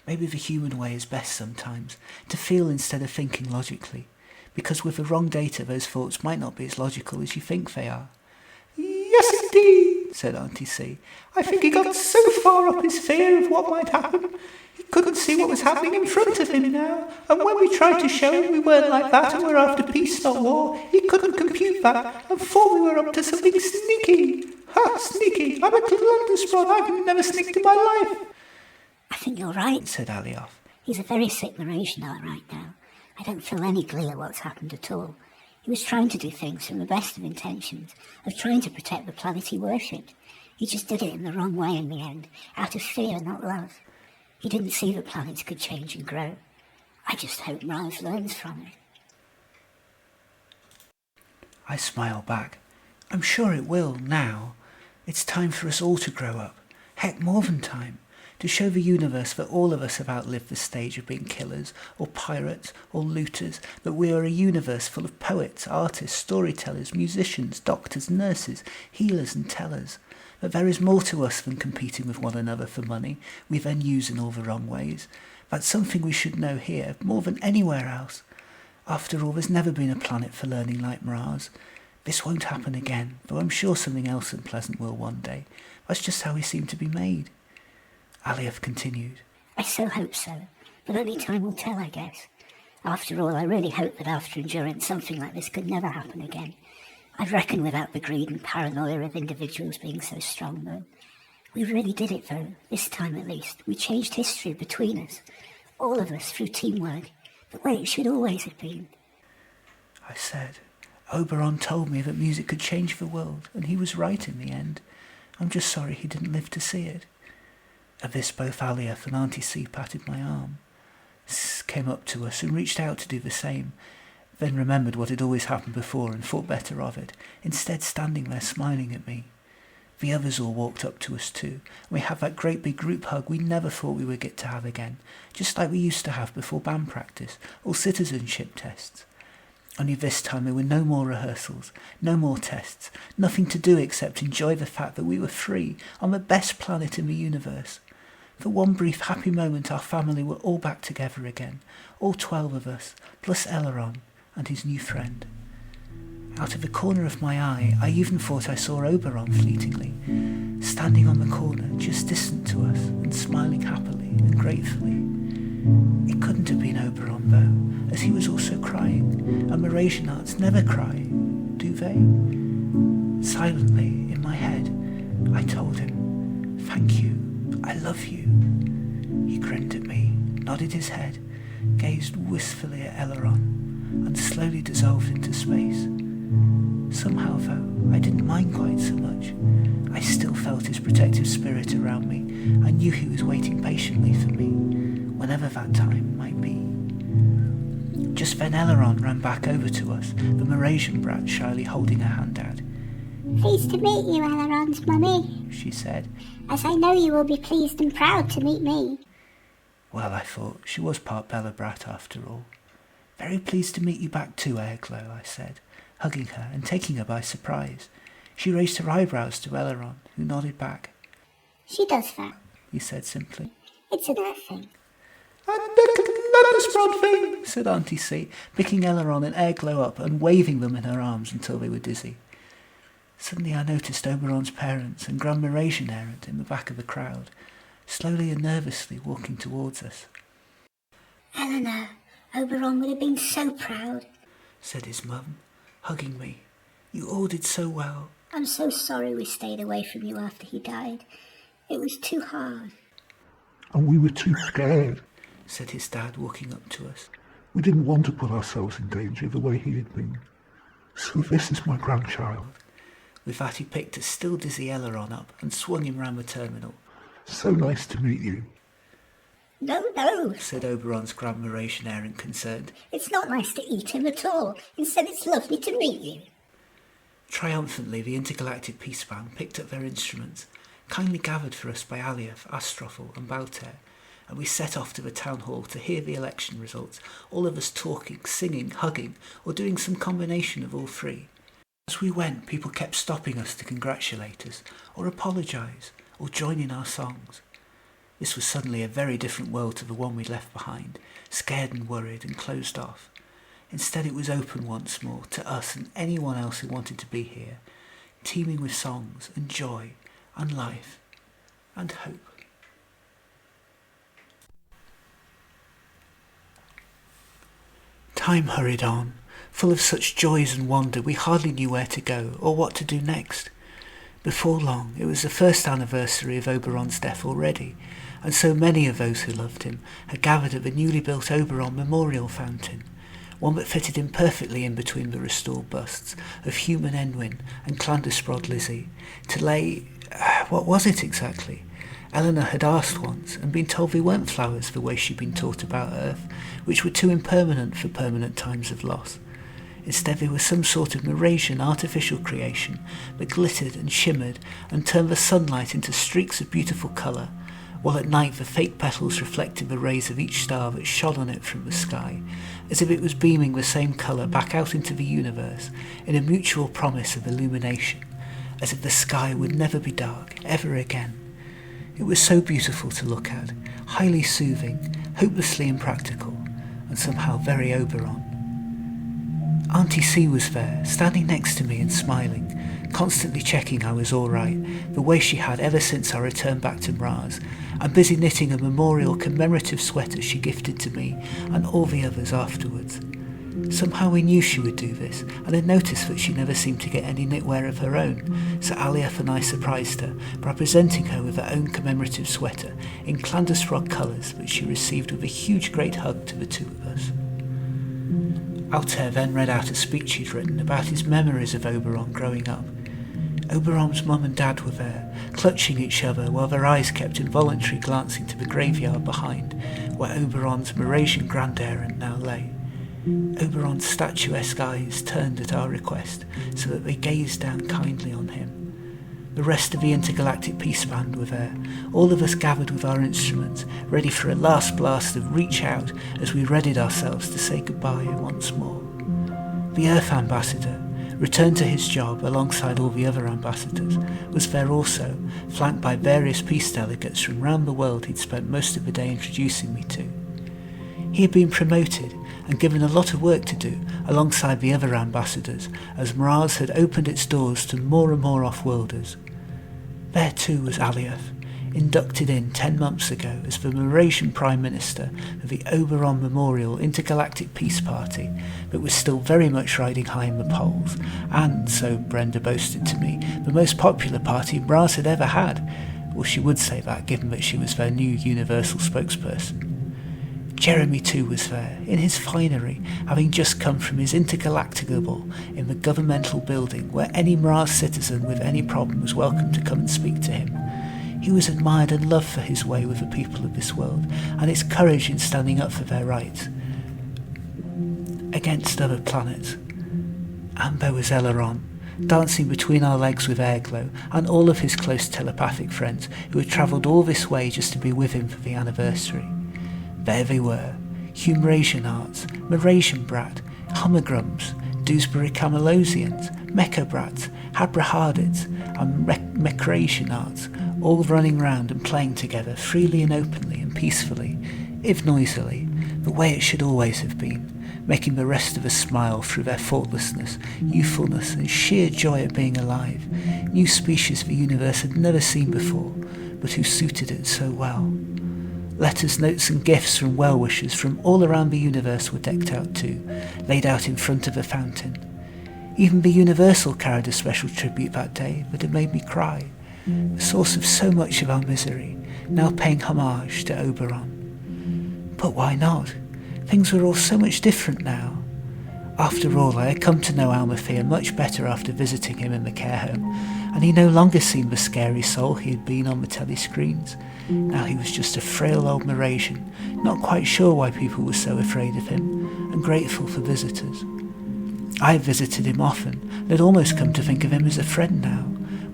S1: Maybe the human way is best sometimes, to feel instead of thinking logically, because with the wrong data those thoughts might not be as logical as you think they are.
S4: Yes, indeed, said Auntie C. I think he got so far up his fear of what might happen. He couldn't see what was happening in front of him now, and when we tried to show him we weren't like that and were after peace, not war, he couldn't compute that and thought we were up to something sneaky. Ha, sneaky! I'm a Clandusprod. I've never sneaked in my life.
S2: I think you're right,
S1: said Alioth.
S2: He's a very sick Mrasianart right now. I don't feel any glee at what's happened at all. He was trying to do things from the best of intentions, of trying to protect the planet he worshipped. He just did it in the wrong way in the end, out of fear, not love. He didn't see that planets could change and grow. I just hope Mras learns from it.
S1: I smile back. I'm sure it will, now. It's time for us all to grow up. Heck, more than time. to show the universe that all of us have outlived the stage of being killers, or pirates, or looters, that we are a universe full of poets, artists, storytellers, musicians, doctors, nurses, healers and tellers, that there is more to us than competing with one another for money we then use in all the wrong ways. That's something we should know here, more than anywhere else. After all, there's never been a planet for learning like Mras. This won't happen again, though I'm sure something else unpleasant will one day. That's just how we seem to be made. Alioth continued.
S2: I so hope so, but only time will tell, I guess. After all, I really hope that after Endurance something like this could never happen again. I'd reckon without the greed and paranoia of individuals being so strong, though. We really did it, though, this time at least. We changed history between us, all of us, through teamwork, the way it should always have been.
S1: I said, Oberon told me that music could change the world, and he was right in the end. I'm just sorry he didn't live to see it. At this, both Alioth and Auntie C patted my arm, came up to us and reached out to do the same, then remembered what had always happened before and thought better of it, instead standing there smiling at me. The others all walked up to us too, and we had that great big group hug we never thought we would get to have again, just like we used to have before band practice or citizenship tests. Only this time there were no more rehearsals, no more tests, nothing to do except enjoy the fact that we were free on the best planet in the universe. For one brief happy moment our family were all back together again, all 12 of us, plus Eleanor and his new friend. Out of the corner of my eye, I even thought I saw Oberon fleetingly, standing on the corner just distant to us and smiling happily and gratefully. It couldn't have been Oberon though, as he was also crying, and Mrasianarts never cry, do they? Silently, in my head, I told him, "Thank you, I love you." He grinned at me, nodded his head, gazed wistfully at Eleanor, and slowly dissolved into space. Somehow, though, I didn't mind quite so much. I still felt his protective spirit around me. I knew he was waiting patiently for me, whenever that time might be. Just then Eleanor ran back over to us, the Mrasian brat shyly holding her hand out.
S5: "Pleased to meet you, Eleanor's mummy,"
S1: she said,
S5: "as I know you will be pleased and proud to meet me."
S1: Well, I thought, she was part Belobrat after all. "Very pleased to meet you back too, Airglow," I said, hugging her and taking her by surprise. She raised her eyebrows to Eleanor, who nodded back.
S5: "She does that,"
S1: he said simply.
S5: "It's an Earth thing."
S4: "And the Clandusprod thing,"
S1: said Auntie C, picking Eleanor and Airglow up and waving them in her arms until they were dizzy. Suddenly I noticed Oberon's parents and Grand Mrasianart in the back of the crowd, slowly and nervously walking towards us.
S2: "Eleanor, Oberon would have been so proud,"
S1: said his mum, hugging me. "You all did so well."
S2: "I'm so sorry we stayed away from you after he died. It was too hard."
S3: And we were too scared,
S1: said his dad, walking up to us.
S3: We didn't want to put ourselves in danger the way he had been. So this is my grandchild.
S1: With that he picked a still dizzy Eleanor up and swung him round the terminal.
S3: "So nice to meet you."
S2: No,
S1: said Oberon's Grand Mrasianart, concerned.
S2: "It's not nice to eat him at all. Instead, it's lovely to meet you."
S1: Triumphantly, the Intergalactic Peace Band picked up their instruments, kindly gathered for us by Alioth, Astrophel and Baltair, and we set off to the town hall to hear the election results, all of us talking, singing, hugging, or doing some combination of all three. As we went, people kept stopping us to congratulate us, or apologise, or join in our songs. This was suddenly a very different world to the one we'd left behind, scared and worried and closed off. Instead it was open once more to us and anyone else who wanted to be here, teeming with songs and joy and life and hope. Time hurried on, full of such joys and wonder we hardly knew where to go or what to do next. Before long it was the first anniversary of Oberon's death already, and so many of those who loved him had gathered at the newly built Oberon Memorial Fountain, one that fitted in perfectly in between the restored busts of Human Enwyn and Clandusprod Lizzie, to lay... what was it exactly? Eleanor had asked once and been told they weren't flowers the way she'd been taught about Earth, which were too impermanent for permanent times of loss. Instead they were some sort of Mrasian artificial creation that glittered and shimmered and turned the sunlight into streaks of beautiful colour, while at night the fake petals reflected the rays of each star that shone on it from the sky, as if it was beaming the same colour back out into the universe in a mutual promise of illumination, as if the sky would never be dark ever again. It was so beautiful to look at, highly soothing, hopelessly impractical, and somehow very Oberon. Auntie C was there, standing next to me and smiling, constantly checking I was all right, the way she had ever since our return back to Mras, and busy knitting a memorial commemorative sweater she gifted to me and all the others afterwards. Somehow we knew she would do this, and had noticed that she never seemed to get any knitwear of her own, so Alief and I surprised her by presenting her with her own commemorative sweater in Clandusprod colours that she received with a huge great hug to the two of us. Altair then read out a speech he'd written about his memories of Oberon growing up. Oberon's mum and dad were there, clutching each other while their eyes kept involuntarily glancing to the graveyard behind, where Oberon's Mrasian grandparent now lay. Oberon's statuesque eyes turned at our request, so that they gazed down kindly on him. The rest of the Intergalactic Peace Band were there, all of us gathered with our instruments, ready for a last blast of Reach Out as we readied ourselves to say goodbye once more. The Earth Ambassador, returned to his job alongside all the other ambassadors, was there also, flanked by various peace delegates from round the world he'd spent most of the day introducing me to. He had been promoted and given a lot of work to do alongside the other ambassadors as Mras had opened its doors to more and more off-worlders. There too was Alief, inducted in 10 months ago as the Mrasian Prime Minister of the Oberon Memorial Intergalactic Peace Party, but was still very much riding high in the polls, and, so Brenda boasted to me, the most popular party Mras had ever had. Well, she would say that, given that she was their new universal spokesperson. Jeremy too was there, in his finery, having just come from his intergalacticable in the governmental building where any Mras citizen with any problem was welcome to come and speak to him. He was admired and loved for his way with the people of this world, and his courage in standing up for their rights against other planets. And there was Eleanor, dancing between our legs with Airglow, and all of his close telepathic friends who had travelled all this way just to be with him for the anniversary. There they were, Humrasianarts, Mrasianbrat, Hummergrums, Dewsbury Camelosians, Mechabrats, Habrahardits, and Mrasianarts, all running round and playing together freely and openly and peacefully, if noisily, the way it should always have been, making the rest of us smile through their thoughtlessness, youthfulness, and sheer joy at being alive, new species the universe had never seen before, but who suited it so well. Letters, notes and gifts from well-wishers from all around the universe were decked out too, laid out in front of a fountain. Even the Universal carried a special tribute that day that had made me cry, the source of so much of our misery, now paying homage to Oberon. But why not? Things were all so much different now. After all, I had come to know Almathea much better after visiting him in the care home, and he no longer seemed the scary soul he had been on the telescreens. Now he was just a frail old Mrasian, not quite sure why people were so afraid of him, and grateful for visitors. I had visited him often, and had almost come to think of him as a friend now,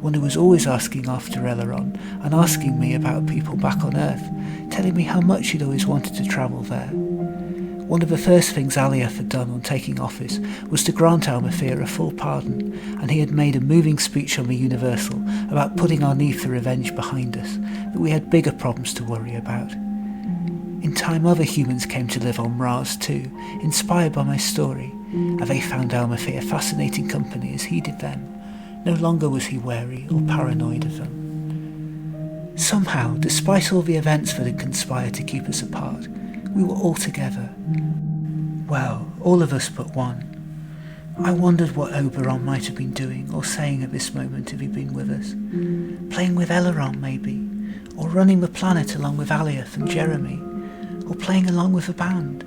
S1: one who was always asking after Eleanor, and asking me about people back on Earth, telling me how much he'd always wanted to travel there. One of the first things Alief had done on taking office was to grant Almathea a full pardon, and he had made a moving speech on the Universal about putting our need for revenge behind us, that we had bigger problems to worry about. In time other humans came to live on Mras too, inspired by my story, and they found Almathea fascinating company as he did them. No longer was he wary or paranoid of them. Somehow, despite all the events that had conspired to keep us apart, we were all together. Well, all of us but one. I wondered what Oberon might have been doing or saying at this moment if he'd been with us. Playing with Eleanor, maybe, or running the planet along with Alief and Jeremy, or playing along with a band,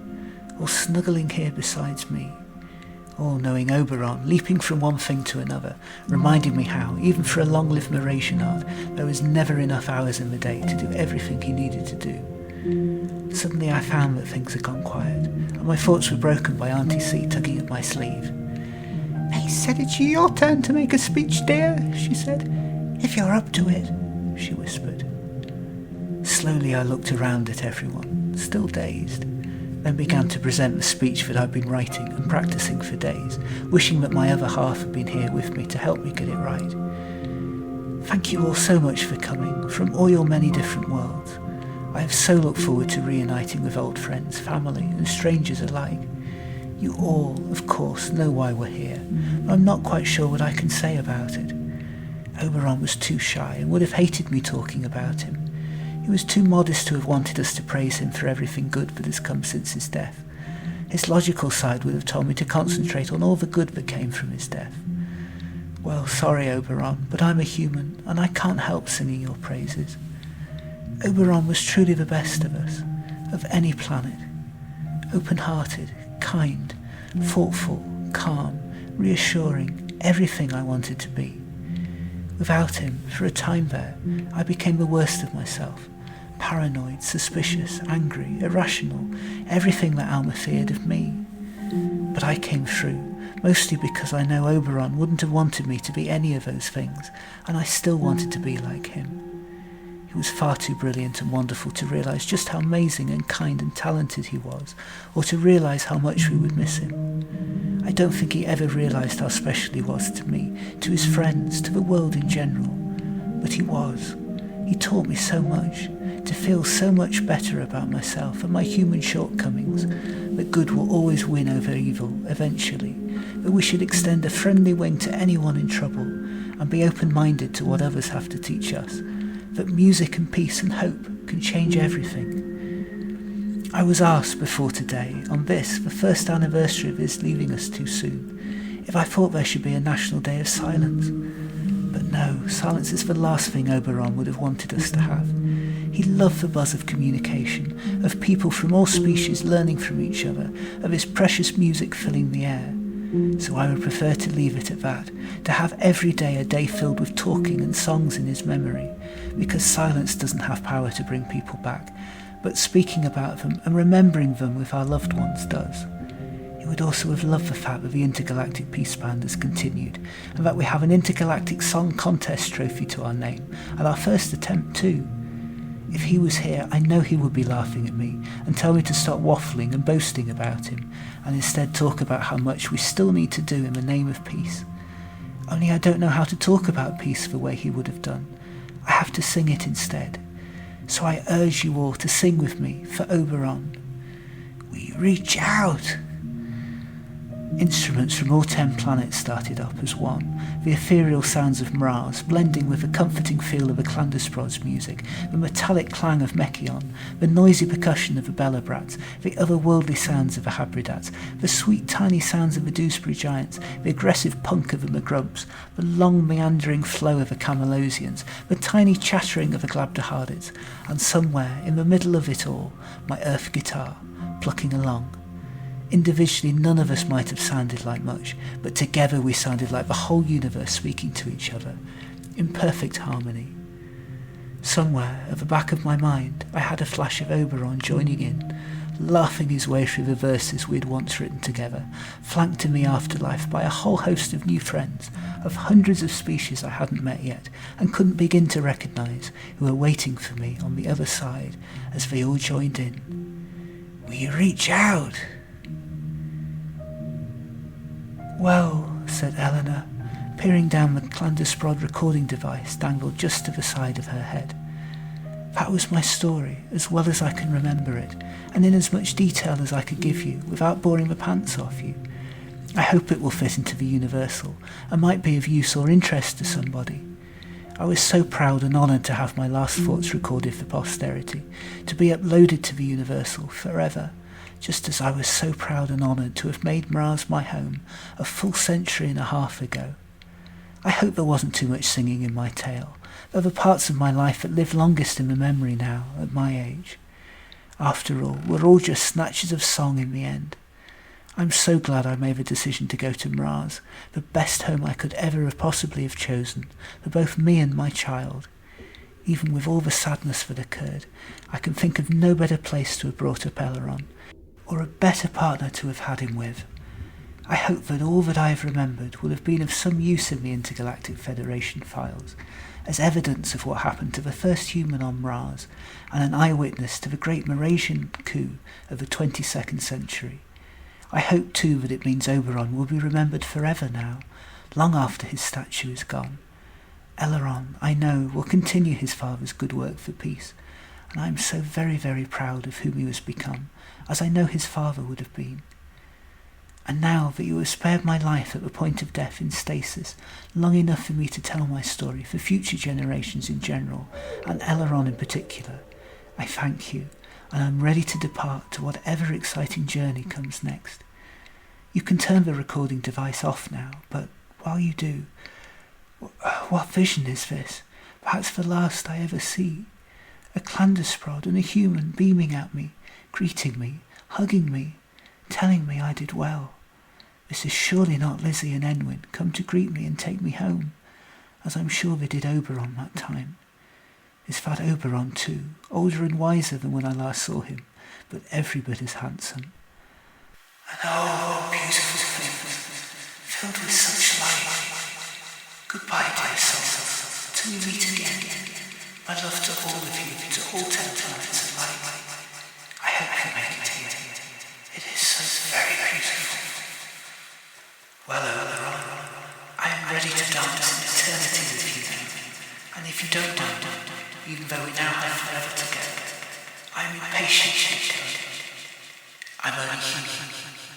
S1: or snuggling here beside me. Or knowing Oberon, leaping from one thing to another, reminding me how, even for a long-lived Mrasianart, there was never enough hours in the day to do everything he needed to do. Suddenly I found that things had gone quiet, and my thoughts were broken by Auntie C tugging at my sleeve.
S4: "They said it's your turn to make a speech, dear," she said.
S1: "If you're up to it," she whispered. Slowly I looked around at everyone, still dazed, then began to present the speech that I'd been writing and practicing for days, wishing that my other half had been here with me to help me get it right. Thank you all so much for coming, from all your many different worlds. I have so looked forward to reuniting with old friends, family and strangers alike. You all, of course, know why we're here, but I'm not quite sure what I can say about it. Oberon was too shy and would have hated me talking about him. He was too modest to have wanted us to praise him for everything good that has come since his death. His logical side would have told me to concentrate on all the good that came from his death. Well, sorry, Oberon, but I'm a human, and I can't help singing your praises. Oberon was truly the best of us, of any planet. Open-hearted, kind, thoughtful, calm, reassuring, everything I wanted to be. Without him, for a time there, I became the worst of myself. Paranoid, suspicious, angry, irrational, everything that Alma feared of me. But I came through, mostly because I know Oberon wouldn't have wanted me to be any of those things, and I still wanted to be like him. He was far too brilliant and wonderful to realise just how amazing and kind and talented he was, or to realise how much we would miss him. I don't think he ever realised how special he was to me, to his friends, to the world in general. But he was. He taught me so much, to feel so much better about myself and my human shortcomings, that good will always win over evil eventually, that we should extend a friendly wing to anyone in trouble and be open-minded to what others have to teach us, that music and peace and hope can change everything. I was asked before today, on this, the first anniversary of his leaving us too soon, if I thought there should be a national day of silence. But no, silence is the last thing Oberon would have wanted us to have. He loved the buzz of communication, of people from all species learning from each other, of his precious music filling the air. So I would prefer to leave it at that, to have every day a day filled with talking and songs in his memory, because silence doesn't have power to bring people back, but speaking about them and remembering them with our loved ones does. He would also have loved the fact that the Intergalactic Peace Band has continued, and that we have an Intergalactic Song Contest trophy to our name, and our first attempt too. If he was here, I know he would be laughing at me and tell me to stop waffling and boasting about him, and instead talk about how much we still need to do in the name of peace. Only I don't know how to talk about peace the way he would have done. I have to sing it instead. So I urge you all to sing with me for Oberon. We reach out. Instruments from all 10 planets started up as one, the ethereal sounds of Mras blending with the comforting feel of the Clandusprods music, the metallic clang of Mechion, the noisy percussion of the Belobrats, the otherworldly sounds of the Habridats, the sweet tiny sounds of the Dewsbury Giants, the aggressive punk of the Magrumps, the long meandering flow of the Camalosians, the tiny chattering of the Glabdahardits, and somewhere in the middle of it all, my earth guitar, plucking along. Individually, none of us might have sounded like much, but together we sounded like the whole universe speaking to each other, in perfect harmony. Somewhere at the back of my mind, I had a flash of Oberon joining in, laughing his way through the verses we had once written together, flanked in the afterlife by a whole host of new friends, of hundreds of species I hadn't met yet, and couldn't begin to recognise, who were waiting for me on the other side, as they all joined in. We reach out! Well, said Eleanor, peering down the Clandusprod recording device dangled just to the side of her head. That was my story, as well as I can remember it, and in as much detail as I could give you, without boring the pants off you. I hope it will fit into the Universal, and might be of use or interest to somebody. I was so proud and honoured to have my last thoughts recorded for posterity, to be uploaded to the Universal forever, just as I was so proud and honoured to have made Mras my home a full century and a half ago. I hope there wasn't too much singing in my tale. They're the parts of my life that live longest in the memory now, at my age. After all, we're all just snatches of song in the end. I'm so glad I made the decision to go to Mras, the best home I could ever have possibly have chosen, for both me and my child. Even with all the sadness that occurred, I can think of no better place to have brought up Eleanor, or a better partner to have had him with. I hope that all that I have remembered will have been of some use in the Intergalactic Federation files, as evidence of what happened to the first human on Mras, and an eyewitness to the great Mrasian coup of the 22nd century. I hope too that it means Oberon will be remembered forever now, long after his statue is gone. Eleanor, I know, will continue his father's good work for peace, and I am so very, very proud of whom he has become, as I know his father would have been. And now that you have spared my life at the point of death in stasis, long enough for me to tell my story for future generations in general, and Eleanor in particular, I thank you, and I'm ready to depart to whatever exciting journey comes next. You can turn the recording device off now, but while you do, what vision is this? Perhaps the last I ever see. A Clandusprod and a human beaming at me, greeting me, hugging me, telling me I did well. This is surely not Lizzie and Enwin come to greet me and take me home, as I'm sure they did Oberon that time. Is that Oberon too, older and wiser than when I last saw him, but every bit as handsome?
S6: And oh, beautiful things, filled with such light. Goodbye, dear soul, till we meet again. My love to all of you, to all 10 planets alike. I hope you make it here. It is so very beautiful. Well, Eleanor, I am ready to dance in eternity with you. And if you don't mind, even though we now have forever together, I am impatient to go. I'm only human.